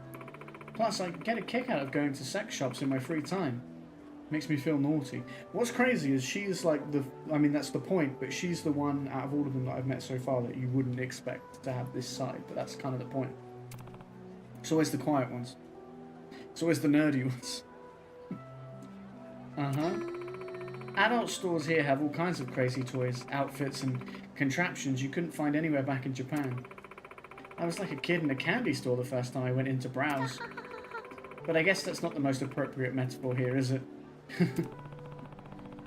Speaker 3: Plus, I get a kick out of going to sex shops in my free time. Makes me feel naughty. What's crazy is she's like I mean, that's the point, but she's the one out of all of them that I've met so far that you wouldn't expect to have this side, but that's kind of the point. It's always the quiet ones. It's always the nerdy ones. Adult stores here have all kinds of crazy toys, outfits, and contraptions you couldn't find anywhere back in Japan. I was like a kid in a candy store the first time I went in to browse. But I guess that's not the most appropriate metaphor here, is it?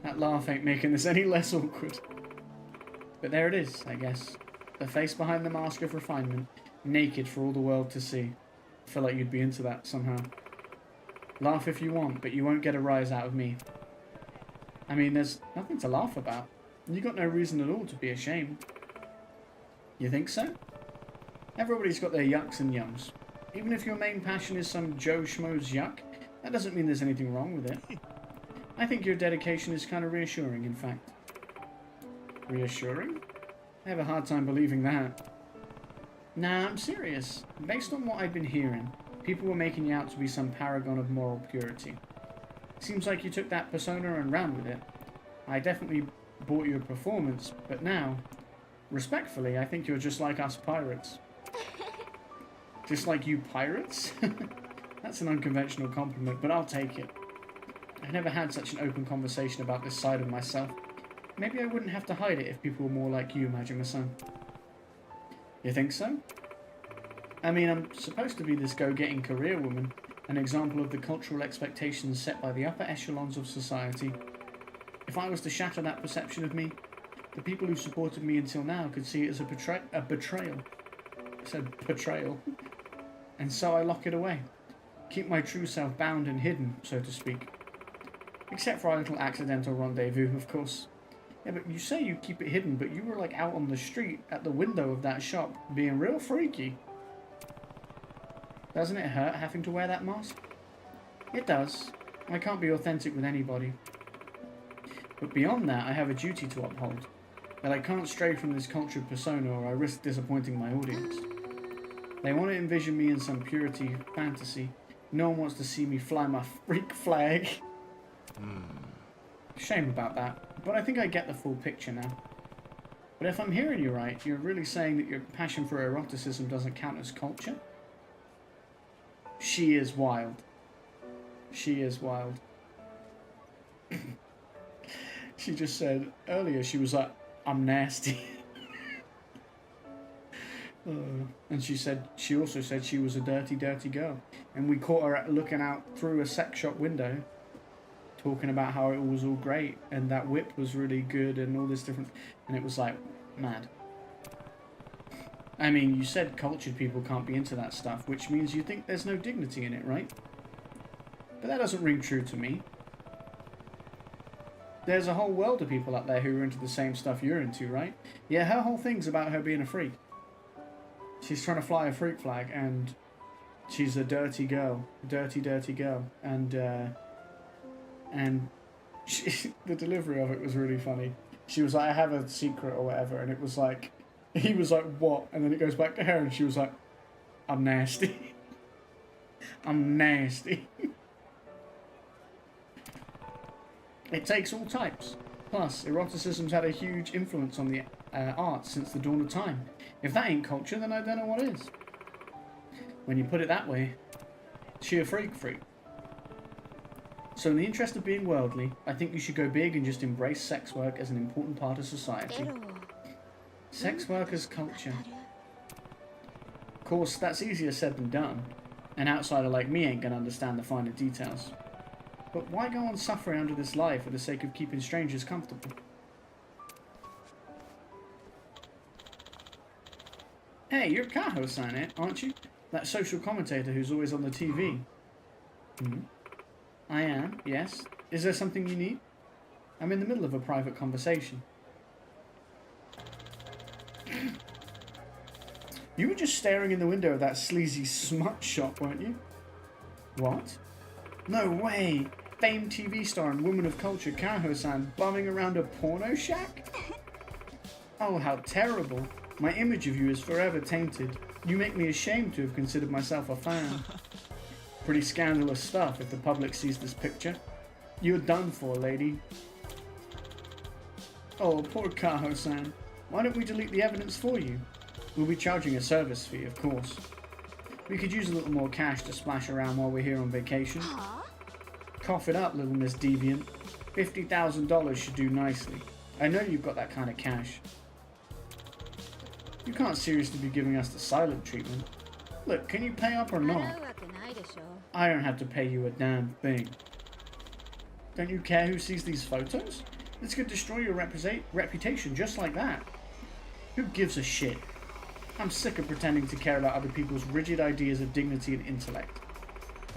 Speaker 3: That laugh ain't making this any less awkward. But there it is, I guess. The face behind the mask of refinement, naked for all the world to see. I feel like you'd be into that somehow. Laugh if you want, but you won't get a rise out of me. I mean, there's nothing to laugh about. You got no reason at all to be ashamed. You think so? Everybody's got their yucks and yums. Even if your main passion is some Joe Schmo's yuck, that doesn't mean there's anything wrong with it. I think your dedication is kind of reassuring, in fact. Reassuring? I have a hard time believing that. Nah, I'm serious. Based on what I've been hearing, people were making you out to be some paragon of moral purity. Seems like you took that persona and ran with it. I definitely bought you a performance, but now, respectfully, I think you're just like us pirates. Just like you pirates? That's an unconventional compliment, but I'll take it. I've never had such an open conversation about this side of myself. Maybe I wouldn't have to hide it if people were more like you, Majima-san. You think so? I mean, I'm supposed to be this go-getting career woman, an example of the cultural expectations set by the upper echelons of society. If I was to shatter that perception of me, the people who supported me until now could see it as a betrayal. I said betrayal. And so I lock it away. Keep my true self bound and hidden, so to speak. Except for our little accidental rendezvous, of course. Yeah, but you say you keep it hidden, but you were like out on the street at the window of that shop, being real freaky. Doesn't it hurt having to wear that mask? It does. I can't be authentic with anybody. But beyond that, I have a duty to uphold. That I can't stray from this cultured persona or I risk disappointing my audience. They want to envision me in some purity fantasy. No one wants to see me fly my freak flag. Shame about that, but I think I get the full picture now. But if I'm hearing you right, you're really saying that your passion for eroticism doesn't count as culture? She is wild. She is wild. She just said earlier, she was like, I'm nasty. And she also said she was a dirty, dirty girl. And we caught her looking out through a sex shop window. talking about how it was all great and that whip was really good and all this different, and it was like mad. I mean, you said cultured people can't be into that stuff, which means you think there's no dignity in it, right? But that doesn't ring true to me. There's a whole world of people out there who are into the same stuff you're into, right? Yeah, her whole thing's about her being a freak. She's trying to fly a freak flag, and she's a dirty girl. A dirty, dirty girl. And the delivery of it was really funny. She was like, I have a secret or whatever, and it was like, he was like, what? And then it goes back to her, and she was like, I'm nasty. I'm nasty. It takes all types. Plus, eroticism's had a huge influence on the arts since the dawn of time. If that ain't culture, then I don't know what is. When you put it that way, she a freak. So in the interest of being worldly, I think you should go big and just embrace sex work as an important part of society. Sex work as culture. Of course, that's easier said than done. An outsider like me ain't gonna understand the finer details. But why go on suffering under this life for the sake of keeping strangers comfortable? Hey, you're Kaho-san, aren't you? That social commentator who's always on the TV. I am, yes. Is there something you need? I'm in the middle of a private conversation. You were just staring in the window of that sleazy smut shop, weren't you? What? No way! Famed TV star and woman of culture Kaho-san bumming around a porno shack? Oh, how terrible. My image of you is forever tainted. You make me ashamed to have considered myself a fan. Pretty scandalous stuff if the public sees this picture. You're done for, lady. Oh, poor Kaho-san. Why don't we delete the evidence for you? We'll be charging a service fee, of course. We could use a little more cash to splash around while we're here on vacation. Cough it up, little Miss Deviant. $50,000 should do nicely. I know you've got that kind of cash. You can't seriously be giving us the silent treatment. Look, can you pay up or not? I don't have to pay you a damn thing. Don't you care who sees these photos? This could destroy your reputation just like that. Who gives a shit? I'm sick of pretending to care about other people's rigid ideas of dignity and intellect.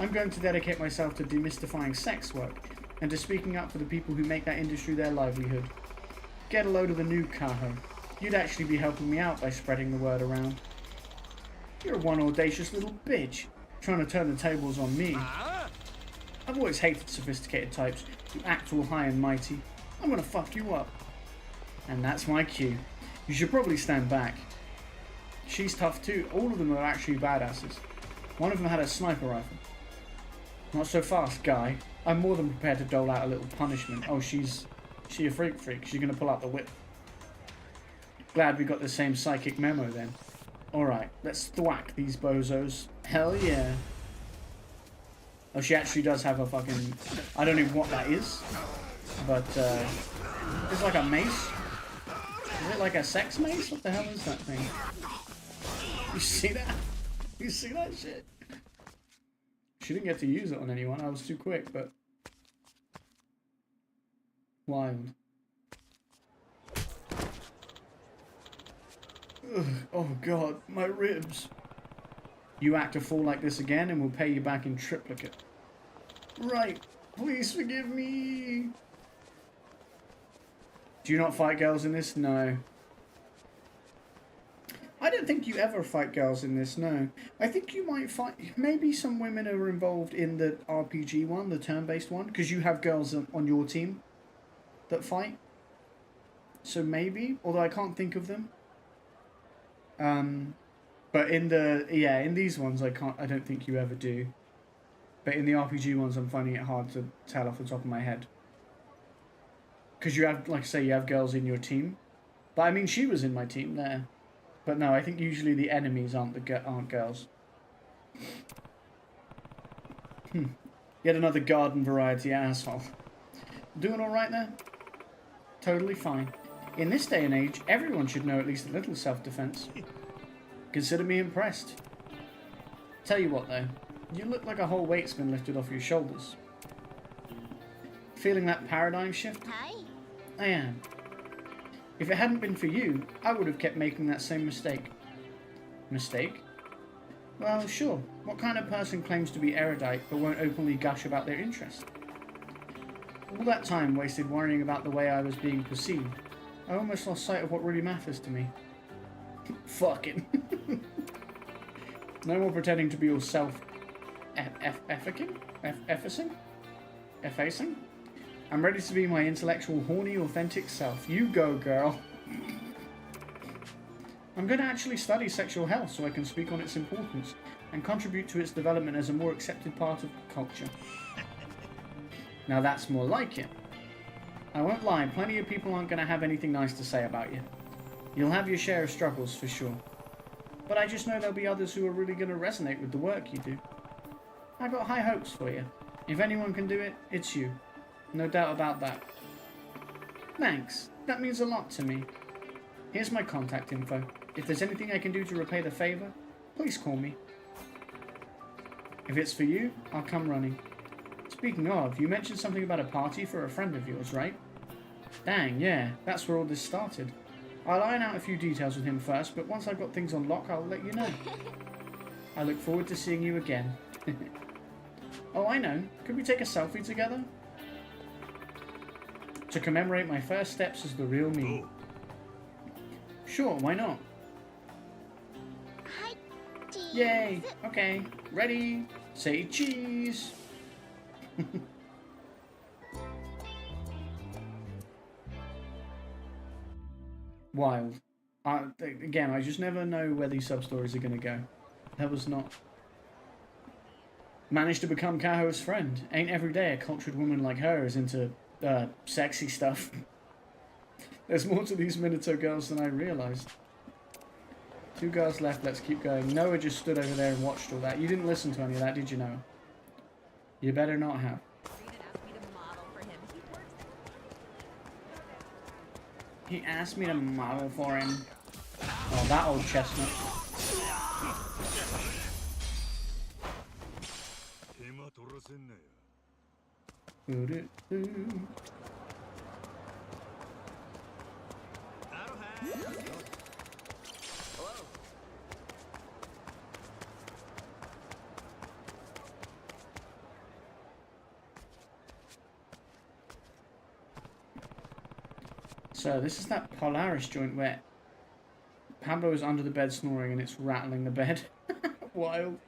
Speaker 3: I'm going to dedicate myself to demystifying sex work and to speaking up for the people who make that industry their livelihood. Get a load of the new Kaho. You'd actually be helping me out by spreading the word around. You're one audacious little bitch, trying to turn the tables on me. I've always hated sophisticated types who act all high and mighty. I'm gonna fuck you up. And that's my cue. You should probably stand back. She's tough too. All of them are actually badasses. One of them had a sniper rifle. Not so fast, guy. I'm more than prepared to dole out a little punishment. Oh, she a freak. She's gonna pull out the whip. Glad we got the same psychic memo then. Alright, let's thwack these bozos. Hell yeah. Oh, she actually does have a fucking... I don't know what that is. But, it's like a mace. Is it like a sex mace? What the hell is that thing? You see that? You see that shit? She didn't get to use it on anyone. I was too quick, but... Wild. Ugh, oh god, my ribs. You act a fool like this again and we'll pay you back in triplicate. Right, please forgive me. Do you not fight girls in this? No. I don't think you ever fight girls in this, no. I think you might fight... Maybe some women are involved in the RPG one, the turn-based one, because you have girls on your team that fight. So maybe, although I can't think of them. But in in these ones I don't think you ever do. But in the RPG ones I'm finding it hard to tell off the top of my head. Because you have, like I say, you have girls in your team. But I mean, she was in my team there. But no, I think usually the enemies aren't girls. Yet another garden variety asshole. Doing alright there? Totally fine. In this day and age, everyone should know at least a little self-defense. Consider me impressed. Tell you what though, you look like a whole weight's been lifted off your shoulders. Feeling that paradigm shift? I am. If it hadn't been for you, I would have kept making that same mistake. Mistake? Well, sure. What kind of person claims to be erudite but won't openly gush about their interest? All that time wasted worrying about the way I was being perceived, I almost lost sight of what really matters to me. Fucking. No more pretending to be all effacing? I'm ready to be my intellectual, horny, authentic self. You go, girl. I'm going to actually study sexual health so I can speak on its importance and contribute to its development as a more accepted part of culture. Now that's more like it. I won't lie, plenty of people aren't going to have anything nice to say about you. You'll have your share of struggles, for sure. But I just know there'll be others who are really going to resonate with the work you do. I've got high hopes for you. If anyone can do it, it's you. No doubt about that. Thanks. That means a lot to me. Here's my contact info. If there's anything I can do to repay the favor, please call me. If it's for you, I'll come running. Speaking of, you mentioned something about a party for a friend of yours, right? Dang, yeah, that's where all this started. I'll iron out a few details with him first, but once I've got things on lock, I'll let you know. I look forward to seeing you again. Oh, I know. Could we take a selfie together? To commemorate my first steps as the real me. Sure, why not? Yay! Okay, ready? Say cheese! Wild. Again, I just never know where these sub-stories are going to go. That was not... Managed to become Kaho's friend. Ain't every day a cultured woman like her is into, sexy stuff. There's more to these Minato girls than I realised. 2 girls left, let's keep going. Noah just stood over there and watched all that. You didn't listen to any of that, did you, Noah? You better not have. He asked me to model for him. Oh, that old chestnut. So this is that Polaris joint where Pablo is under the bed snoring and it's rattling the bed. Wild.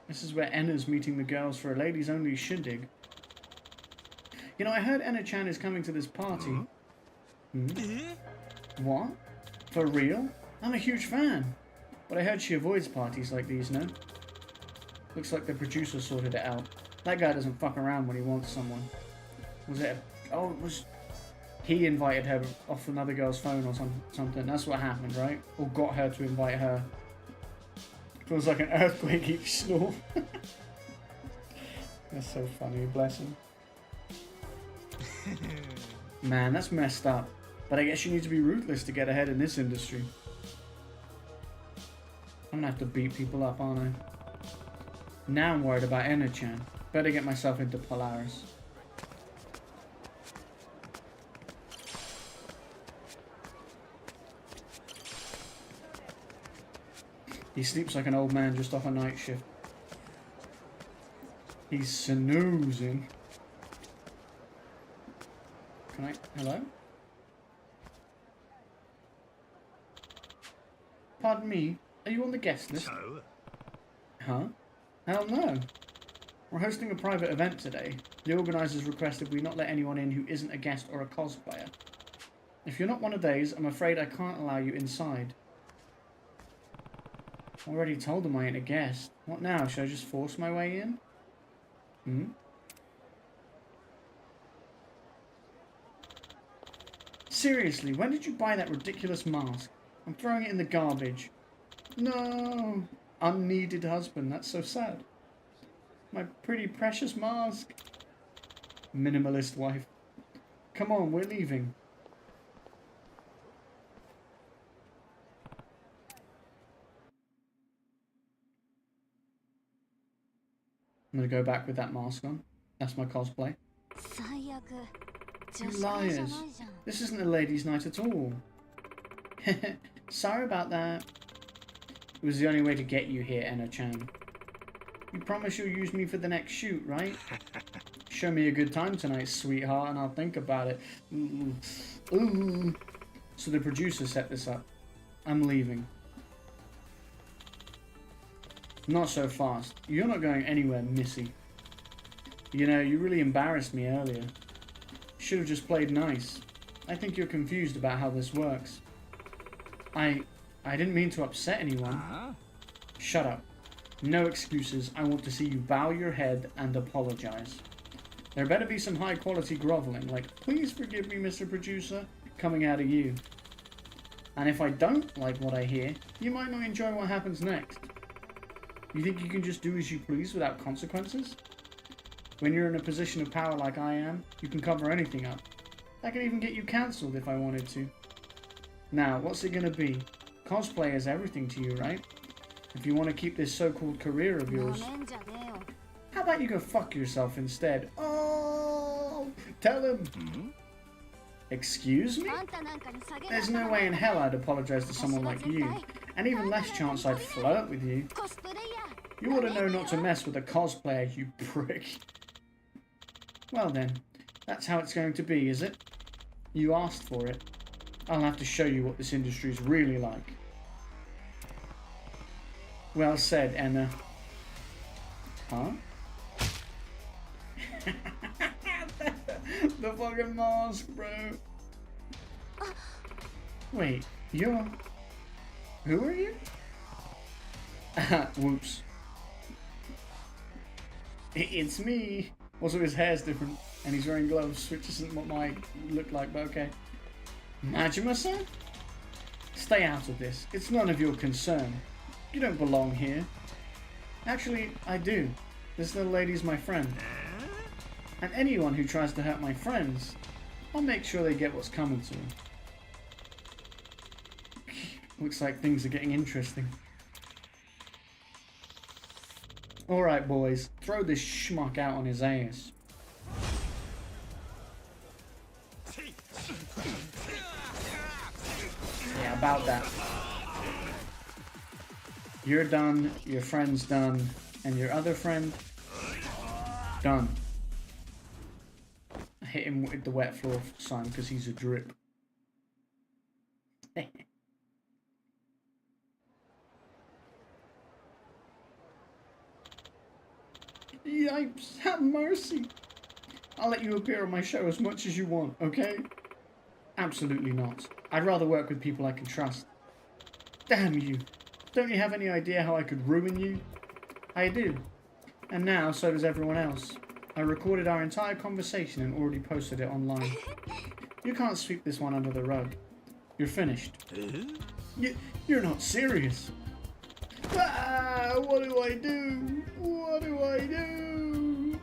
Speaker 3: This is where Enna's meeting the girls for a ladies only shindig. You know, I heard Enna-chan is coming to this party. What? For real? I'm a huge fan. But I heard she avoids parties like these, no? Looks like the producer sorted it out. That guy doesn't fuck around when he wants someone. Was it oh, it was... He invited her off another girl's phone or something. That's what happened, right? Or got her to invite her. Feels like an earthquake each snore. That's so funny, bless him. Man, that's messed up. But I guess you need to be ruthless to get ahead in this industry. I'm gonna have to beat people up, aren't I? Now I'm worried about Enna-chan. Better get myself into Polaris. He sleeps like an old man just off a night shift. He's snoozing. Can I... Hello? Pardon me, are you on the guest list? Huh? Hell no. We're hosting a private event today. The organisers requested we not let anyone in who isn't a guest or a cosplayer. If you're not one of these, I'm afraid I can't allow you inside. Already told them I ain't a guest. What now? Should I just force my way in? Seriously, when did you buy that ridiculous mask? I'm throwing it in the garbage. No! Unneeded husband, that's so sad. My pretty precious mask. Minimalist wife. Come on, we're leaving. I'm gonna go back with that mask on. That's my cosplay.
Speaker 9: 最悪
Speaker 3: You
Speaker 9: 女子会じゃ
Speaker 3: liars.
Speaker 9: ないじゃん
Speaker 3: This isn't a ladies' night at all. Sorry about that. It was the only way to get you here, Enna-chan. You promise you'll use me for the next shoot, right? Show me a good time tonight, sweetheart, and I'll think about it. Ooh. So the producer set this up. I'm leaving. Not so fast. You're not going anywhere, Missy. You know, you really embarrassed me earlier. Should have just played nice. I think you're confused about how this works. I didn't mean to upset anyone. Shut up. No excuses. I want to see you bow your head and apologize. There better be some high quality groveling, like, please forgive me, Mr. Producer, coming out of you. And if I don't like what I hear, you might not enjoy what happens next. You think you can just do as you please without consequences? When you're in a position of power like I am, you can cover anything up. I could even get you cancelled if I wanted to. Now, what's it gonna be? Cosplay is everything to you, right? If you want to keep this so-called career of
Speaker 9: な
Speaker 3: yours,
Speaker 9: めんじゃねえよ
Speaker 3: how about you go fuck yourself instead? Oh, tell him. Excuse me?
Speaker 9: あんたなんかに下げ
Speaker 3: There's no way in hell I'd apologize to someone like you, and even less chance I'd flirt with you.
Speaker 9: コスプレイヤー
Speaker 3: You ought to know not to mess with a cosplayer, you prick. Well then, that's how it's going to be, is it? You asked for it. I'll have to show you what this industry's really like. Well said, Anna. Huh? The fucking mask, bro. Wait, you're... Who are you? Whoops. It's me. Also, his hair's different, and he's wearing gloves, which isn't what mine looked like, but okay. Majima-san? Stay out of this. It's none of your concern. You don't belong here. Actually, I do. This little lady's my friend. And anyone who tries to hurt my friends, I'll make sure they get what's coming to them. Looks like things are getting interesting. Alright, boys. Throw this schmuck out on his ass. Yeah, about that. You're done, your friend's done, and your other friend, done. I hit him with the wet floor sign because he's a drip. Yipes, have mercy. I'll let you appear on my show as much as you want, okay? Absolutely not. I'd rather work with people I can trust. Damn you. Don't you have any idea how I could ruin you? I do. And now, so does everyone else. I recorded our entire conversation and already posted it online. You can't sweep this one under the rug. You're finished. You're not serious. Ah, what do I do? What do I do?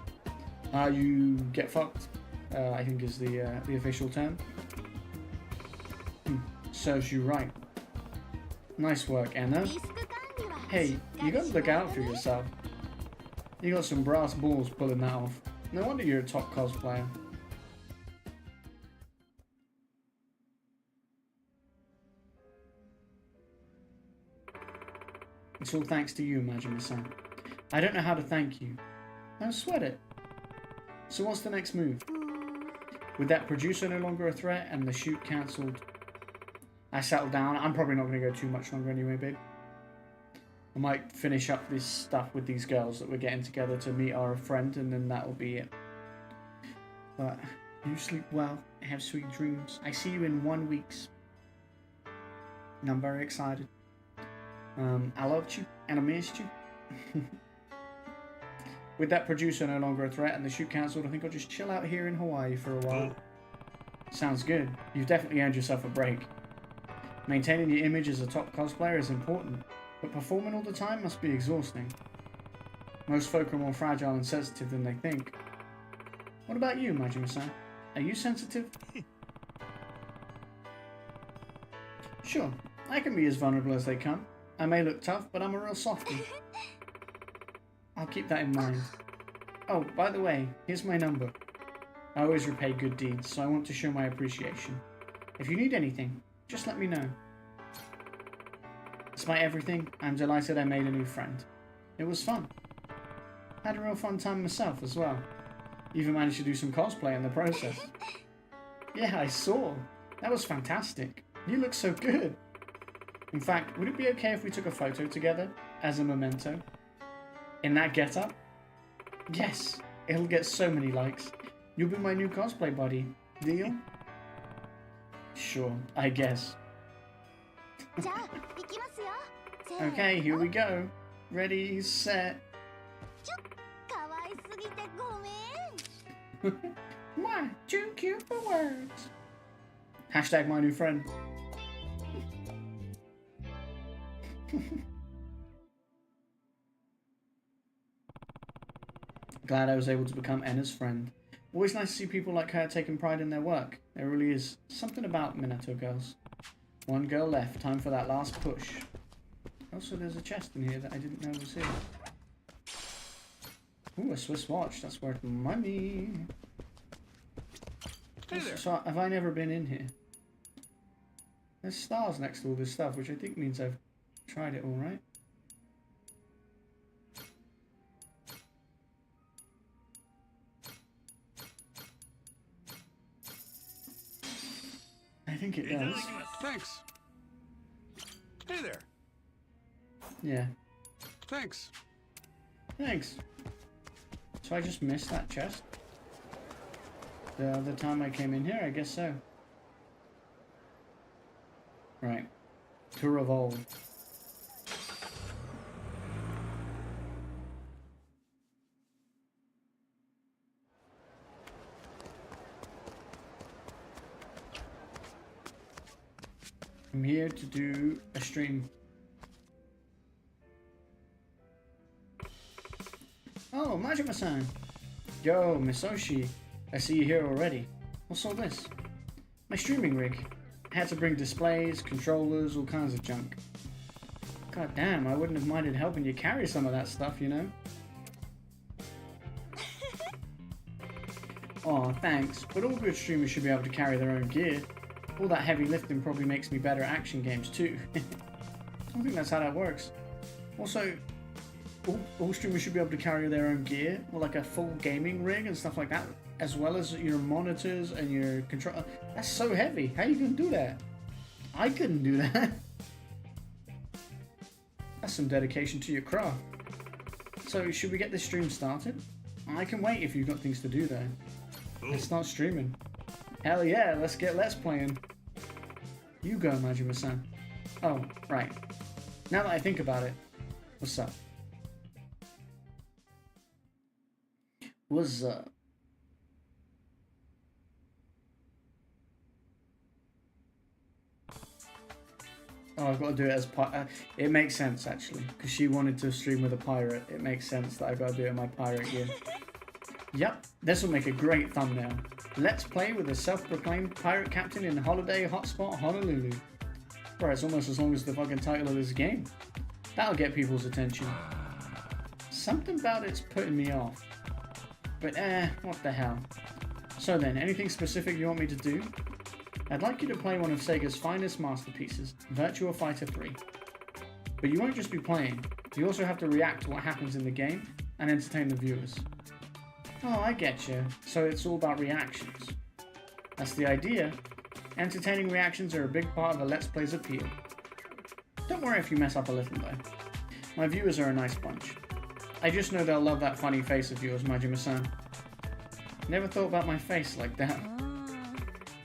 Speaker 3: You get fucked, I think is the official term. Serves you right. Nice work, Anna.
Speaker 9: リスク管理は
Speaker 3: Hey, you gotta look out for yourself. You got some brass balls pulling that off. No wonder you're a top cosplayer. It's all thanks to you, Majima-san. I don't know how to thank you. Don't sweat it. So what's the next move? With that producer no longer a threat and the shoot cancelled, I settled down. I'm probably not going to go too much longer anyway, babe. I might finish up this stuff with these girls that we're getting together to meet our friend, and then that'll be it. But you sleep well, have sweet dreams. I see you in 1 week. And I'm very excited. I loved you, and I missed you. With that producer no longer a threat and the shoot cancelled, I think I'll just chill out here in Hawaii for a while. Sounds good. You've definitely earned yourself a break. Maintaining your image as a top cosplayer is important, but performing all the time must be exhausting. Most folk are more fragile and sensitive than they think. What about you, Majima-san? Are you sensitive? Sure, I can be as vulnerable as they come. I may look tough, but I'm a real softie. I'll keep that in mind. Oh, by the way, here's my number. I always repay good deeds, so I want to show my appreciation. If you need anything, just let me know. Despite everything, I'm delighted I made a new friend. It was fun. Had a real fun time myself as well. Even managed to do some cosplay in the process. Yeah, I saw. That was fantastic. You look so good. In fact, would it be okay if we took a photo together as a memento? In that getup? Yes, it'll get so many likes. You'll be my new cosplay buddy. Deal? Sure, I guess.
Speaker 9: じゃあ行きますよ。せーの
Speaker 3: Okay, here we go. Ready, set.
Speaker 9: 可愛すぎてごめん。
Speaker 3: Why? Too cute for words. Hashtag my new friend. Glad I was able to become Enna's friend. Always nice to see people like her taking pride in their work. There really is something about Minato girls. One girl left. Time for that last push. Also, there's a chest in here that I didn't know was here. Ooh, a Swiss watch. That's worth money.
Speaker 7: Hey there.
Speaker 3: So, have I never been in here? There's stars next to all this stuff, which I think means I've tried it all, right? I think it does.
Speaker 7: Thanks. Hey there.
Speaker 3: Yeah.
Speaker 7: Thanks.
Speaker 3: Thanks. So I just missed that chest? The other time I came in here? I guess so. Right. To revolve. I'm here to do a stream. Oh, Majima-san! Yo, Misoshi. I see you here already. What's all this? My streaming rig. I had to bring displays, controllers, all kinds of junk. God damn, I wouldn't have minded helping you carry some of that stuff, you know? Aw, thanks, but all good streamers should be able to carry their own gear. All that heavy lifting probably makes me better at action games too. I don't think that's how that works. Also, all streamers should be able to carry their own gear, or like a full gaming rig and stuff like that, as well as your monitors and your control. That's so heavy. How are you gonna do that? I couldn't do that. That's some dedication to your craft. So, should we get this stream started? I can wait if you've got things to do there. Let's start streaming. Hell yeah, let's get Let's Playing. You go, Majima-san. Oh, right. Now that I think about it, what's up? What's up? Oh, I've got to do it as it makes sense actually, because she wanted to stream with a pirate. It makes sense that I've got to do it in my pirate gear. Yep, this will make a great thumbnail. Let's play with a self-proclaimed pirate captain in holiday hotspot Honolulu. Bro, it's almost as long as the fucking title of this game. That'll get people's attention. Something about it's putting me off. But what the hell. So then, anything specific you want me to do? I'd like you to play one of Sega's finest masterpieces, Virtua Fighter 3. But you won't just be playing, you also have to react to what happens in the game and entertain the viewers. Oh, I get you. So it's all about reactions. That's the idea. Entertaining reactions are a big part of a Let's Play's appeal. Don't worry if you mess up a little though. My viewers are a nice bunch. I just know they'll love that funny face of yours, Majima-san. Never thought about my face like that.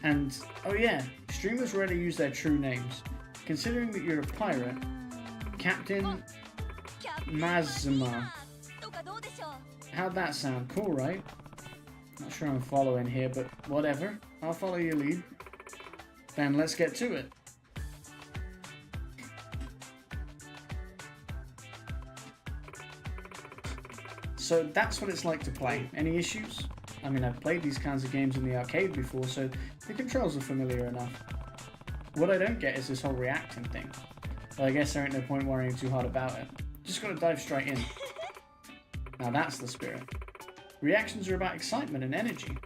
Speaker 3: And, oh yeah, streamers rarely use their true names. Considering that you're a pirate, Captain Mazuma. How'd that sound? Cool, right? Not sure I'm following here, but whatever. I'll follow your lead. Then let's get to it. So that's what it's like to play. Any issues? I mean, I've played these kinds of games in the arcade before, so the controls are familiar enough. What I don't get is this whole reacting thing. But I guess there ain't no point worrying too hard about it. Just gotta dive straight in. Now that's the spirit. Reactions are about excitement and energy.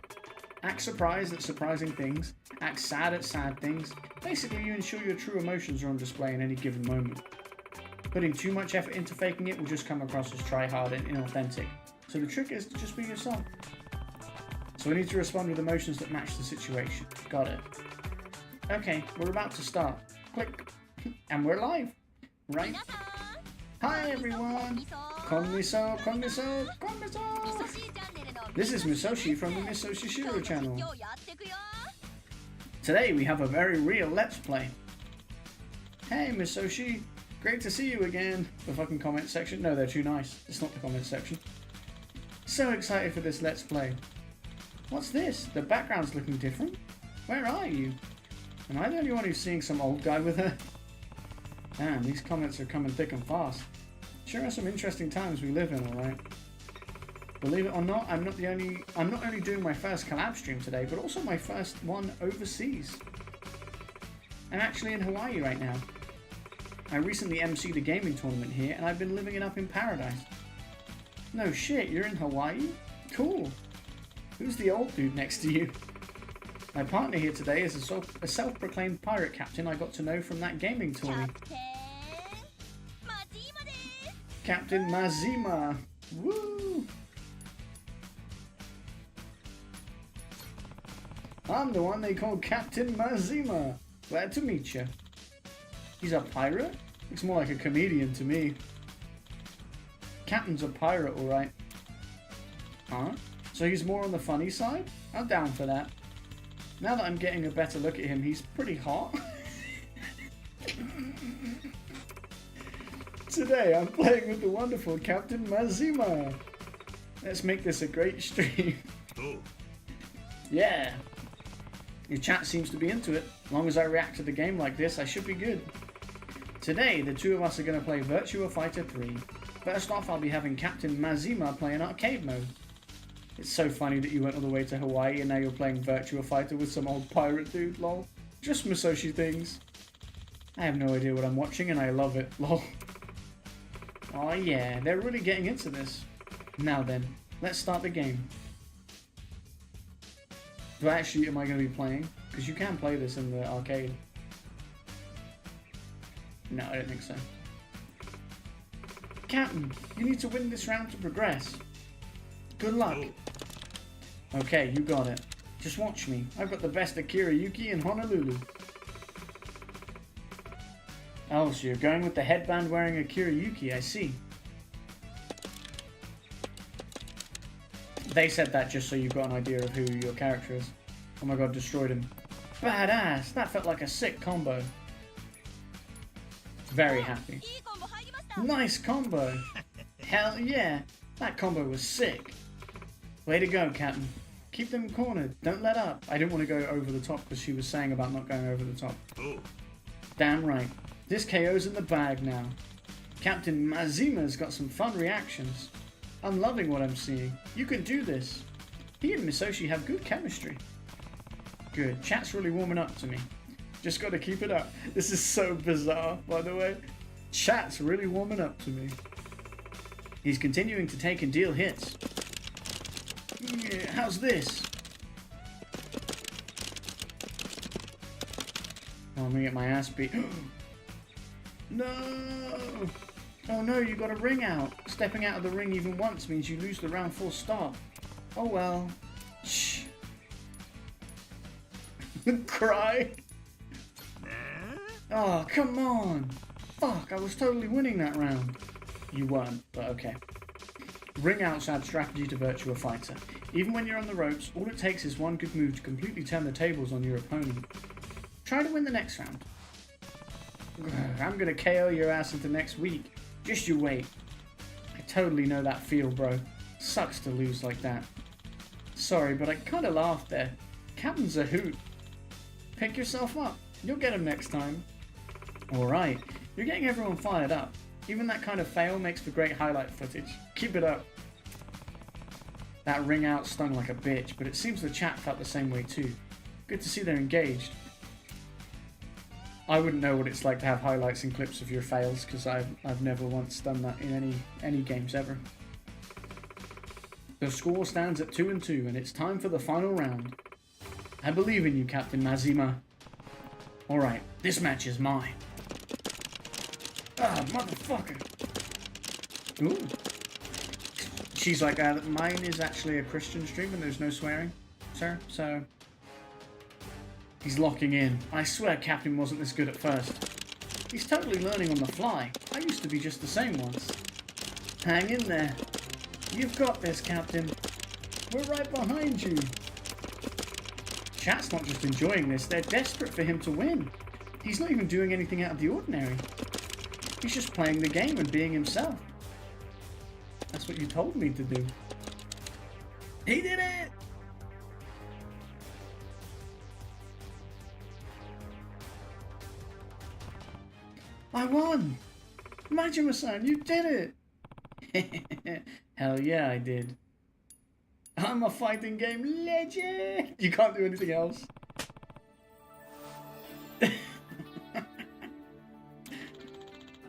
Speaker 3: Act surprised at surprising things, act sad at sad things. Basically, you ensure your true emotions are on display in any given moment. Putting too much effort into faking it will just come across as try-hard and inauthentic. So the trick is to just be yourself. So we need to respond with emotions that match the situation. Got it. Okay, we're about to start. Click. And we're live. Right? Hi everyone! Konniso, konniso, konniso! This is Misoshi from the Misoshi Shiro channel. Today we have a very real Let's Play. Hey Misoshi, great to see you again. The fucking comment section. No, they're too nice. It's not the comment section. So excited for this Let's Play. What's this? The background's looking different. Where are you? Am I the only one who's seeing some old guy with her? Damn, these comments are coming thick and fast. Sure are some interesting times we live in, alright? Believe it or not, I'm not only doing my first collab stream today, but also my first one overseas. I'm actually in Hawaii right now. I recently emceed a gaming tournament here, and I've been living it up in paradise. No shit, you're in Hawaii? Cool. Who's the old dude next to you? My partner here today is a self-proclaimed pirate captain I got to know from that gaming tournament. Captain Mazima! Woo! I'm the one they call Captain Mazima. Glad to meet you. He's a pirate? Looks more like a comedian to me. Captain's a pirate, alright. Huh? So he's more on the funny side? I'm down for that. Now that I'm getting a better look at him, he's pretty hot. Today I'm playing with the wonderful Captain Mazima. Let's make this a great stream.
Speaker 4: Oh.
Speaker 3: Yeah. Your chat seems to be into it. As long as I react to the game like this, I should be good. Today, the two of us are going to play Virtua Fighter 3. First off, I'll be having Captain Mazima play in arcade mode. It's so funny that you went all the way to Hawaii and now you're playing Virtua Fighter with some old pirate dude, lol. Just Misoshi things. I have no idea what I'm watching and I love it, lol. Oh yeah, they're really getting into this. Now then, let's start the game. But actually, am I going to be playing? Because you can play this in the arcade. No, I don't think so. Captain, you need to win this round to progress. Good luck. Okay, you got it. Just watch me. I've got the best Akira Yuki in Honolulu. Oh, so you're going with the headband wearing Akira Yuki, I see. They said that just so you've got an idea of who your character is. Oh my god, destroyed him. Badass! That felt like a sick combo. Very happy. Nice combo! Hell yeah! That combo was sick. Way to go, Captain. Keep them cornered. Don't let up. I didn't want to go over the top because she was saying about not going over the top. Damn right. This KO's in the bag now. Captain Mazima's got some fun reactions. I'm loving what I'm seeing. You can do this. He and Misoshi have good chemistry. Good. Chat's really warming up to me. Just gotta keep it up. This is so bizarre, by the way. Chat's really warming up to me. He's continuing to take and deal hits. Yeah, how's this? Oh, I'm gonna get my ass beat. No! Oh no, you got a ring out. Stepping out of the ring even once means you lose the round full stop. Oh well. Shh. Cry. Oh, come on. Fuck, I was totally winning that round. You weren't, but okay. Ring outs add strategy to Virtua Fighter. Even when you're on the ropes, all it takes is one good move to completely turn the tables on your opponent. Try to win the next round. I'm gonna KO your ass into next week. Just you wait. I totally know that feel, bro. Sucks to lose like that. Sorry, but I kinda laughed there. Captain's a hoot. Pick yourself up. You'll get him next time. Alright, you're getting everyone fired up. Even that kind of fail makes for great highlight footage. Keep it up. That ring out stung like a bitch, but it seems the chat felt the same way too. Good to see they're engaged. I wouldn't know what it's like to have highlights and clips of your fails, because I've never once done that in any games ever. The score stands at 2-2, and it's time for the final round. I believe in you, Captain Mazima. Alright, this match is mine. Ah, motherfucker. Ooh. She's like, mine is actually a Christian stream and there's no swearing, sir, so... He's locking in. I swear Captain wasn't this good at first. He's totally learning on the fly. I used to be just the same once. Hang in there. You've got this, Captain. We're right behind you. Chat's not just enjoying this, they're desperate for him to win. He's not even doing anything out of the ordinary. He's just playing the game and being himself. That's what you told me to do. He did it! I won! Majima-san, you did it! Hell yeah, I did. I'm a fighting game legend! You can't do anything else.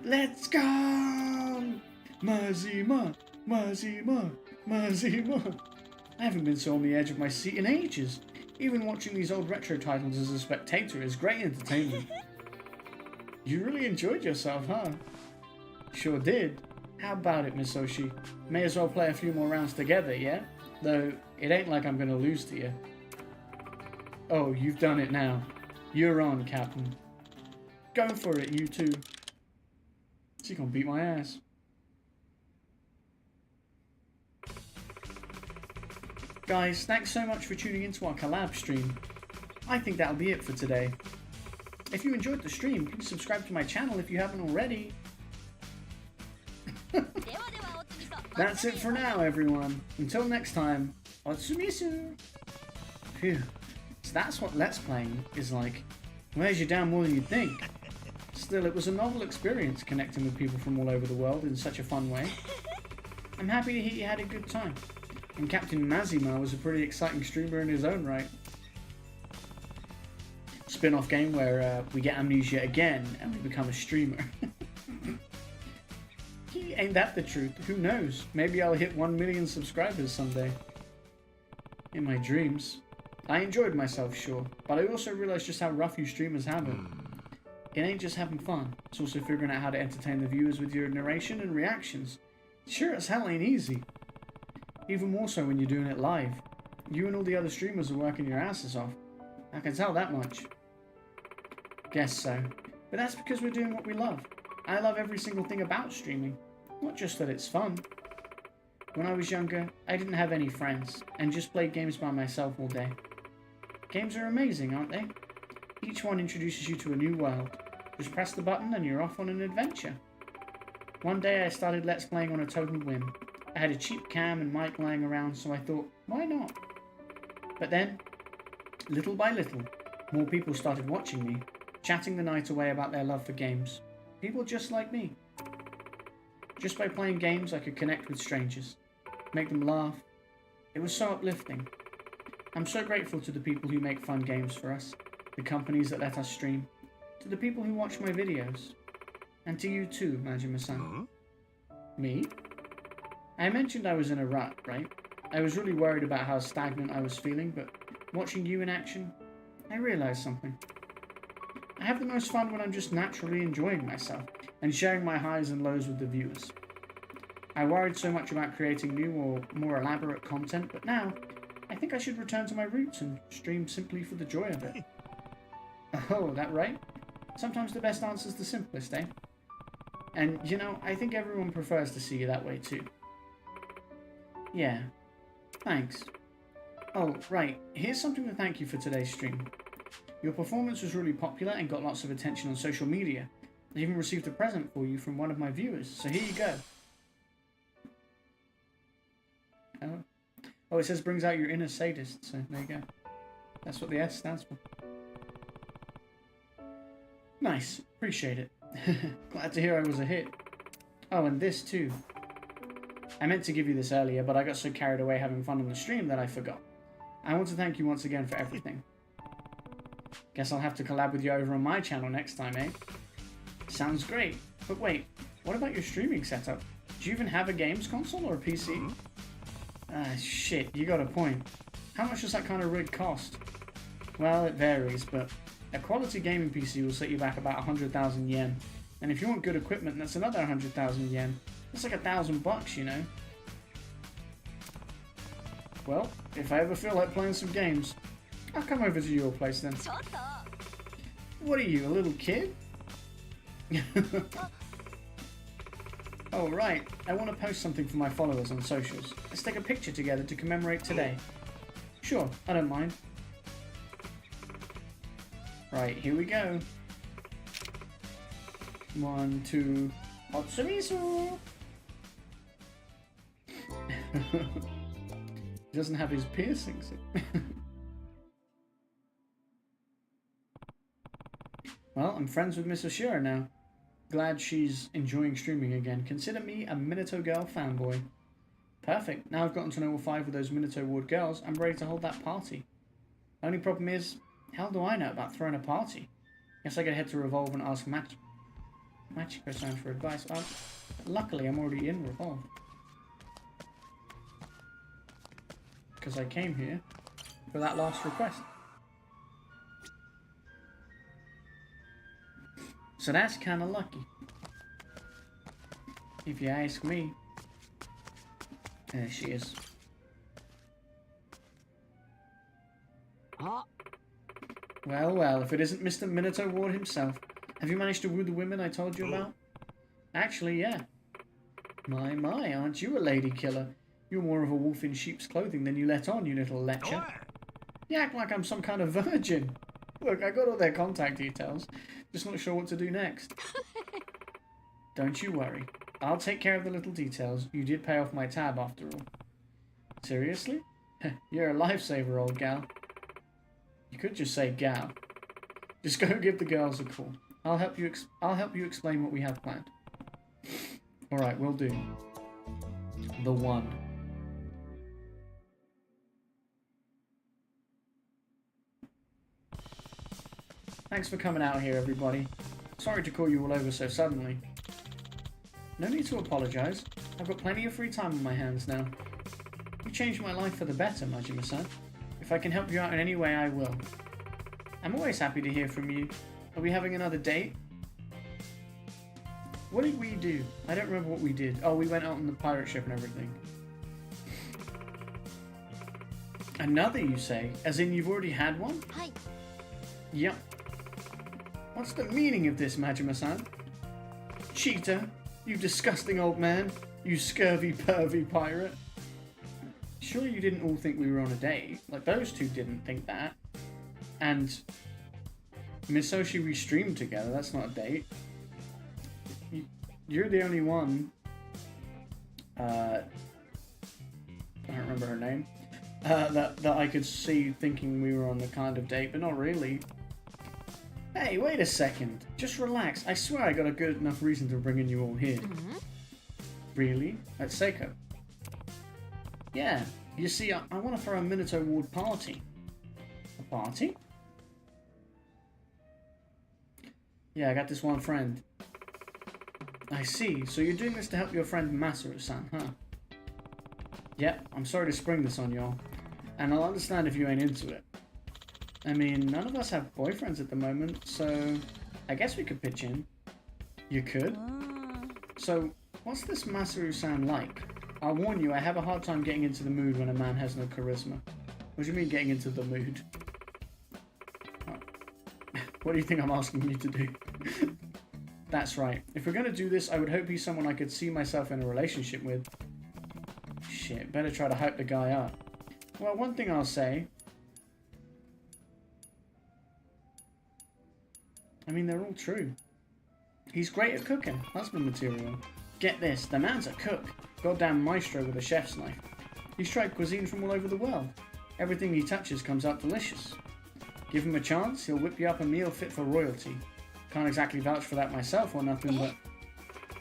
Speaker 3: Let's go! Mazima! Mazima! Mazima! I haven't been so on the edge of my seat in ages. Even watching these old retro titles as a spectator is great entertainment. You really enjoyed yourself, huh? Sure did. How about it, Miss Oshi? May as well play a few more rounds together, yeah? Though, it ain't like I'm gonna lose to you. Oh, you've done it now. You're on, Captain. Go for it, you two. She's gonna beat my ass. Guys, thanks so much for tuning into our collab stream. I think that'll be it for today. If you enjoyed the stream, please subscribe to my channel if you haven't already. That's it for now, everyone. Until next time, Otsumisu! Phew. So that's what Let's Playing is like. Wears you down more than you'd think. Still, it was a novel experience connecting with people from all over the world in such a fun way. I'm happy to hear you had a good time. And Captain Mazima was a pretty exciting streamer in his own right. Spin-off game where we get amnesia again and we become a streamer. Ain't that the truth? Who knows? Maybe I'll hit 1 million subscribers someday. In my dreams. I enjoyed myself, sure, but I also realised just how rough you streamers have it. It ain't just having fun, it's also figuring out how to entertain the viewers with your narration and reactions. Sure as hell ain't easy. Even more so when you're doing it live. You and all the other streamers are working your asses off. I can tell that much. Guess so. But that's because we're doing what we love. I love every single thing about streaming. Not just that it's fun. When I was younger, I didn't have any friends, and just played games by myself all day. Games are amazing, aren't they? Each one introduces you to a new world. Just press the button and you're off on an adventure. One day I started Let's Playing on a total whim. I had a cheap cam and mic lying around, so I thought, why not? But then, little by little, more people started watching me, chatting the night away about their love for games. People just like me. Just by playing games, I could connect with strangers, make them laugh. It was so uplifting. I'm so grateful to the people who make fun games for us, the companies that let us stream, to the people who watch my videos, and to you too, Majima-san. Me? I mentioned I was in a rut, right? I was really worried about how stagnant I was feeling, but watching you in action, I realized something. I have the most fun when I'm just naturally enjoying myself and sharing my highs and lows with the viewers. I worried so much about creating new or more elaborate content, but now I think I should return to my roots and stream simply for the joy of it. Oh, that right? Sometimes the best answer's the simplest, eh? And, you know, I think everyone prefers to see you that way too. Yeah, thanks. Oh, right, here's something to thank you for today's stream. Your performance was really popular and got lots of attention on social media. I even received a present for you from one of my viewers, so here you go. Oh, it says brings out your inner sadist, so there you go. That's what the S stands for. Nice, appreciate it. Glad to hear I was a hit. Oh, and this too. I meant to give you this earlier, but I got so carried away having fun on the stream that I forgot. I want to thank you once again for everything. Guess I'll have to collab with you over on my channel next time, eh? Sounds great. But wait, what about your streaming setup? Do you even have a games console or a PC? Ah, shit, you got a point. How much does that kind of rig cost? Well, it varies, but a quality gaming PC will set you back about 100,000 yen. And if you want good equipment, that's another 100,000 yen. That's like $1,000, you know? Well, if I ever feel like playing some games, I'll come over to your place then. What are you, a little kid? Oh, right. I want to post something for my followers on socials. Let's take a picture together to commemorate today. Sure, I don't mind. Right, here we go. 1, 2... Otsumisu! He doesn't have his piercings. Well, I'm friends with Miss Ashura now. Glad she's enjoying streaming again. Consider me a Minato girl fanboy. Perfect. Now I've gotten to know all 5 of those Minato Ward girls, I'm ready to hold that party. Only problem is, how do I know about throwing a party? Guess I gotta head to Revolve and ask Machiko-san for advice. Luckily, I'm already in Revolve. Because I came here for that last request. So that's kind of lucky, if you ask me. There she is. Well, well, if it isn't Mr. Minato Ward himself. Have you managed to woo the women I told you about? Actually, yeah. My, aren't you a lady killer? You're more of a wolf in sheep's clothing than you let on, you little lecher. You act like I'm some kind of virgin. Look, I got all their contact details. Just not sure what to do next. Don't you worry. I'll take care of the little details. You did pay off my tab after all. Seriously? You're a lifesaver, old gal. You could just say gal. Just go give the girls a call. I'll help you explain what we have planned. Alright, we'll do. The one. Thanks for coming out here, everybody. Sorry to call you all over so suddenly. No need to apologize. I've got plenty of free time on my hands now. You changed my life for the better, Majima-san. If I can help you out in any way, I will. I'm always happy to hear from you. Are we having another date? What did we do? I don't remember what we did. Oh, we went out on the pirate ship and everything. Another, you say? As in you've already had one?
Speaker 9: Hi.
Speaker 3: Yep. What's the meaning of this, Majima-san? Cheater, you disgusting old man, you scurvy, pervy pirate. Sure you didn't all think we were on a date. Like, those two didn't think that. And Misoshi, we streamed together, that's not a date. You're the only one, I don't remember her name, that I could see thinking we were on the kind of date, but not really. Hey, wait a second. Just relax. I swear I got a good enough reason to bring in you all here. Really? At Seiko? Yeah. You see, I want to throw a Minato Ward party. A party? Yeah, I got this one friend. I see. So you're doing this to help your friend Masaru-san, huh? Yep, I'm sorry to spring this on y'all. And I'll understand if you ain't into it. I mean, none of us have boyfriends at the moment, so I guess we could pitch in. You could? So, what's this Masaru-san like? I'll warn you, I have a hard time getting into the mood when a man has no charisma. What do you mean getting into the mood? What do you think I'm asking you to do? That's right. If we're going to do this, I would hope he's someone I could see myself in a relationship with. Shit, better try to hype the guy up. Well, one thing I'll say... I mean, they're all true. He's great at cooking. Husband material. Get this, the man's a cook. Goddamn maestro with a chef's knife. He's tried cuisine from all over the world. Everything he touches comes out delicious. Give him a chance, he'll whip you up a meal fit for royalty. Can't exactly vouch for that myself or nothing, but...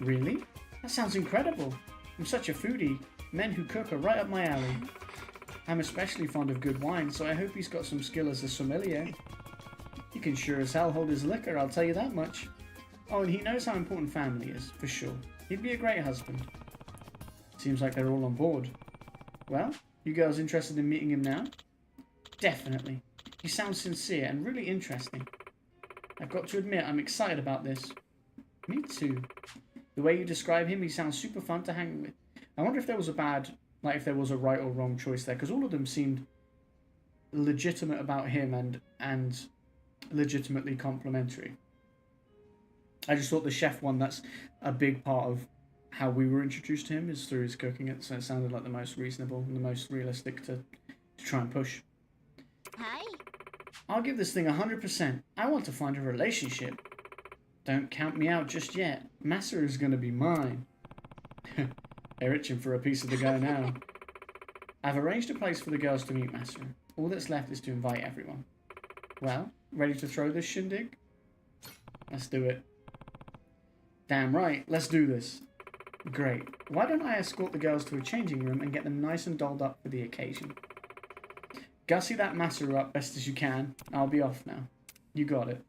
Speaker 3: Really? That sounds incredible. I'm such a foodie. Men who cook are right up my alley. I'm especially fond of good wine, so I hope he's got some skill as a sommelier. He can sure as hell hold his liquor, I'll tell you that much. Oh, and he knows how important family is, for sure. He'd be a great husband. Seems like they're all on board. Well, you girls interested in meeting him now? Definitely. He sounds sincere and really interesting. I've got to admit, I'm excited about this. Me too. The way you describe him, he sounds super fun to hang with. I wonder if there was a if there was a right or wrong choice there, because all of them seemed legitimate about him and legitimately complimentary. I just thought the chef one, that's a big part of how we were introduced to him, is through his cooking it, so it sounded like the most reasonable and the most realistic to try and push.
Speaker 9: Hi.
Speaker 3: I'll give this thing 100%. I want to find a relationship. Don't count me out just yet. Masaru's gonna be mine. They're itching for a piece of the guy now. I've arranged a place for the girls to meet Masaru. All that's left is to invite everyone. Well, ready to throw this shindig? Let's do it. Damn right, let's do this. Great. Why don't I escort the girls to a changing room and get them nice and dolled up for the occasion? Gussy that Masaru up best as you can. I'll be off now. You got it.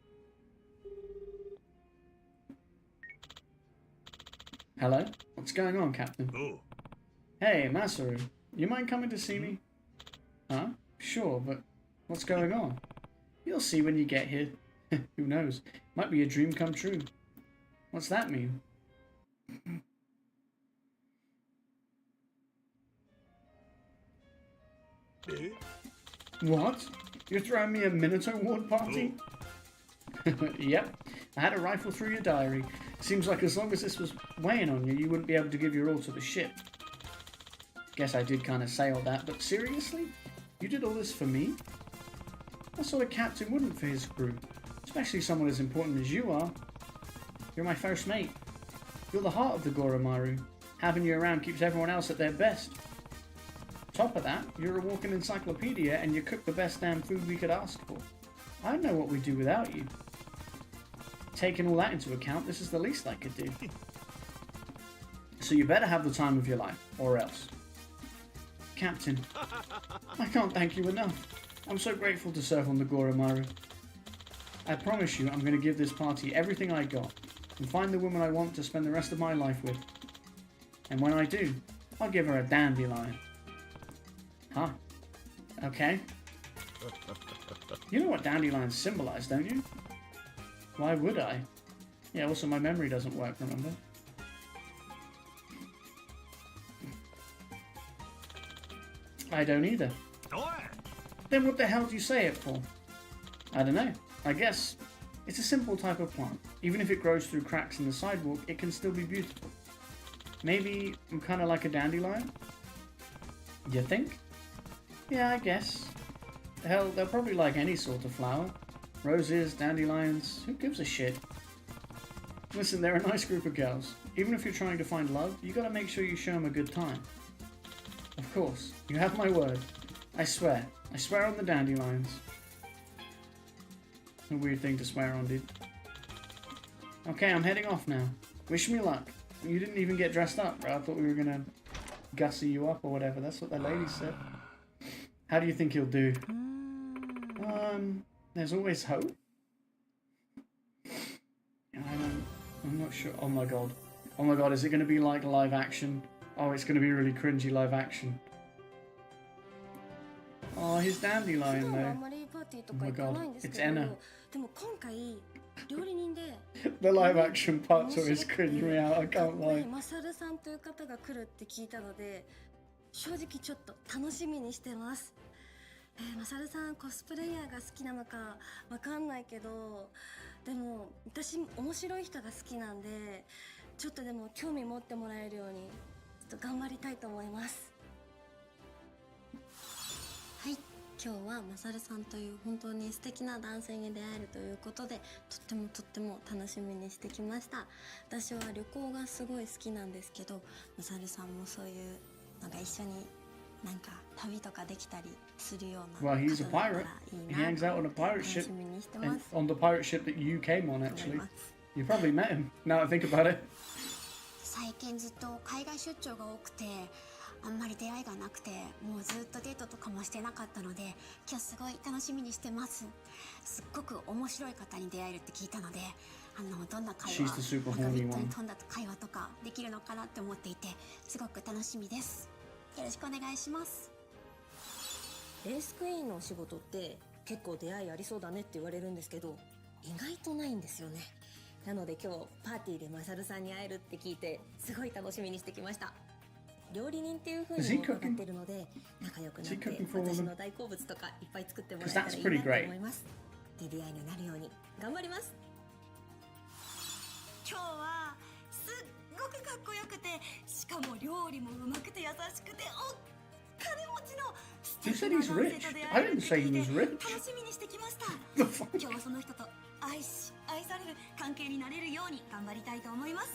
Speaker 3: Hello? What's going on, Captain?
Speaker 7: Oh.
Speaker 3: Hey, Masaru. You mind coming to see me? Huh? Sure, but what's going on? You'll see when you get here. Who knows? Might be a dream come true. What's that mean? What? You're throwing me a Minato Ward party? Yep. I had a rifle through your diary. Seems like as long as this was weighing on you, you wouldn't be able to give your all to the ship. Guess I did kind of say all that, but seriously? You did all this for me? What sort of captain wouldn't for his crew? Especially someone as important as you are. You're my first mate. You're the heart of the Goromaru. Having you around keeps everyone else at their best. Top of that, you're a walking encyclopedia and you cook the best damn food we could ask for. I don't know what we'd do without you. Taking all that into account, this is the least I could do. So you better have the time of your life, or else. Captain, I can't thank you enough. I'm so grateful to serve on the Goromaru. I promise you I'm going to give this party everything I got, and find the woman I want to spend the rest of my life with. And when I do, I'll give her a dandelion. Huh. Okay. You know what dandelions symbolize, don't you? Why would I? Yeah, also my memory doesn't work, remember? I don't either. Then what the hell do you say it for? I don't know. I guess it's a simple type of plant. Even if it grows through cracks in the sidewalk, it can still be beautiful. Maybe I'm kind of like a dandelion? You think? Yeah, I guess. Hell, they'll probably like any sort of flower. Roses, dandelions, who gives a shit? Listen, they're a nice group of girls. Even if you're trying to find love, you gotta make sure you show them a good time. Of course, you have my word. I swear on the dandelions. A weird thing to swear on, dude. Okay, I'm heading off now. Wish me luck. You didn't even get dressed up, bro. I thought we were gonna gussy you up or whatever. That's what the lady said. How do you think he'll do? There's always hope. I'm not sure. Oh my god. Oh my god, is it going to be like live action? Oh, it's going to be really cringy live action. Oh, his dandelion though. Oh my god, it's Enna. The live action parts always cringe me out, I can't lie.
Speaker 5: 正直ちょっと楽しみにしてます。マサルさんコスプレイヤーが好きなのかわかんないけど、でも私面白い人が好きなんで、ちょっとでも興味持ってもらえるようにちょっと頑張りたいと思います。はい、今日はマサルさんという本当に素敵な男性に出会えるということで、とっても楽しみにしてきました。私は旅行がすごい好きなんですけど、マサルさんもそういうなんか一緒になんか旅とかできたりするような。
Speaker 3: Well, he's a pirate. He hangs out on a pirate ship. And on the pirate ship that you came on, actually. You probably met him, now I think about it.
Speaker 9: 最近ずっと海外出張が多くて、あんまり出会いがなくて、もうずっとデートとかもしてなかったので、今日すごい楽しみにしてます。すっごく面白い方に出会えるって聞いたので、どんな会話、なんかウィットに富んだ会話とかできるのかなって思っていて、すごく楽しみです。よろしくお願いします。
Speaker 5: レースクイーンのお仕事って結構出会いありそうだねって言われるんですけど、意外とないんですよね。なので今日パーティーでマサルさんに会えるって聞いてすごい楽しみにしてきました。料理人っていう風にも伺ってるので、仲良くなって私の大好物とかいっぱい作ってもらえたらいいなと思います。いい出会いになるように頑張ります。
Speaker 9: 今日はすっごくかっこよくて、しかも料理もうまくて優しくてお金持ちの素敵な男性と出会えるって聞いて楽しみにしてきました。今日はその人と愛される関係になれるように頑張りたいと思います。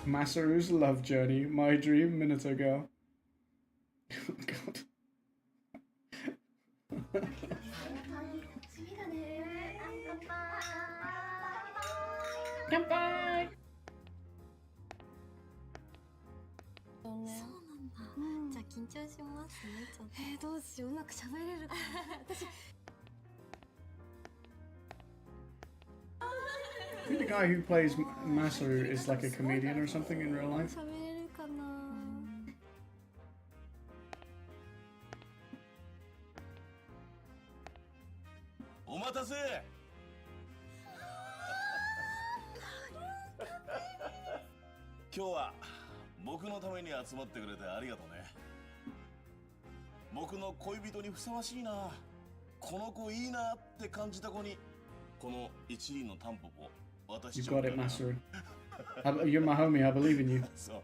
Speaker 3: Masaru's love journey, my dream minute ago. Oh god. Goodbye.
Speaker 5: そうなんだ。じゃあ緊張しますね。ちょっと。どうしよう、うまく喋れるかな。私。
Speaker 3: I think the guy who plays Masaru is like a comedian or something in real life.
Speaker 5: 喋れるかな。
Speaker 4: お待たせ。今日は僕のために集まってくれてありがとうね。僕の恋人にふさわしいな、この子いいなって感じた子にこの一輪のタンポポ渡し
Speaker 3: You
Speaker 4: ちゃう
Speaker 3: got
Speaker 4: か
Speaker 3: it,
Speaker 4: な。
Speaker 3: Masaru. You're my homie, I believe in you.
Speaker 4: そう。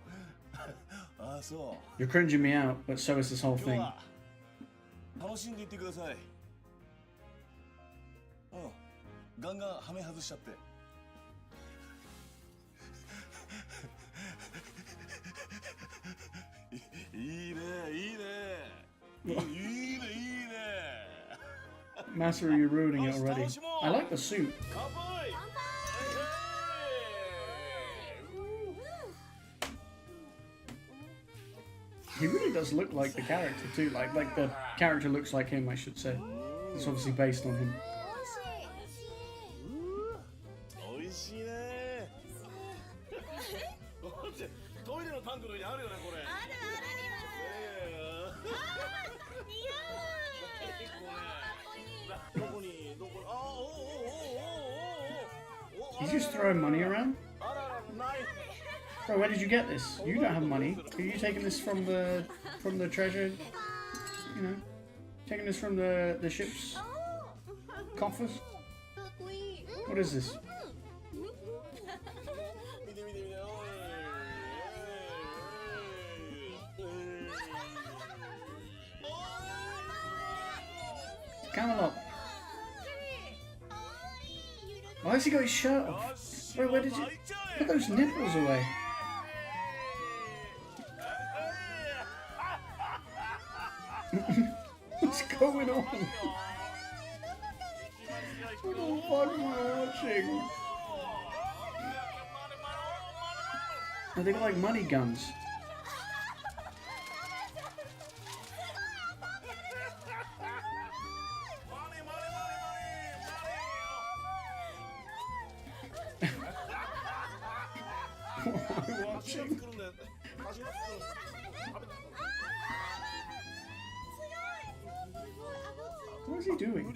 Speaker 4: ああそう。
Speaker 3: You're cringing me out, but so is this whole
Speaker 4: 今日
Speaker 3: thing.
Speaker 4: は楽しんでいってください。うん。ガンガンはめ外しちゃって。いいね、いいね。いいね、いいね。
Speaker 3: Masaru, you're ruining it already. I like the suit.
Speaker 4: 乾杯。
Speaker 3: He really does look like the character too. Like the character looks like him, I should say. It's obviously based on him.
Speaker 4: おいしいね。トイレのタンクの上にあるよね、これ。あるある。どこにどこに。ああ、おおおおおお。
Speaker 3: He's just throwing money around? Bro, where did you get this? You don't have money. Are you taking this from the treasure? You know, taking this from the ship's coffers? What is this? Camelot. Why has he got his shirt off? Bro, where did you put those nipples away? What's going on? What the fuck am I watching? Oh, they got like money guns. What am I watching? What is he doing?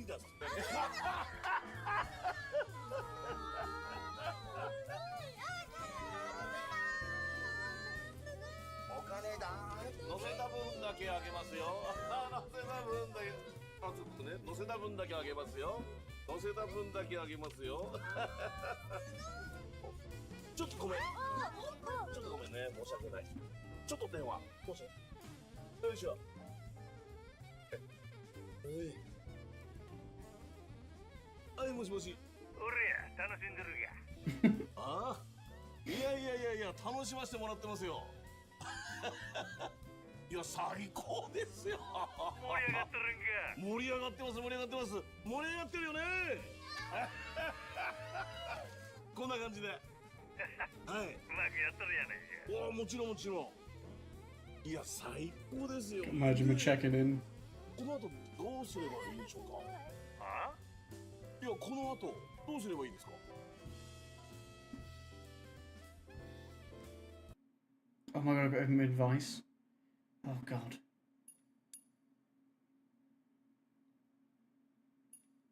Speaker 4: はい、もしもし。
Speaker 7: 俺や、楽しんでるや。
Speaker 4: ああ、いや楽しませてもらってますよ。いや、最高ですよ。
Speaker 7: 盛り上がってるんか。
Speaker 4: 盛り上がってます。盛り上がってるよね。こんな感じで。はい。
Speaker 7: うまくやってるやないか。
Speaker 4: おお、もちろん。いや、最高ですよ。
Speaker 3: Imagine we're checking in.
Speaker 4: この後どうすればいいんでしょうか。
Speaker 7: あ？
Speaker 4: いや、この後どうすればいいですか。
Speaker 3: Oh my god, I've got him advice. Oh god.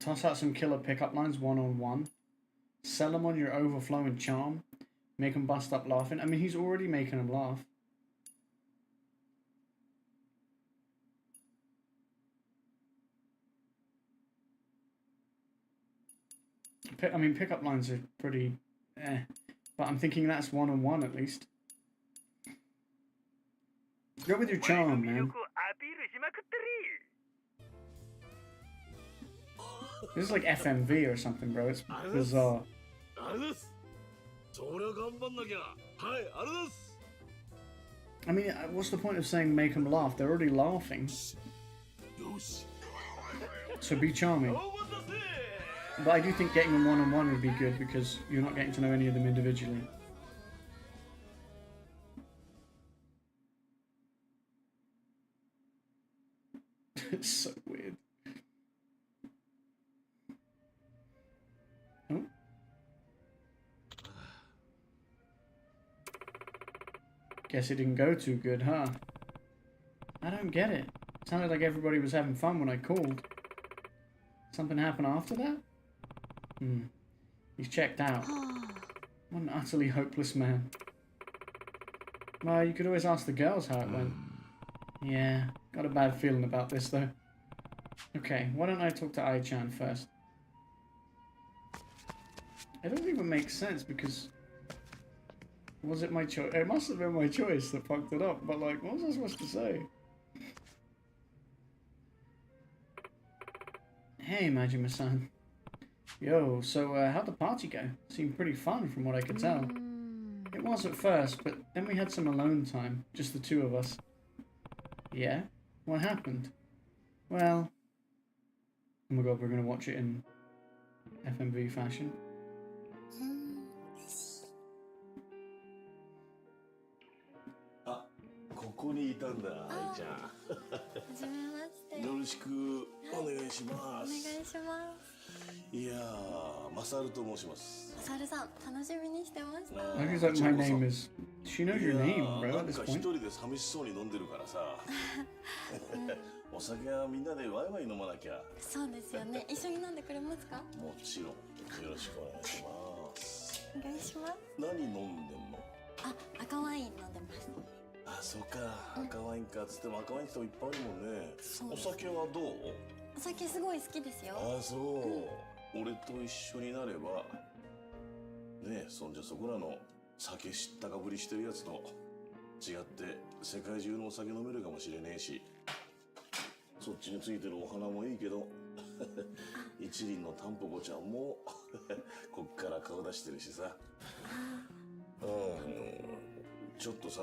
Speaker 3: Toss out some killer pickup lines one-on-one. Sell them on your overflowing charm. Make them bust up laughing. I mean, he's already making them laugh. I mean, pickup lines are pretty but I'm thinking that's one-on-one at least. Go with your charm, man. This is like FMV or something, bro. It's bizarre. I mean, what's the point of saying make them laugh? They're already laughing. So be charming. But I do think getting them one-on-one would be good because you're not getting to know any of them individually. It's so weird. Oh. Guess it didn't go too good, huh? I don't get it. Sounded like everybody was having fun when I called. Something happened after that? He's checked out. What an utterly hopeless man. Well, you could always ask the girls how it went. Yeah, got a bad feeling about this though. Okay, why don't I talk to Ai-chan first? It doesn't even make sense because... Was it my choice? It must have been my choice that fucked it up, but like, what was I supposed to say? Hey, Majima-san. Yo, so how'd the party go? Seemed pretty fun from what I could tell. It was at first, but then we had some alone time, just the two of us. Yeah? What happened? Well... Oh my god, we're gonna watch it in FMV fashion.
Speaker 4: Ah, ここにいたんだ、愛ちゃん。
Speaker 5: はじめまして。
Speaker 4: よろしくお願いします。
Speaker 5: お願いします。
Speaker 4: いやー、マサルと申します。
Speaker 5: マサルさん、楽しみにしてました。
Speaker 3: I guess like my name is... She knows your name, bro, at this
Speaker 4: なんか一
Speaker 3: point.
Speaker 4: 人で寂しそうに飲んでるからさ。お酒はみんなでワイワイ飲まなきゃ。
Speaker 5: そうですよね。一緒に飲んでくれますか？
Speaker 4: もちろん。よろしくお願いします。
Speaker 5: お願いします。
Speaker 4: 何飲んでんの？
Speaker 5: あ、赤ワイン飲んでます。
Speaker 4: あ、そっか。赤ワインか。つっても赤ワインっていっぱいあるもんね。お酒はどう？
Speaker 5: お酒すごい好きですよ。
Speaker 4: あ、そう。俺と一緒になれば、ねえ、そんじゃそこらの酒知ったかぶりしてるやつと違って世界中のお酒飲めるかもしれねえし、そっちについてるお花もいいけど、一輪のタンポポちゃんもこっから顔出してるしさ。ちょっとさ、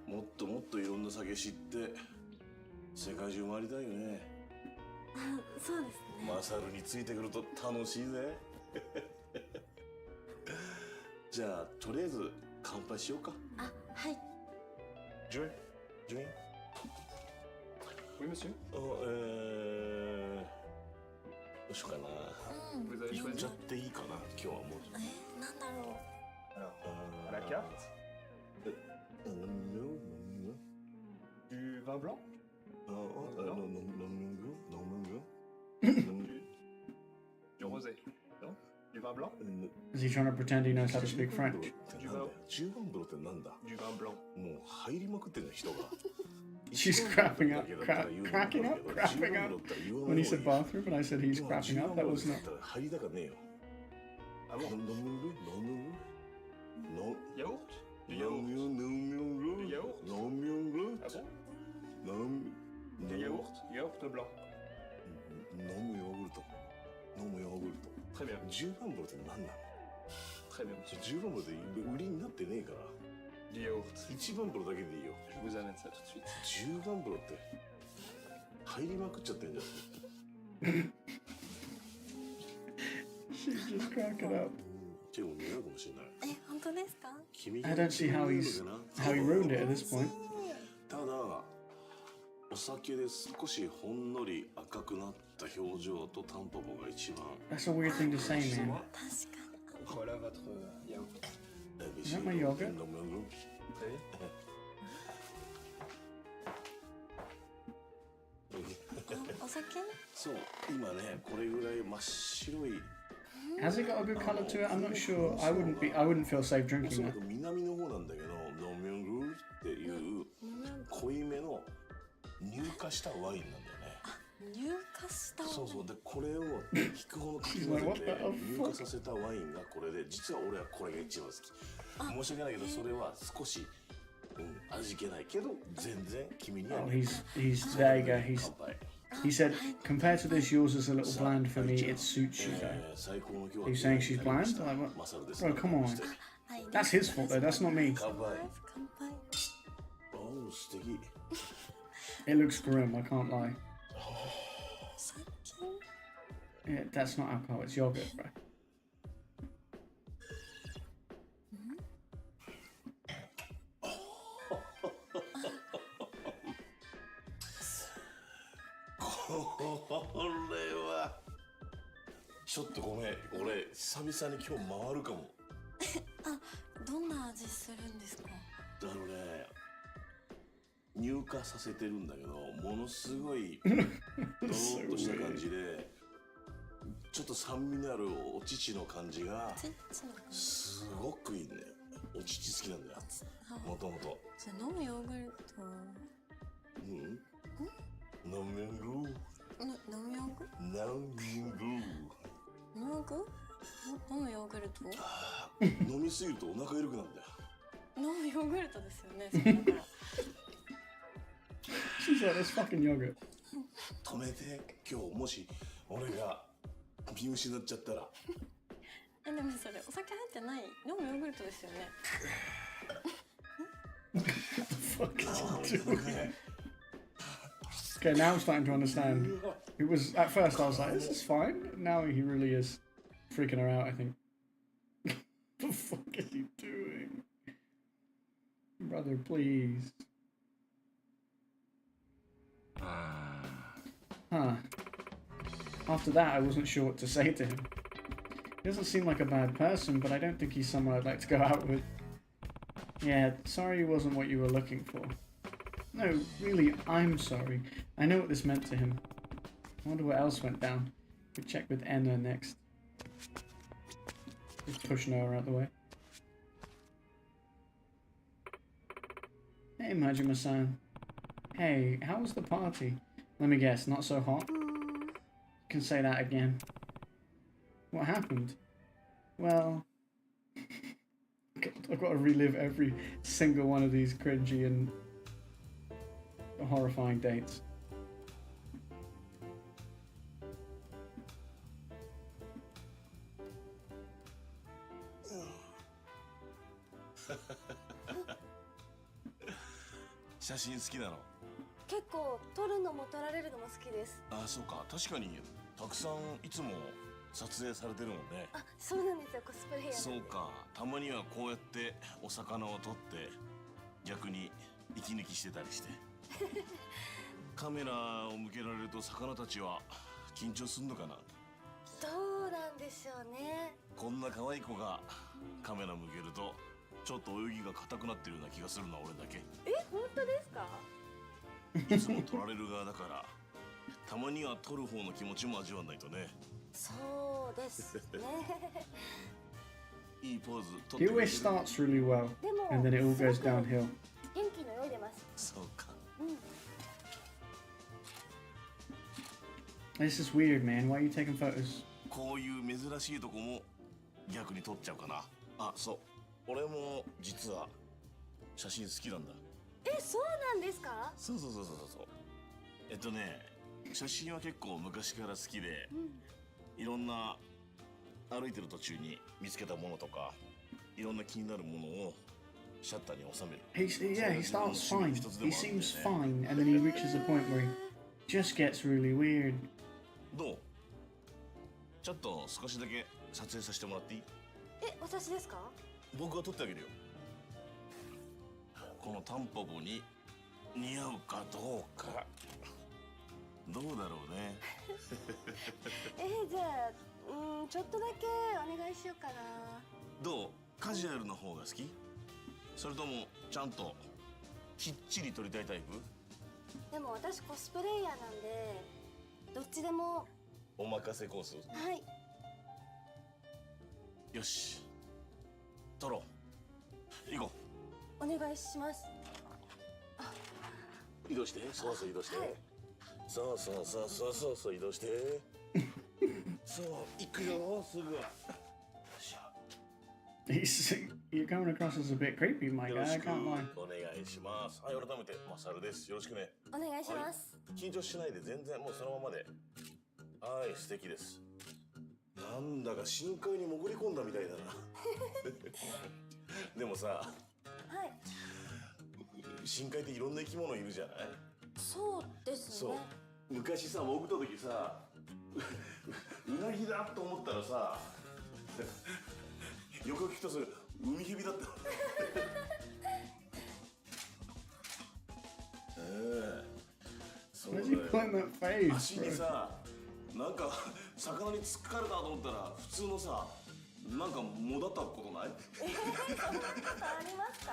Speaker 4: もっともっといろんな酒知って世界中回りたいよね。
Speaker 5: あ、そうですね。
Speaker 4: マサルについてくると楽しいぜ。じゃあとりあえず乾杯しようか。
Speaker 5: あ、はい。
Speaker 4: ジュイン、ジュイン。
Speaker 10: Oui, monsieur.
Speaker 4: どうしようかな。
Speaker 10: Vous avez
Speaker 4: 言っ
Speaker 10: choisi
Speaker 4: ちゃっていいかな、今日はもう。
Speaker 5: なんだろう。
Speaker 10: Alors, à la carte, du vin blanc, du rosé, non? Du vin blanc,
Speaker 3: Is he trying to pretend he knows how to speak French?
Speaker 4: 10番風呂ってなんだ？
Speaker 10: du vin blanc.
Speaker 4: もう入りまくってんの人が。
Speaker 3: She's crapping up, cracking up, crapping up. When he said bathroom and I said he's crapping up, that was not...
Speaker 4: 入りたかねえよ。
Speaker 10: Ah bon?
Speaker 4: 飲む
Speaker 10: Yaourt? Du
Speaker 4: 飲
Speaker 10: yaourt?
Speaker 4: む
Speaker 10: Du yaourt? Ah bon? Du yaourt? Yaourt blanc.
Speaker 4: 飲むヨーグルト。飲むヨーグルト。
Speaker 10: Très bien.
Speaker 4: 10番風呂って何なの？
Speaker 10: Très bien.
Speaker 4: 10番風呂って売りになってねえから。
Speaker 10: Du yaourt.
Speaker 4: 1番風呂だけでいいよ。
Speaker 10: Je vous amène ça tout de suite.
Speaker 4: 10番風呂って入りまくっちゃってんじゃん。
Speaker 3: She's just cracking up.
Speaker 4: 結構似合うかもしれない。
Speaker 5: え、本当ですか？
Speaker 3: I don't see how he ruined it at this point.
Speaker 4: ただお酒で少しほんのり赤くなった表情とタンポポが一番。
Speaker 3: That's a weird thing to say, man.
Speaker 5: 確かに。
Speaker 10: Voilà votre yaourt.
Speaker 3: Is that my yogurt?
Speaker 10: Très bien.
Speaker 5: 酒？
Speaker 4: そう、今ね、これぐらい真っ白い。
Speaker 3: Has it got a good color to it? I'm not sure. I wouldn't feel safe
Speaker 4: お
Speaker 3: drinking
Speaker 4: そら
Speaker 3: that.
Speaker 4: く南の方なんだけど、ノミョングルっていう濃いめの乳化したワインなんだよね。
Speaker 5: 乳化したワイン。
Speaker 4: そうそう。でこれを引くほどかき混ぜて乳化させたワインがこれで、実は俺はこれが一番好き。申し訳ないけどそれは少し、味気ないけど全然君には
Speaker 3: Oh,
Speaker 4: ね。
Speaker 3: he's there you go.
Speaker 4: 乾杯。
Speaker 3: He said, compared to this, yours is a little bland for me. It suits you though.
Speaker 4: 最高の今日は
Speaker 3: Are you saying she's bland? Like what?
Speaker 4: マサルです。
Speaker 3: Bro, come on.
Speaker 5: はい。
Speaker 3: That's his fault though. That's not me.
Speaker 4: 乾杯。
Speaker 5: 乾杯。
Speaker 4: おお、素敵。
Speaker 3: It looks grim. I can't lie.
Speaker 5: 酒？
Speaker 3: Yeah, that's not alcohol. It's yogurt, bro.
Speaker 4: これはちょっとごめん、俺久々に今日回るかも。
Speaker 5: どんな味するんですか？
Speaker 4: 乳化させてるんだけど、ものすごいドロッとした感じで、ちょっと酸味のあるお乳の感じがすごくいいんだよ。お乳好きなんだよ、もともと。
Speaker 5: じゃあ飲むヨーグルト。
Speaker 4: 飲むヨーグルト。飲みすぎるとお腹緩くなるんだよ。
Speaker 5: 飲むヨーグルトですよね。そうだから。
Speaker 3: She's like, that's fucking yogurt.
Speaker 4: 止めて、今日もし俺が見失っちゃったら。
Speaker 5: でもそれお酒入ってない飲むヨーグルトですよね。
Speaker 3: What the fuck is he doing? Okay, now I'm starting to understand. It was at first I was like, this is fine. Now he really is freaking her out, I think. What the fuck is he doing? Brother, please. Huh. After that, I wasn't sure what to say to him. He doesn't seem like a bad person, but I don't think he's someone I'd like to go out with. Yeah, sorry he wasn't what you were looking for. No, really, I'm sorry. I know what this meant to him. I wonder what else went down. Could check with Enna next. Just push Noah out the way. Hey, Majima-san. Hey, how was the party? Let me guess, not so hot? You can say that again. What happened? Well... I've got to relive every single one of these cringy and horrifying dates.
Speaker 5: 結構撮るのも撮られるのも好きです。
Speaker 4: あ、そうか。確かにたくさんいつも撮影されてるもんね。
Speaker 5: あ、そうなんですよ。コスプレイヤー。
Speaker 4: そうか。たまにはこうやってお魚を撮って逆に息抜きしてたりして。カメラを向けられると魚たちは緊張すんのかな。
Speaker 5: どうなんでしょうね。
Speaker 4: こんな可愛い子がカメラ向けるとちょっと泳ぎが硬くなってるような気がするのは俺だけ。
Speaker 5: 本当ですか？
Speaker 4: いつも撮られる側だからたまには撮る方の気持ちも味わわないとね。
Speaker 5: そうですね。
Speaker 4: いいポーズ撮ってく
Speaker 3: He
Speaker 4: れ
Speaker 3: always
Speaker 4: てる。
Speaker 3: starts really well, and then it all goes downhill.
Speaker 5: 元気のよいでます。
Speaker 4: そうか。
Speaker 3: This is weird, man. Why are you taking photos?
Speaker 4: こういう珍しいとこも逆に撮っちゃうかな。あ、そう。俺も実は写真好きなんだ。
Speaker 5: そうなんですか？
Speaker 4: そう。写真は結構昔から好きで、いろんな歩いてる途中に見つけたものとか、いろんな気になるものをシャッターに収める。
Speaker 3: He starts fine. He seems fine, and then he reaches a point where he just gets really weird.
Speaker 4: どう？ちょっと少しだけ撮影させてもらっていい？
Speaker 5: 私ですか？
Speaker 4: 僕が撮ってあげるよ。このタンポポに似合うかどうか。どうだろうね。
Speaker 5: じゃあ、ちょっとだけお願いしようかな。
Speaker 4: どう？カジュアルの方が好き？それともちゃんときっちり撮りたいタイプ？
Speaker 5: でも私コスプレイヤーなんで、ちでも。
Speaker 4: お任せコース。
Speaker 5: はい。
Speaker 4: よし。取ろう。行こ
Speaker 5: お願いします。
Speaker 4: う。移動して。そうそう移動して。
Speaker 5: はい、
Speaker 4: そうそうそうそうそうそう移動して。そう行くよすぐ。
Speaker 3: You're coming across as a bit creepy, my guy. I can't lie.
Speaker 4: お願いします。はい、改めてマサルです。よろしくね。
Speaker 5: お願いします。
Speaker 4: 緊張しないで全然もうそのままで。はい、素敵です。なんだか深海に潜り込んだみたいだな。でもさ、
Speaker 5: はい。
Speaker 4: 深海っていろんな生き物いるじゃない？
Speaker 5: そうですね。
Speaker 4: そう。昔さ、潜った時さ、うなぎだと思ったらさ、よく聞くとそれ海蛇だった。そうだよ。足にさ、なんか魚に突っかかれたと思ったら普通のさ、なんかもだったことない？
Speaker 5: そんなことありますか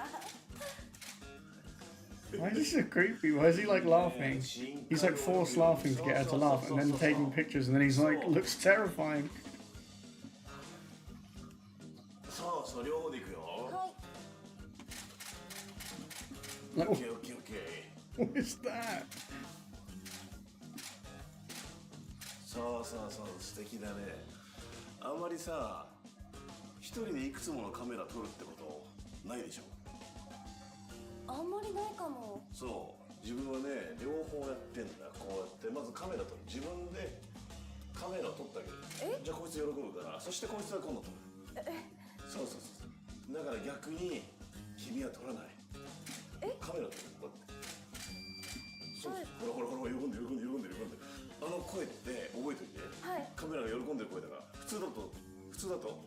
Speaker 3: ？Why is he so creepy? Why is he like laughing? He's like forced laughing to get her to laugh and then taking pictures and then he's like, looks terrifying.
Speaker 4: そうそう、両方でいくよ。
Speaker 5: はい。
Speaker 3: Like,
Speaker 4: OK OK OK。
Speaker 3: what is that?
Speaker 4: そうそうそう、素敵だね。あんまりさ、一人でいくつものカメラ撮るってことないでしょ？
Speaker 5: あんまりないかも。
Speaker 4: そう、自分はね、両方やってんだ。こうやってまずカメラ撮る。自分でカメラを撮ってあげる。じゃあこいつ喜ぶから、そしてこいつは今度撮る。そうそうそう。だから逆に君は撮らない。カメラ撮る。こうやって。そう、ほらほらほら、喜んで喜んで喜んで喜んで。あの声って覚えといて。
Speaker 5: はい。
Speaker 4: カメラが喜んでる声だから。普通だと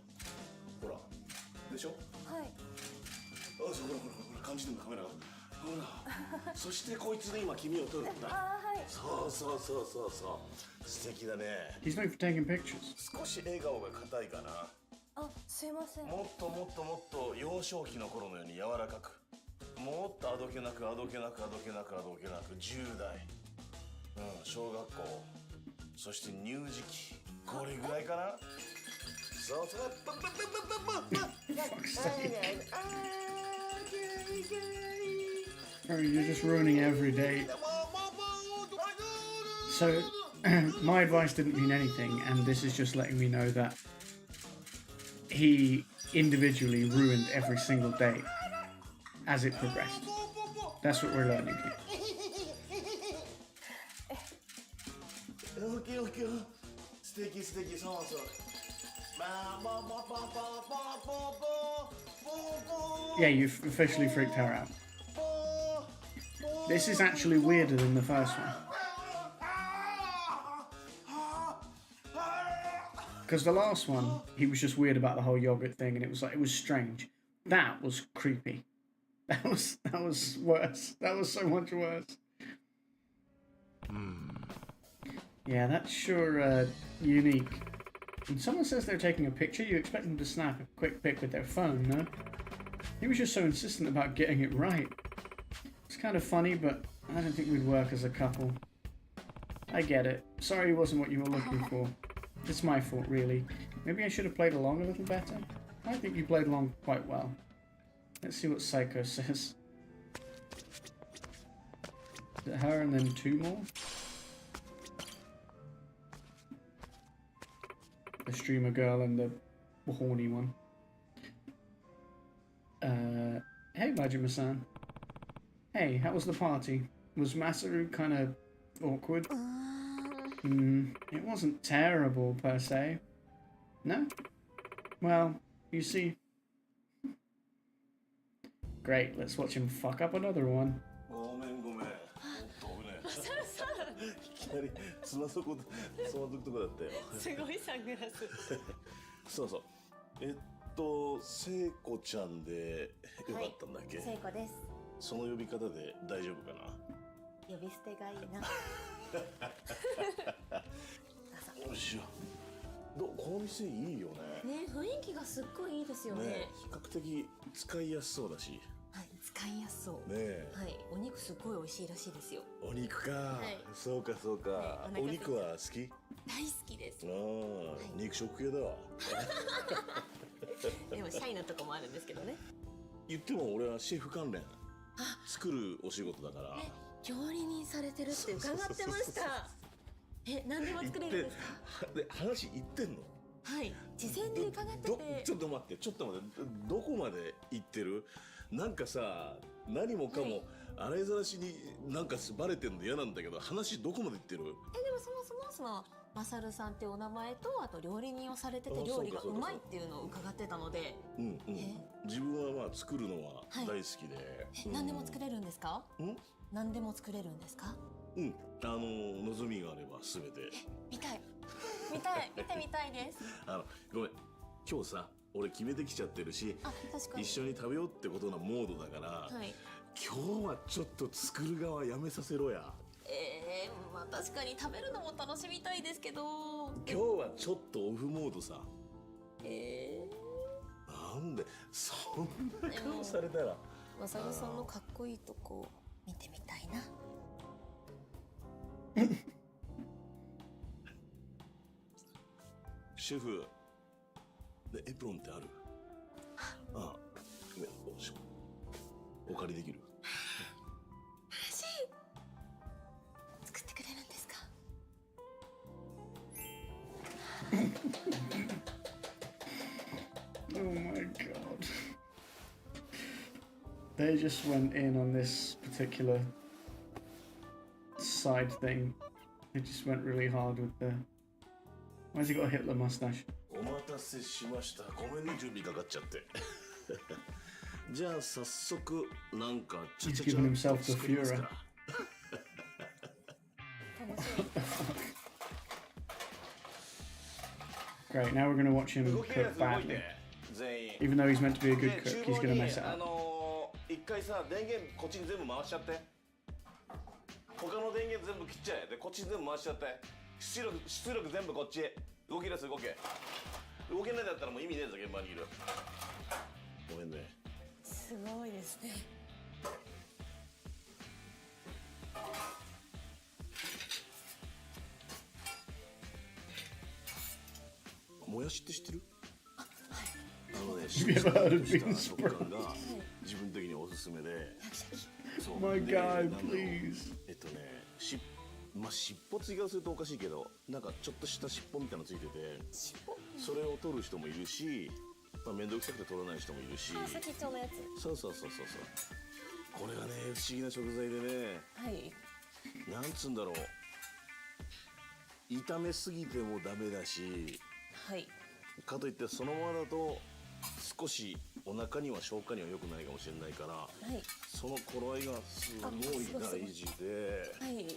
Speaker 4: ほらでしょ？
Speaker 5: はい。
Speaker 4: あ、そうほらほらほら感じてるのカメラが。ほら。そしてこいつで今君を撮るんだ。
Speaker 5: ああ、はい。
Speaker 4: そうそうそうそうそう。素敵だね。
Speaker 3: He's known for taking pictures.
Speaker 4: 少し笑顔が硬いかな。
Speaker 5: あ、すいません。
Speaker 4: もっともっともっと幼少期の頃のように柔らかく、もっとあどけなくあどけなくあどけなくあどけなく、10代、小学校、そして乳児期、これぐらいかな。そうそう。
Speaker 3: Oh, you're just ruining every day. So, my advice didn't mean anything, and this is just letting me know that he individually ruined every single day as it progressed. That's what we're learning here. Yeah, you've officially freaked her out. This is actually weirder than the first one. Because the last one, he was just weird about the whole yogurt thing, and it was strange. That was creepy. That was worse. That was so much worse. Yeah, that's sure unique. When someone says they're taking a picture, you expect them to snap a quick pic with their phone, no? He was just so insistent about getting it right. It's kind of funny, but I don't think we'd work as a couple. I get it. Sorry it wasn't what you were looking for. It's my fault, really. Maybe I should have played along a little better. I think you played along quite well. Let's see what Psycho says. Is it her and then two more? The streamer girl and the horny one. Hey Majima-san. Hey, how was the party? Was Masaru kind of awkward? It wasn't terrible per se. No? Well, you see. Great, let's watch him fuck up another one.
Speaker 4: ごめんごめん。おっと危ない。いきなりつまずくとこだったよ。
Speaker 5: すごいサングラス。
Speaker 4: そうそう。聖子ちゃんでよかったんだっけ？
Speaker 5: 聖子です。
Speaker 4: その呼び方で大丈夫かな？
Speaker 5: 呼び捨てがいいな。
Speaker 4: よいしょ。この店いいよね。
Speaker 5: ね、雰囲気がすっごいいいですよね。
Speaker 4: ね、比較的使いやすそうだし。
Speaker 5: はい、使使いやすそう。
Speaker 4: ねえ。
Speaker 5: はい、お肉すごい美味しいらしいですよ。
Speaker 4: お肉か、
Speaker 5: はい、
Speaker 4: そうかそうか、
Speaker 5: はい、
Speaker 4: お肉は好き？
Speaker 5: 大好きです。
Speaker 4: ああ、はい、肉食系だわ。
Speaker 5: でもシャイなとこもあるんですけどね。
Speaker 4: 言っても俺はシェフ関連作るお仕事だから。
Speaker 5: 料理人されてるって伺ってました。何でも作れるんですか？
Speaker 4: で、話言ってんの？
Speaker 5: はい、事前に伺ってて。
Speaker 4: ちょっと待って、どこまで行ってる？なんかさ、何もかも洗いざらしになんかバレてるの嫌なんだけど、話どこまで行ってる？
Speaker 5: でもそもマサルさんっていうお名前と、あと料理人をされてて料理がうまいっていうのを伺ってたので。
Speaker 4: 自分はまあ作るのは大好きで。
Speaker 5: 何でも作れるんですか？何でも作れるんですか？
Speaker 4: 望みがあれば全て。
Speaker 5: 見てみたいです。
Speaker 4: ごめん、今日さ、俺決めてきちゃってるし、一緒に食べようってことなモードだから、今日はちょっと作る側やめさせろや。
Speaker 5: まあ確かに食べるのも楽しみたいですけど、
Speaker 4: 今日はちょっとオフモードさ。なんでそんな顔されたら。
Speaker 5: マサルさんのかっこいいとこ見てみたいな。
Speaker 4: シェフでエプロンってある？お借りできる？
Speaker 5: 嬉しい。作ってくれるんですか
Speaker 3: ？Oh my god. They just went in on this particular side thing. They just went really hard with the... Why's he got a Hitler mustache?
Speaker 4: お待たせしました。ごめんね、準備かかっちゃって。じゃあ早速なんかちゃちゃちゃっと作りますか。
Speaker 3: Great, now we're going to watch him cook badly. Even though he's meant to be a good cook, he's going to mess it up.
Speaker 4: 一回さ、電源こっちに全部回しちゃって。他の電源全部切っちゃえ。で、こっちに全部回しちゃって。出力全部こっちへ。動き出す、動け。動けないだったらもう意味ねえぞ、現場にいる。ごめんね。
Speaker 5: すごいですね。
Speaker 4: もやしって知ってる？Have
Speaker 3: you ever heard of bean sprouts?
Speaker 4: 自分的におすすめで。
Speaker 3: My God, please.
Speaker 4: まあ尻尾ついがするとおかしいけど、なんかちょっとした尻尾みたいなのついてて、それを取る人もいるし、まあ面倒くさくて取らない人もいるし。
Speaker 5: 先っちょのやつ。
Speaker 4: そう。これがね、不思議な食材でね。
Speaker 5: はい。
Speaker 4: なんつうんだろう。炒めすぎてもダメだし。
Speaker 5: はい。
Speaker 4: かといってそのままだと少しお腹には消化には良くないかもしれないから、その頃合いがすごい大事で。
Speaker 5: はい。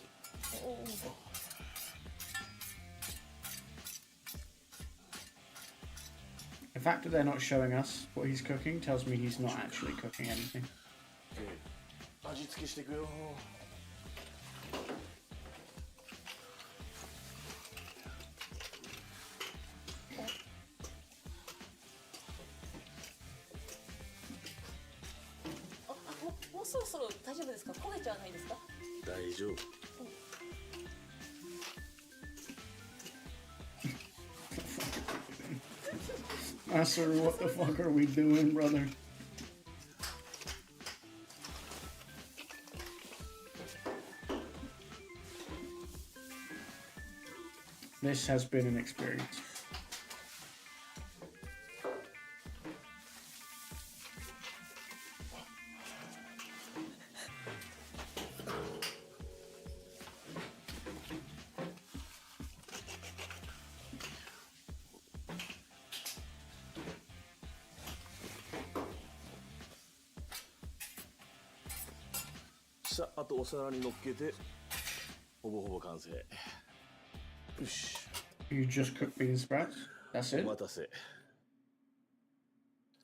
Speaker 3: The fact that they're not showing us what he's cooking tells me he's not actually cooking anything.
Speaker 4: 味付けしていくよ。
Speaker 5: もうそろそろ大丈夫ですか？焦げちゃわないですか？
Speaker 4: 大丈夫。
Speaker 3: Masaru, what the fuck are we doing, brother? This has been an experience.
Speaker 4: さあ、あとお皿に乗っけてほぼほぼ完成。よし。
Speaker 3: You just cook bean sprouts? That's it?
Speaker 4: お待たせ。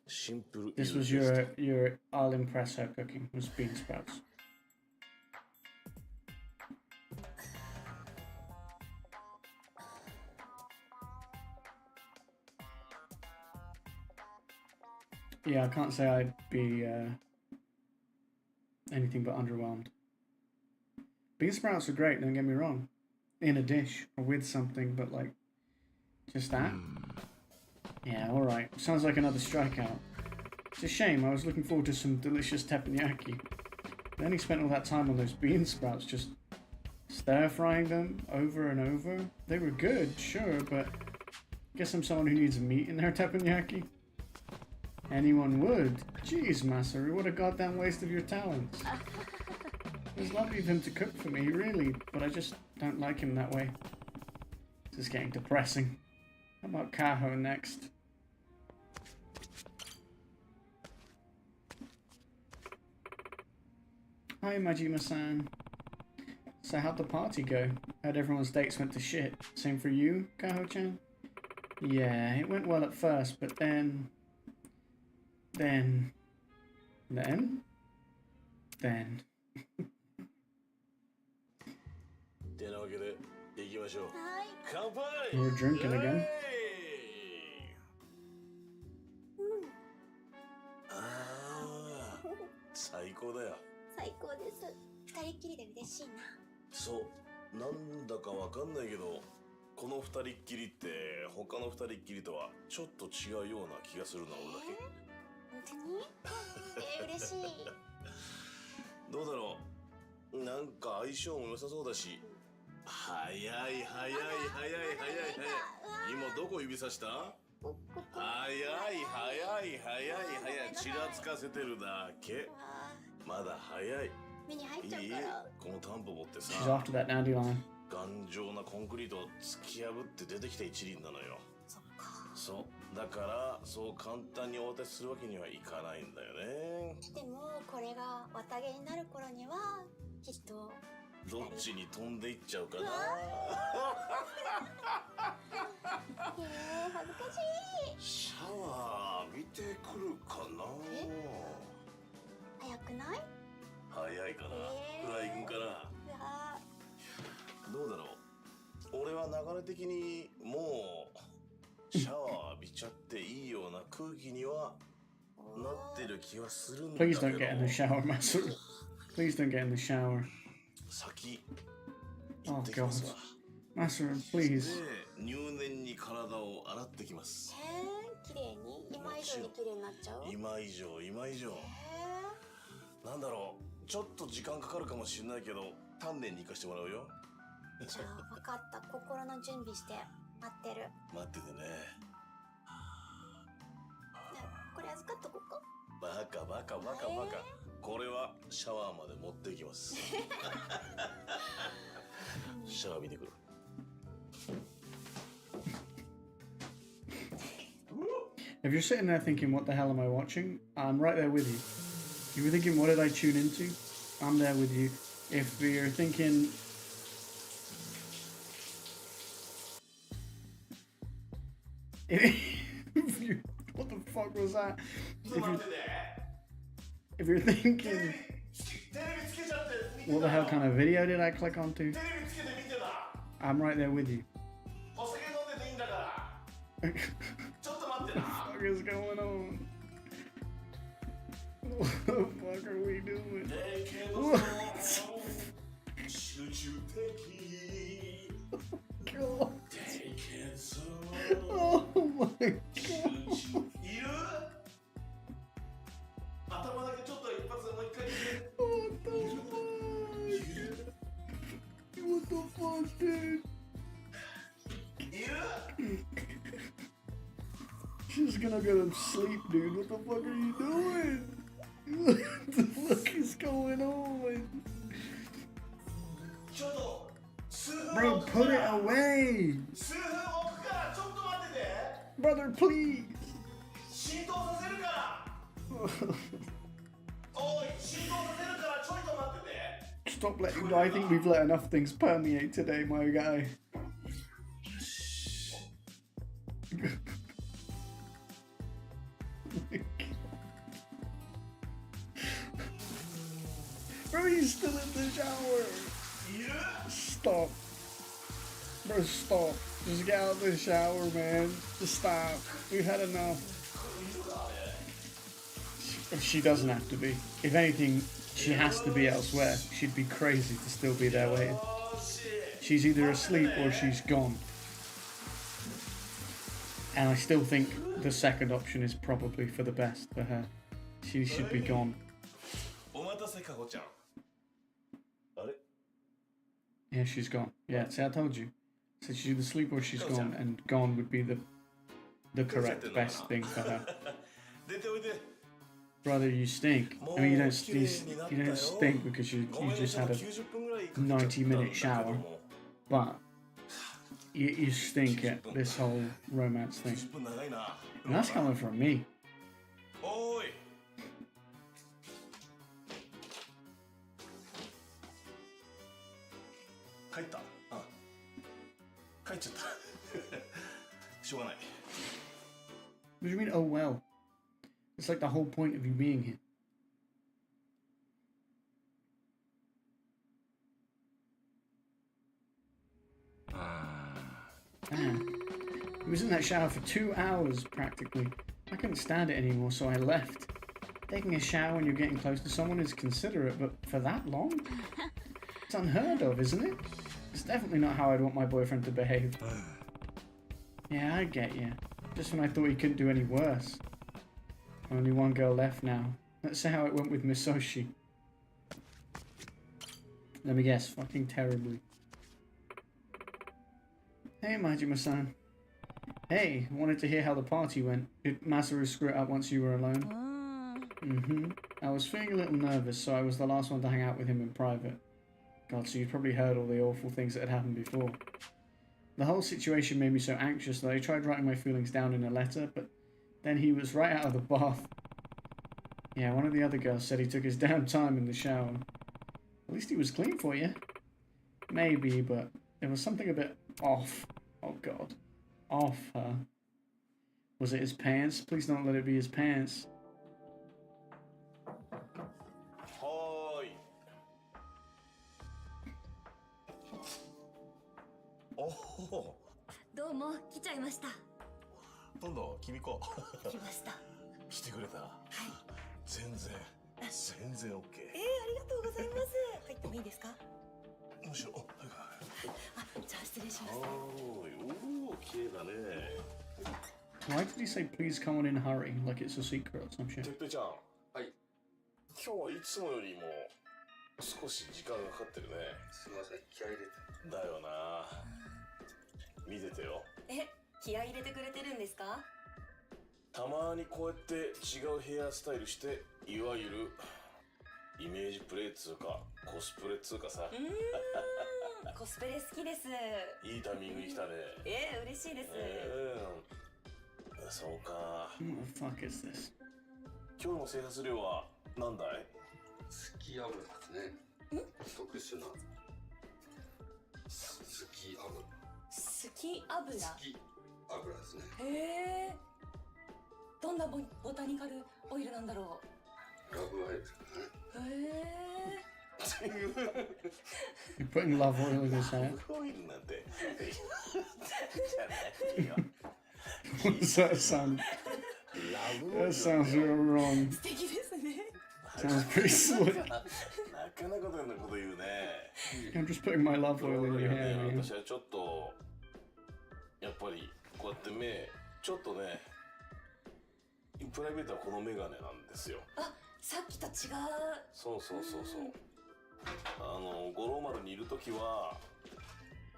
Speaker 4: シンプル。
Speaker 3: This was your I'll impress her cooking was bean sprouts. Yeah, I can't say I'd be anything but underwhelmed. Bean sprouts are great, don't get me wrong. In a dish or with something, but like, just that? Yeah, alright. Sounds like another strikeout. It's a shame, I was looking forward to some delicious teppanyaki. Then he spent all that time on those bean sprouts, just stir-frying them over and over. They were good, sure, but I guess I'm someone who needs meat in their teppanyaki. Anyone would. Jeez, Masaru, what a goddamn waste of your talents. It was lovely of him to cook for me, really, but I just don't like him that way. This is getting depressing. How about Kaho next? Hi, Majima-san. So how'd the party go? Heard everyone's dates went to shit. Same for you, Kaho-chan? Yeah, it went well at first, but then... Then... We're drinking again.
Speaker 9: 最高です二人っきりで嬉しいな
Speaker 4: そうなんだかわかんないけどこの二人っきりって他の二人っきりとはちょっと違うような気がするな俺だけ
Speaker 9: 本当に嬉しい
Speaker 4: どうだろうなんか相性も良さそうだし早い今どこ指さした早いちらつかせてるだけまだ早い
Speaker 9: 目に入っちゃうから
Speaker 4: このタンポポってさ
Speaker 3: She's after that dandelion.
Speaker 4: 頑丈なコンクリートを突き破って出てきた一輪なのよ
Speaker 9: そっか
Speaker 4: そうだからそう簡単にお渡しするわけにはいかないんだよね
Speaker 9: でもこれが綿毛になる頃にはきっと
Speaker 4: どっちに飛んでいっちゃうかな
Speaker 9: 恥ずかしい
Speaker 4: シャワー浴びてくるかな
Speaker 9: 早くない
Speaker 4: 早いかなフライ君かなどうだろう俺は流れ的にもうシャワー浴びちゃっていいような空気にはなってる気はするんだけど
Speaker 3: Please don't get in the shower, Masaru. Please don't get in the shower.
Speaker 4: 先
Speaker 3: Oh god. Masaru, please.
Speaker 4: で入念に体を洗ってきます
Speaker 9: 綺麗に今以上に綺麗になっちゃう
Speaker 4: 今以上なんだろうちょっと時間かかるかもしれないけど丹念に行かしてもらうよ
Speaker 9: じゃあ分かった心の準備して待ってる
Speaker 4: 待っててね
Speaker 9: これ預かっとこうか
Speaker 4: バカこれはシャワーまで持っていきますシャワー見てくる
Speaker 3: If you're sitting there thinking, what the hell am I watching? I'm right there with you. If you're thinking, what did I tune into? I'm there with you. If you're thinking... what the fuck was that? If you're thinking... What the hell kind of video did I click onto? I'm right there with you. What the fuck is going on? What the fuck are we doing? What? God. Oh my god. What the fuck, dude? She's gonna go to sleep, dude. What the fuck are you doing? What the fuck is going on? Bro, put it away! Brother, please! Stop letting... I think we've let enough things permeate today, my guy. Bro, he's still in the shower. Stop. Bro, stop. Just get out of the shower, man. Just stop. We've had enough. She doesn't have to be. If anything, She has to be elsewhere. She'd be crazy to still be there waiting. She's either asleep or she's gone. And I still think the second option is probably for the best for her. She should be gone. Yeah, she's gone. Yeah, see, I told you. So she's either asleep or she's gone, and gone would be the correct best thing for her. Brother, you stink. I mean, you don't stink because you just had a 90-minute shower, but you stink at this whole romance thing. And that's coming from me. What do you mean, oh well? It's like the whole point of you being here. Man, he was in that shower for 2 hours practically. I couldn't stand it anymore, so I left. Taking a shower when you're getting close to someone is considerate, but for that long? It's unheard of, isn't it? It's definitely not how I'd want my boyfriend to behave. Yeah, I get you. Just when I thought he couldn't do any worse. Only one girl left now. Let's see how it went with Misoshi. Let me guess, fucking terribly. Hey, Majima-san. Hey, wanted to hear how the party went. Did Masaru screw it up once you were alone? I was feeling a little nervous, so I was the last one to hang out with him in private. God, so you'd probably heard all the awful things that had happened before. The whole situation made me so anxious that I tried writing my feelings down in a letter, but then he was right out of the bath. Yeah, one of the other girls said he took his damn time in the shower. At least he was clean for you. Maybe, but there was something a bit off. Oh god. Off, huh? Was it his pants? Please don't let it be his pants.
Speaker 5: Oh. どうも来ちゃいました。
Speaker 4: どんどん君子
Speaker 5: 来ました。
Speaker 4: 来てくれた。はい。全然 OK。
Speaker 5: ありがとうございます。入ってもいいですか？
Speaker 4: むしろ、はい。
Speaker 5: あ、じゃあ失礼します。
Speaker 4: おー、綺麗だね。
Speaker 3: Why did he say please come on in a hurry, like it's a secret or some shit?
Speaker 4: てっぺちゃん。はい。今日はいつもよりも少し時間がかかってるね。すみません、気合い入れて。だよな。見ててよ。
Speaker 5: 気合い入れてくれてるんですか？
Speaker 4: たまにこうやって違うヘアスタイルして、いわゆるイメージプレイっつうかコスプレっつうかさ。
Speaker 5: コスプレ好きです。
Speaker 4: いいタイミングに来たね。
Speaker 5: 嬉しいです。
Speaker 4: そうか。
Speaker 3: What the fuck is this?
Speaker 4: 今日の生活量は何だい？
Speaker 11: スキ油ですね。特殊なスキ油。
Speaker 5: スキ油？
Speaker 11: スキ油ですね。
Speaker 5: へえ。どんなボタニカルオイルなんだろう。
Speaker 11: ラブオイルですかね。
Speaker 5: へえ。
Speaker 3: You're putting love oil in his hair? What does that sound? That sounds real wrong. Sounds pretty slick. I'm just putting my love oil in your hair, man.
Speaker 4: 私はちょっとやっぱりこうやって目ちょっとねプライベートはこのメガネなんですよ。
Speaker 5: あ、さっきと違う。
Speaker 4: そう。五郎丸にいるときは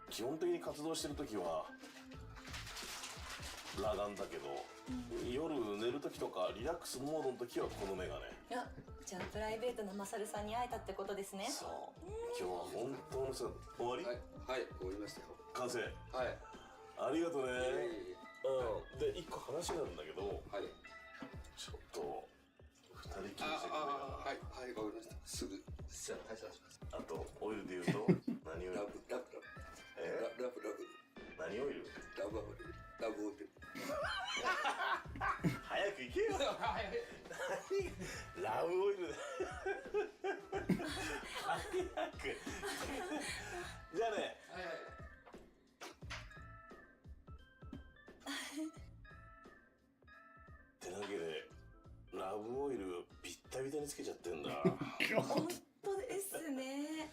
Speaker 4: 基本的に活動してるときは裸眼だけど、夜寝るときとかリラックスモードのときはこのメガネ。
Speaker 5: じゃあプライベートなマサルさんに会えたってことですね。
Speaker 4: そう。今日は本当にさ、終わり？
Speaker 11: はい、終わりましたよ。
Speaker 4: 完成。
Speaker 11: はい。
Speaker 4: ありがとうね。で一個話なんだけど、はい。ちょっと二人きりしてくれよな。
Speaker 11: はい、わかりました。すぐじゃあ退社します。
Speaker 4: あとオイルで言うと何オイル？ラブ。何オイル？ラブオイル。早く行けよ。ラブオイルだ。早く。じゃあね。ってなわけでラブオイルビッタビタにつけちゃってんだ。
Speaker 3: God.
Speaker 5: 当ですね。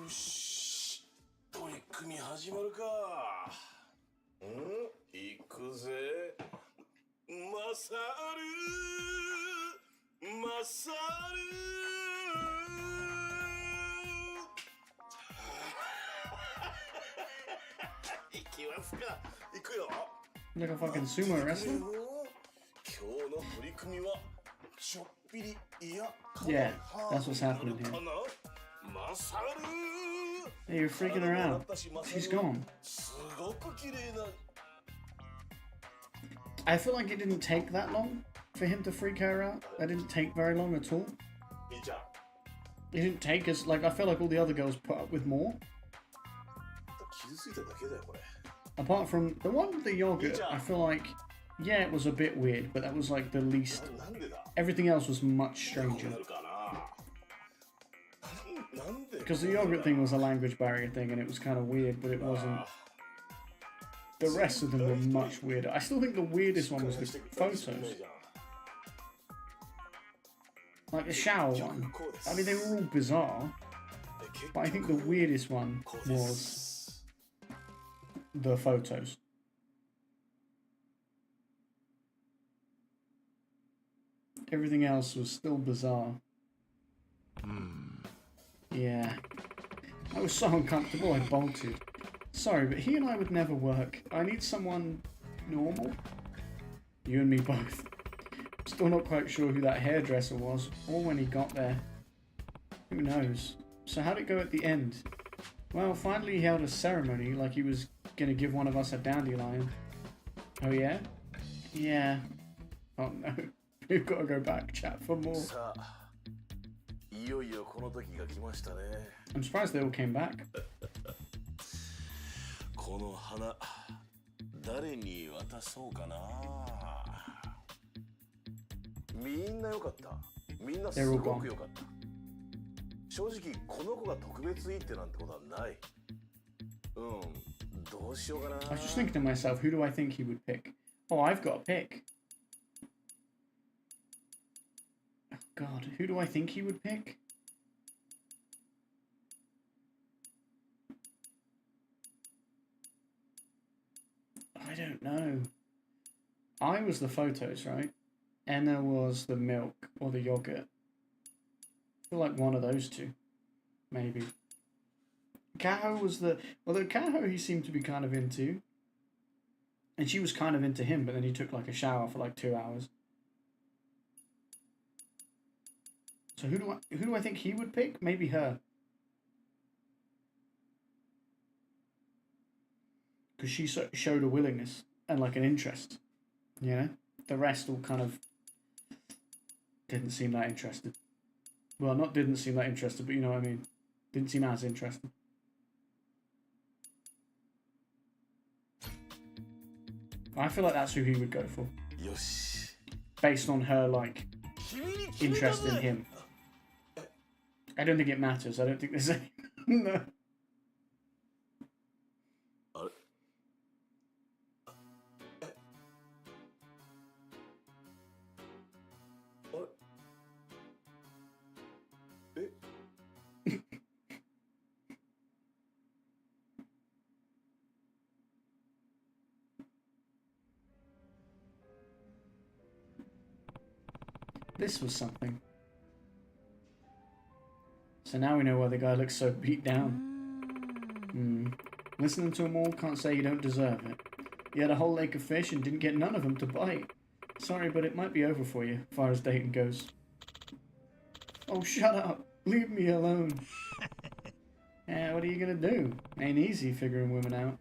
Speaker 4: よし、取り組み始まるか。行くぜ。マサル、マサル。行きますか。行くよ。
Speaker 3: Like a fucking sumo wrestler?
Speaker 4: 今日の取り組みはちょっぴりいや
Speaker 3: Yeah, that's what's happening here.
Speaker 4: マサル。
Speaker 3: Hey, you're freaking her out. She's gone.
Speaker 4: すごく綺麗な。
Speaker 3: I feel like it didn't take that long for him to freak her out. That didn't take very long at all. It didn't take as, like, I feel like all the other girls put up with more.
Speaker 4: 傷ついただけだよこれ。
Speaker 3: Apart from the one with the yogurt, I feel like, yeah, it was a bit weird, but that was like the least. Everything else was much stranger. Because the yogurt thing was a language barrier thing and it was kind of weird, but it wasn't. The rest of them were much weirder. I still think the weirdest one was the photos. Like the shower one. I mean, they were all bizarre. But I think the weirdest one was the photos. Everything else was still bizarre. Yeah. I was so uncomfortable I bolted. Sorry, but he and I would never work. I need someone normal. You and me both. Still not quite sure who that hairdresser was, or when he got there. Who knows? So how'd it go at the end? Well, finally he held a ceremony, like he was gonna give one of us a dandelion. Oh yeah? Yeah. Oh no. We've got to go back, chat for more. I'm surprised they all came back.
Speaker 4: この花、誰に渡そうかな。みんな良かった。みんなすごく良かった。正直この子が特別いいってなんてことはない。どうしようかな。
Speaker 3: I was just thinking to myself, who do I think he would pick? Oh, I've got a pick. Oh God, who do I think he would pick? I don't know. I was the photos, right? Anna was the milk or the yogurt. I feel like one of those two. Maybe. Kaho was the... Although Kaho he seemed to be kind of into. And she was kind of into him, but then he took like a shower for like 2 hours. So who do I think he would pick? Maybe her. Because she showed a willingness and like an interest, you know? The rest all kind of didn't seem that interested. Well, not didn't seem that interested, but you know what I mean. Didn't seem as interested. I feel like that's who he would go for. Based on her, like, interest in him. I don't think it matters. I don't think there's any... No. This was something. So now we know why the guy looks so beat down. Listening to them all, can't say you don't deserve it. You had a whole lake of fish and didn't get none of them to bite. Sorry, but it might be over for you, as far as dating goes. Oh, shut up. Leave me alone. Yeah, what are you gonna do? Ain't easy figuring women out.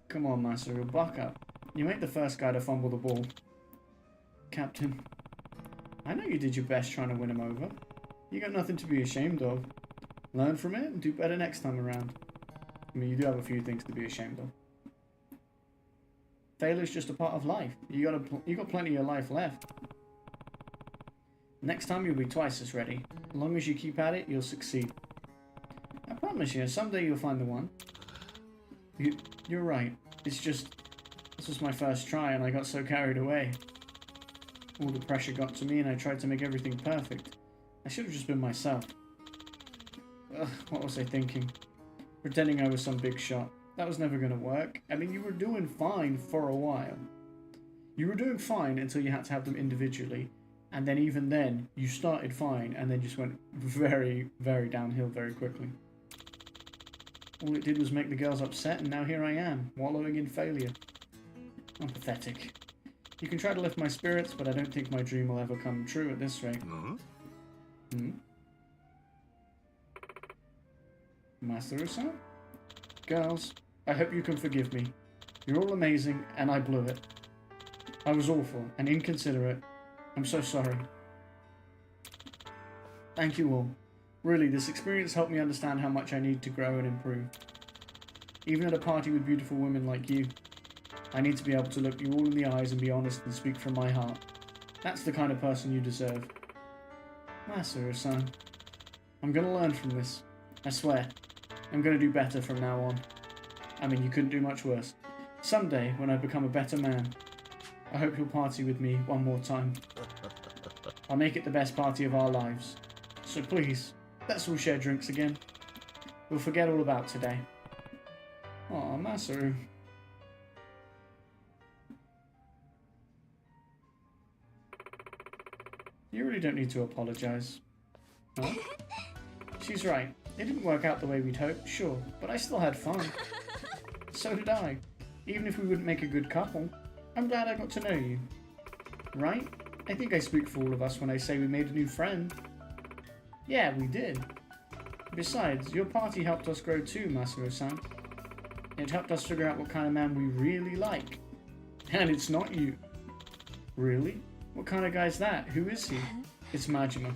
Speaker 3: Come on, Masaru, buck up. You ain't the first guy to fumble the ball. Captain, I know you did your best trying to win him over. You got nothing to be ashamed of. Learn from it and do better next time around. I mean, you do have a few things to be ashamed of. Failure's just a part of life. You got plenty of your life left. Next time you'll be twice as ready. As long as you keep at it, you'll succeed. I promise you, someday you'll find the one. You're right. It's just, this was my first try and I got so carried away. All the pressure got to me and I tried to make everything perfect. I should have just been myself. Ugh, what was I thinking? Pretending I was some big shot. That was never gonna work. I mean, you were doing fine for a while. You were doing fine until you had to have them individually. And then even then, you started fine and then just went very, very downhill very quickly. All it did was make the girls upset, and now here I am, wallowing in failure. I'm pathetic. You can try to lift my spirits, but I don't think my dream will ever come true at this rate. Masaru-san? Girls, I hope you can forgive me. You're all amazing, and I blew it. I was awful and inconsiderate. I'm so sorry. Thank you all. Really, this experience helped me understand how much I need to grow and improve. Even at a party with beautiful women like you, I need to be able to look you all in the eyes and be honest and speak from my heart. That's the kind of person you deserve. Masaru-san, I'm gonna learn from this. I swear. I'm gonna do better from now on. I mean, you couldn't do much worse. Someday, when I become a better man, I hope you'll party with me one more time. I'll make it the best party of our lives. So please, let's all share drinks again. We'll forget all about today. Aw, Masaru. You really don't need to apologize. Huh? She's right. It didn't work out the way we'd hoped, sure, but I still had fun. So did I. Even if we wouldn't make a good couple, I'm glad I got to know you. Right? I think I speak for all of us when I say we made a new friend. Yeah, we did. Besides, your party helped us grow too, Masaru-san. It helped us figure out what kind of man we really like. And it's not you. Really? What kind of guy's that? Who is he? It's Majima.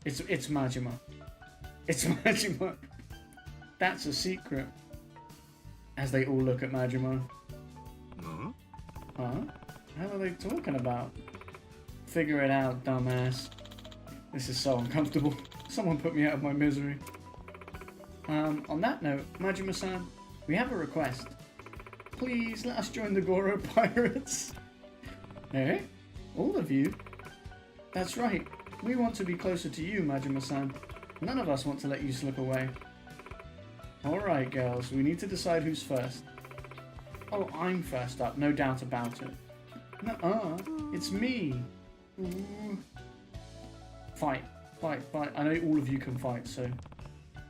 Speaker 3: It's Majima. It's Majima. That's a secret. As they all look at Majima. Huh? What are they talking about? Figure it out, dumbass. This is so uncomfortable. Someone put me out of my misery. On that note, Majima-san, we have a request. Please let us join the Goro Pirates. Eh? All of you? That's right. We want to be closer to you, Majima-san. None of us want to let you slip away. Alright, girls, we need to decide who's first. Oh, I'm first up, no doubt about it. Nuh-uh, it's me. Ooh. Fight. I know all of you can fight, so...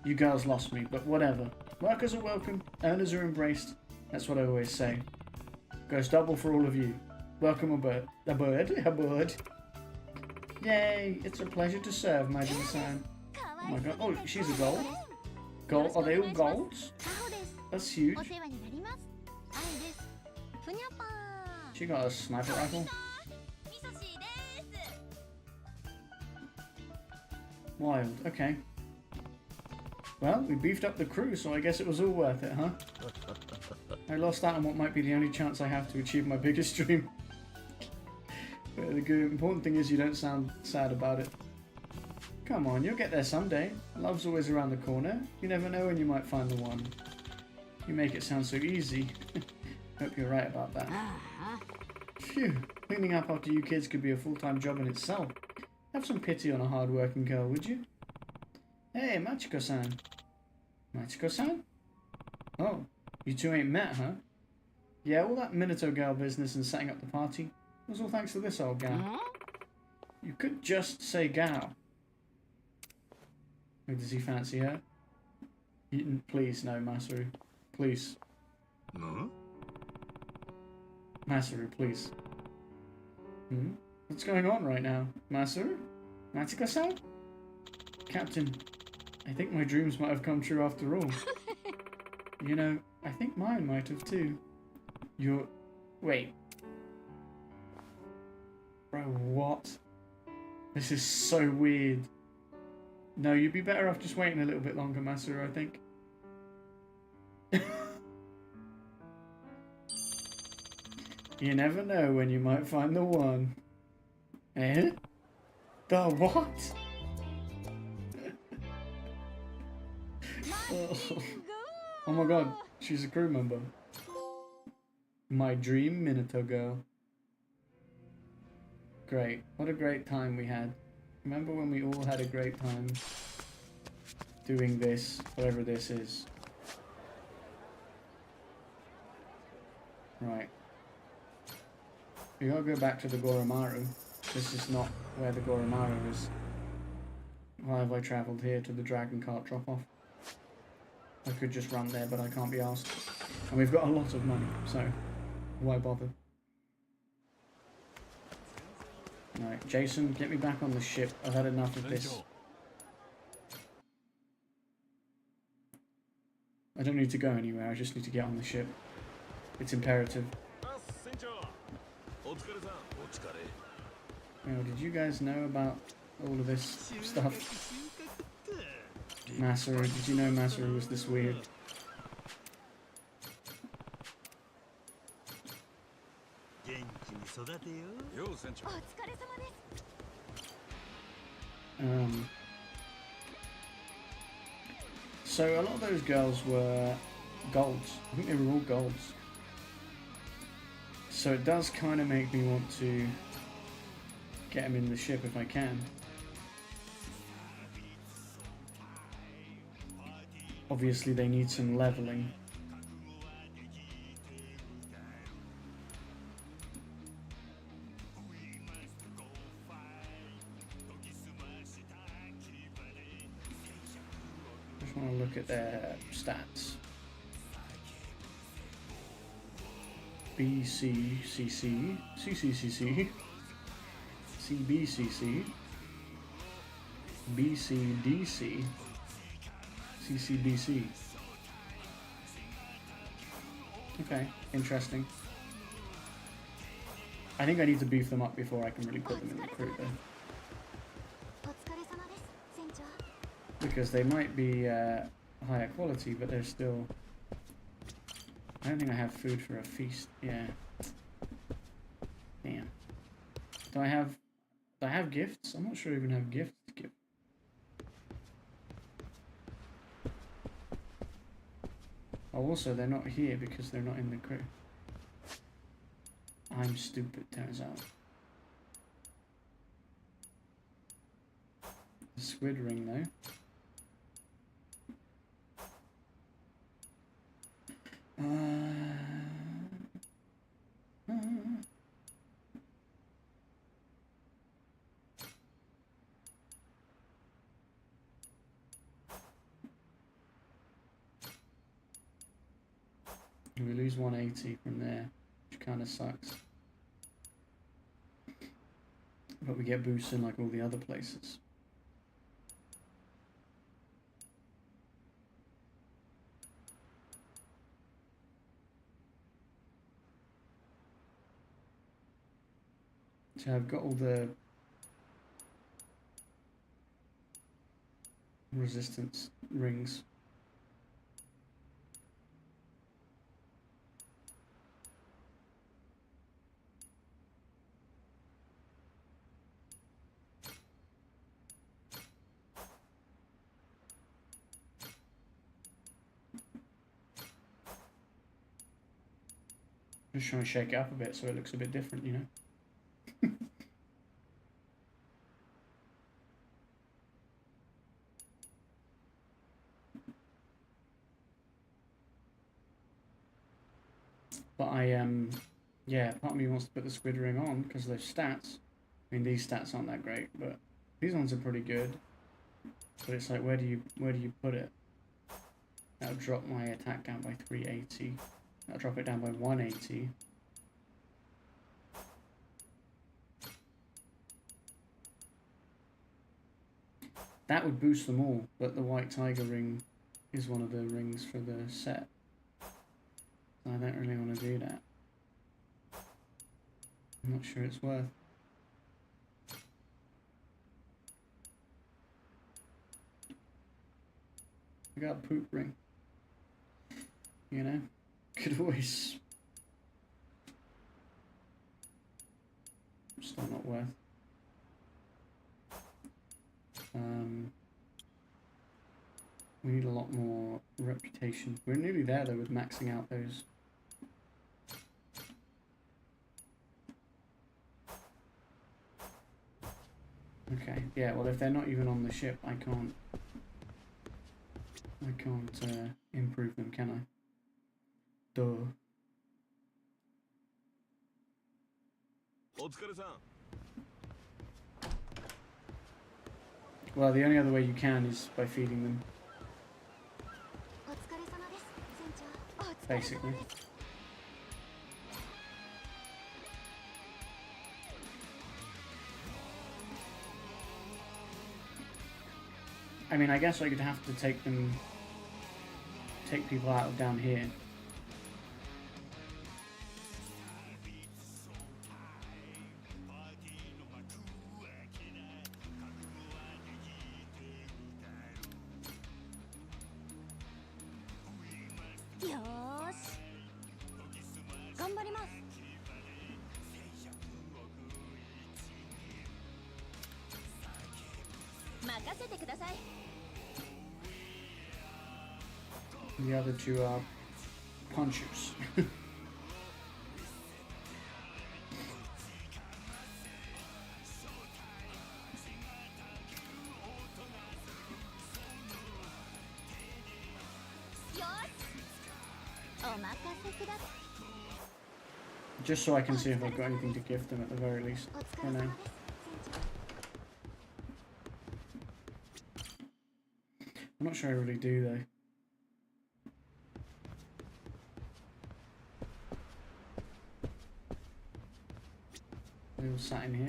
Speaker 3: You girls lost me, but whatever. Workers are welcome, earners are embraced. That's what I always say. Goes double for all of you. Welcome aboard. Aboard. Yay, it's a pleasure to serve, Majima-san. Oh my god, oh, she's a gold? Gold? Are they all golds? That's huge. She got a sniper rifle. Wild, okay. Well, we beefed up the crew, so I guess it was all worth it, huh? I lost out on what might be the only chance I have to achieve my biggest dream. But the important thing is you don't sound sad about it. Come on, you'll get there someday. Love's always around the corner. You never know when you might find the one. You make it sound so easy. Hope you're right about that. Phew, cleaning up after you kids could be a full-time job in itself. Have some pity on a hard-working girl, would you? Hey, Machiko-san. Machiko-san? Oh, you two ain't met, huh? Yeah, all that Minato girl business and setting up the party was all thanks to this old gal. You could just say gal. Wait, does he fancy her? Please, no, Masaru. Please.
Speaker 7: No?
Speaker 3: Masaru, please. What's going on right now? Masaru? Machiko-san? Captain, I think my dreams might have come true after all. You know, I think mine might have too. Wait. Bro, what? This is so weird. No, you'd be better off just waiting a little bit longer, Masaru, I think. You never know when you might find the one. Eh? The what? Oh my god, she's a crew member. My dream Minato girl. Great. What a great time we had. Remember when we all had a great time doing this, whatever this is? Right. We gotta go back to the Goromaru. This is not where the Goromaru is. Why have I travelled here to the Dragon Cart drop-off? I could just run there, but I can't be asked. And we've got a lot of money, so why bother? Right, Jason, get me back on the ship. I've had enough of this. I don't need to go anywhere, I just need to get on the ship. It's imperative. Now, did you guys know about all of this stuff? Masaru, did you know Masaru was this weird? So a lot of those girls were golds. I think they were all golds. So it does kind of make me want to get them in the ship if I can. Obviously they need some leveling. Just want to look at their stats. BCCC, CCCC, CBCC, BCDC, CCBC. Okay, interesting. I think I need to beef them up before I can really put them in the crew though. Because they might be higher quality, but they're still... I don't think I have food for a feast. Yeah. Damn. Do I have gifts? I'm not sure I even have gifts to give. Oh, also, they're not here because they're not in the crew. I'm stupid, turns out. The squid ring, though. We lose 180 from there, which kind of sucks. But we get boosts in like all the other places. So I've got all the resistance rings. Just trying to shake it up a bit so it looks a bit different, you know? But yeah, part of me wants to put the squid ring on because of those stats. I mean, these stats aren't that great, but these ones are pretty good. But it's like, where do you put it? That'll drop my attack down by 380. That'll drop it down by 180. That would boost them all, but the white tiger ring is one of the rings for the set. I don't really want to do that. I'm not sure it's worth. I got a poop ring. You know? Could always... Still not worth. We need a lot more reputation. We're nearly there though with maxing out those. Okay, yeah, well if they're not even on the ship, I can't improve them, can I? Duh. Well, the only other way you can is by feeding them. Basically. I mean, I guess I could have to take people out of down here. The other two are punchers. Just so I can see if I've got anything to gift them at the very least, for now. I'm not sure I really do though. They all sat in here.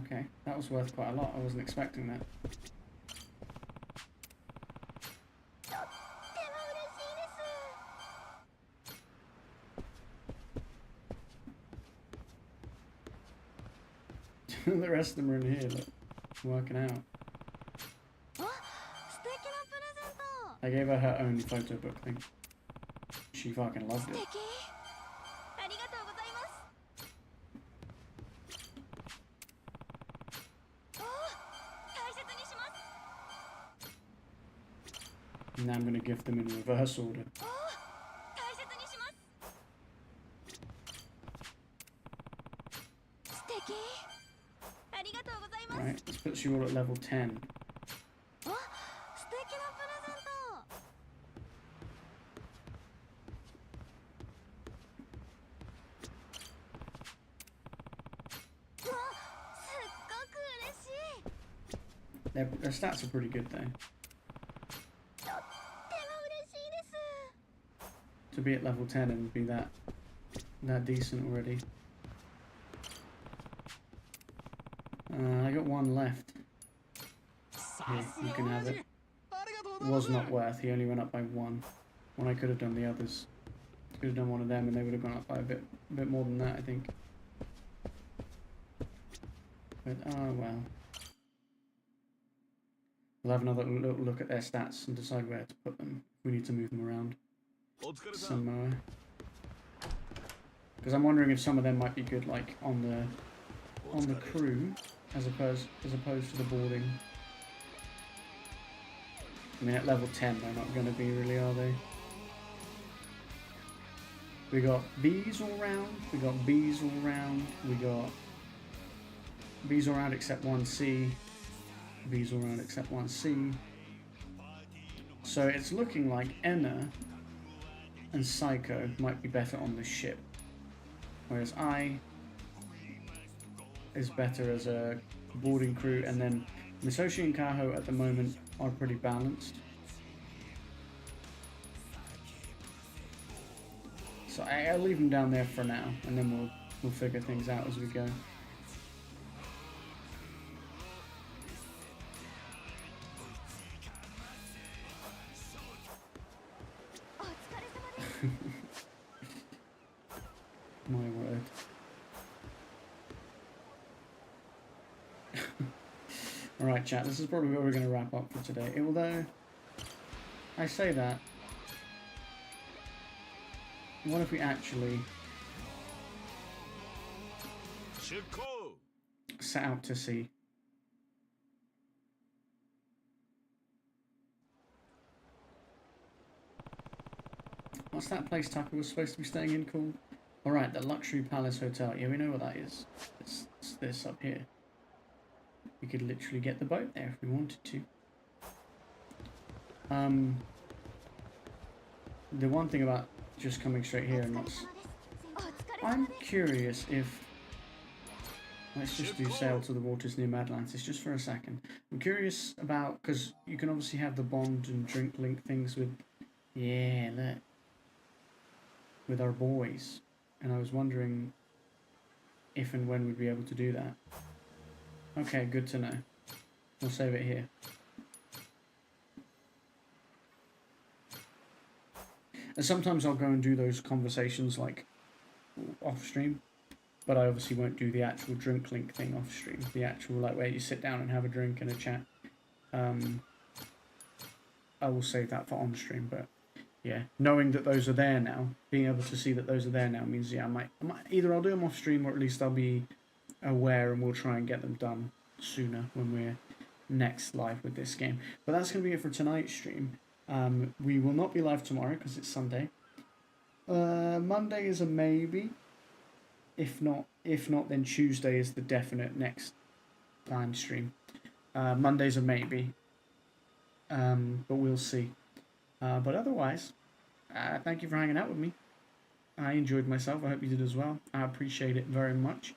Speaker 3: Okay, that was worth quite a lot. I wasn't expecting that. The rest of them are in here, look, working out. I gave her her own photo book thing. She fucking loved it. And now I'm going to gift them in reverse order. Right, this puts you all at level 10. Their stats are pretty good though. To be at level 10 and be that decent already. I got one left. Here, you can have it. Was not worth. He only went up by one. When I could have done the others. Could have done one of them and they would have gone up by a bit more than that, I think. But oh well. We'll have another little look at their stats and decide where to put them. We need to move them around somewhere. Because I'm wondering if some of them might be good, like on the crew, as opposed to the boarding. I mean, at level 10, they're not going to be really, are they? We got B's all round. We got B's all round. We got B's all round except 1C. B's all round except 1C. So it's looking like Enna and Psycho might be better on the ship, whereas I is better as a boarding crew, and then Misoshi and Kaho at the moment are pretty balanced. So I'll leave them down there for now, and then we'll figure things out as we go. My word. Alright chat, this is probably where we're going to wrap up for today. Although, I say that, what if we actually set out to sea? What's that place Tucker was supposed to be staying in called? Alright, the Luxury Palace Hotel. Yeah, we know what that is. It's this up here. We could literally get the boat there if we wanted to. The one thing about just coming straight here and not... I'm curious if... Let's just do sail to the waters near Madlantis just for a second. I'm curious about... Because you can obviously have the bond and drink link things with... Yeah, look. With our boys. And I was wondering if and when we'd be able to do that. Okay, good to know. We'll save it here. And sometimes I'll go and do those conversations like off stream, but I obviously won't do the actual drink link thing off stream. The actual like where you sit down and have a drink and a chat. I will save that for on stream, but yeah, knowing that those are there now, being able to see that those are there now means I might either I'll do them off stream or at least I'll be aware and we'll try and get them done sooner when we're next live with this game. But that's going to be it for tonight's stream. We will not be live tomorrow because it's Sunday. Monday is a maybe. If not, then Tuesday is the definite next planned stream. Monday's a maybe. But we'll see. But otherwise, thank you for hanging out with me. I enjoyed myself. I hope you did as well. I appreciate it very much.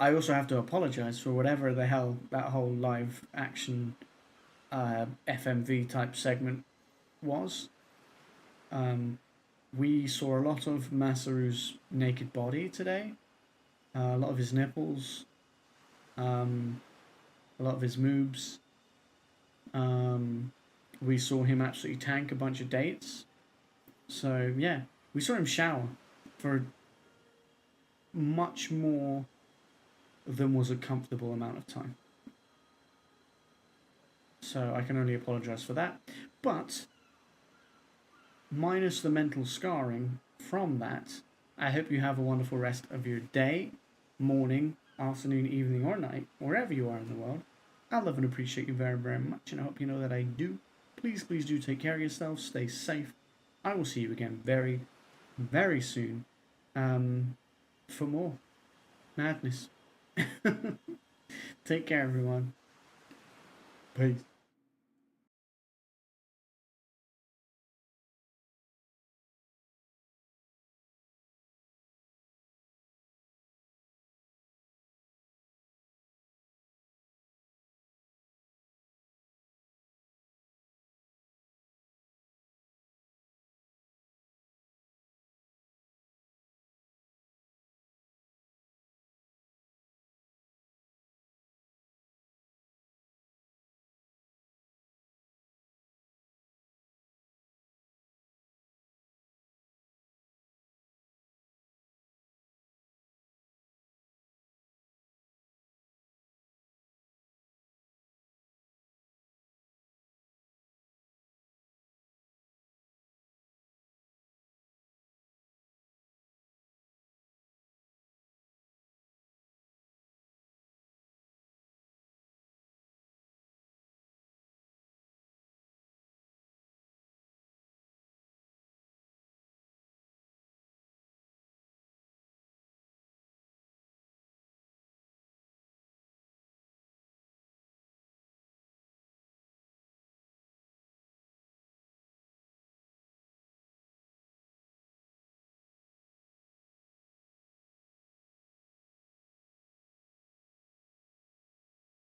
Speaker 3: I also have to apologise for whatever the hell that whole live action FMV type segment was. We saw a lot of Masaru's naked body today. A lot of his nipples. A lot of his moobs. We saw him absolutely tank a bunch of dates. So yeah, we saw him shower for much more than was a comfortable amount of time. So I can only apologise for that. But minus the mental scarring from that, I hope you have a wonderful rest of your day, morning, afternoon, evening or night, wherever you are in the world. I love and appreciate you very, very much, and I hope you know that I do. Please, please do take care of yourself. Stay safe. I will see you again very, very soon for more madness. Take care, everyone. Peace.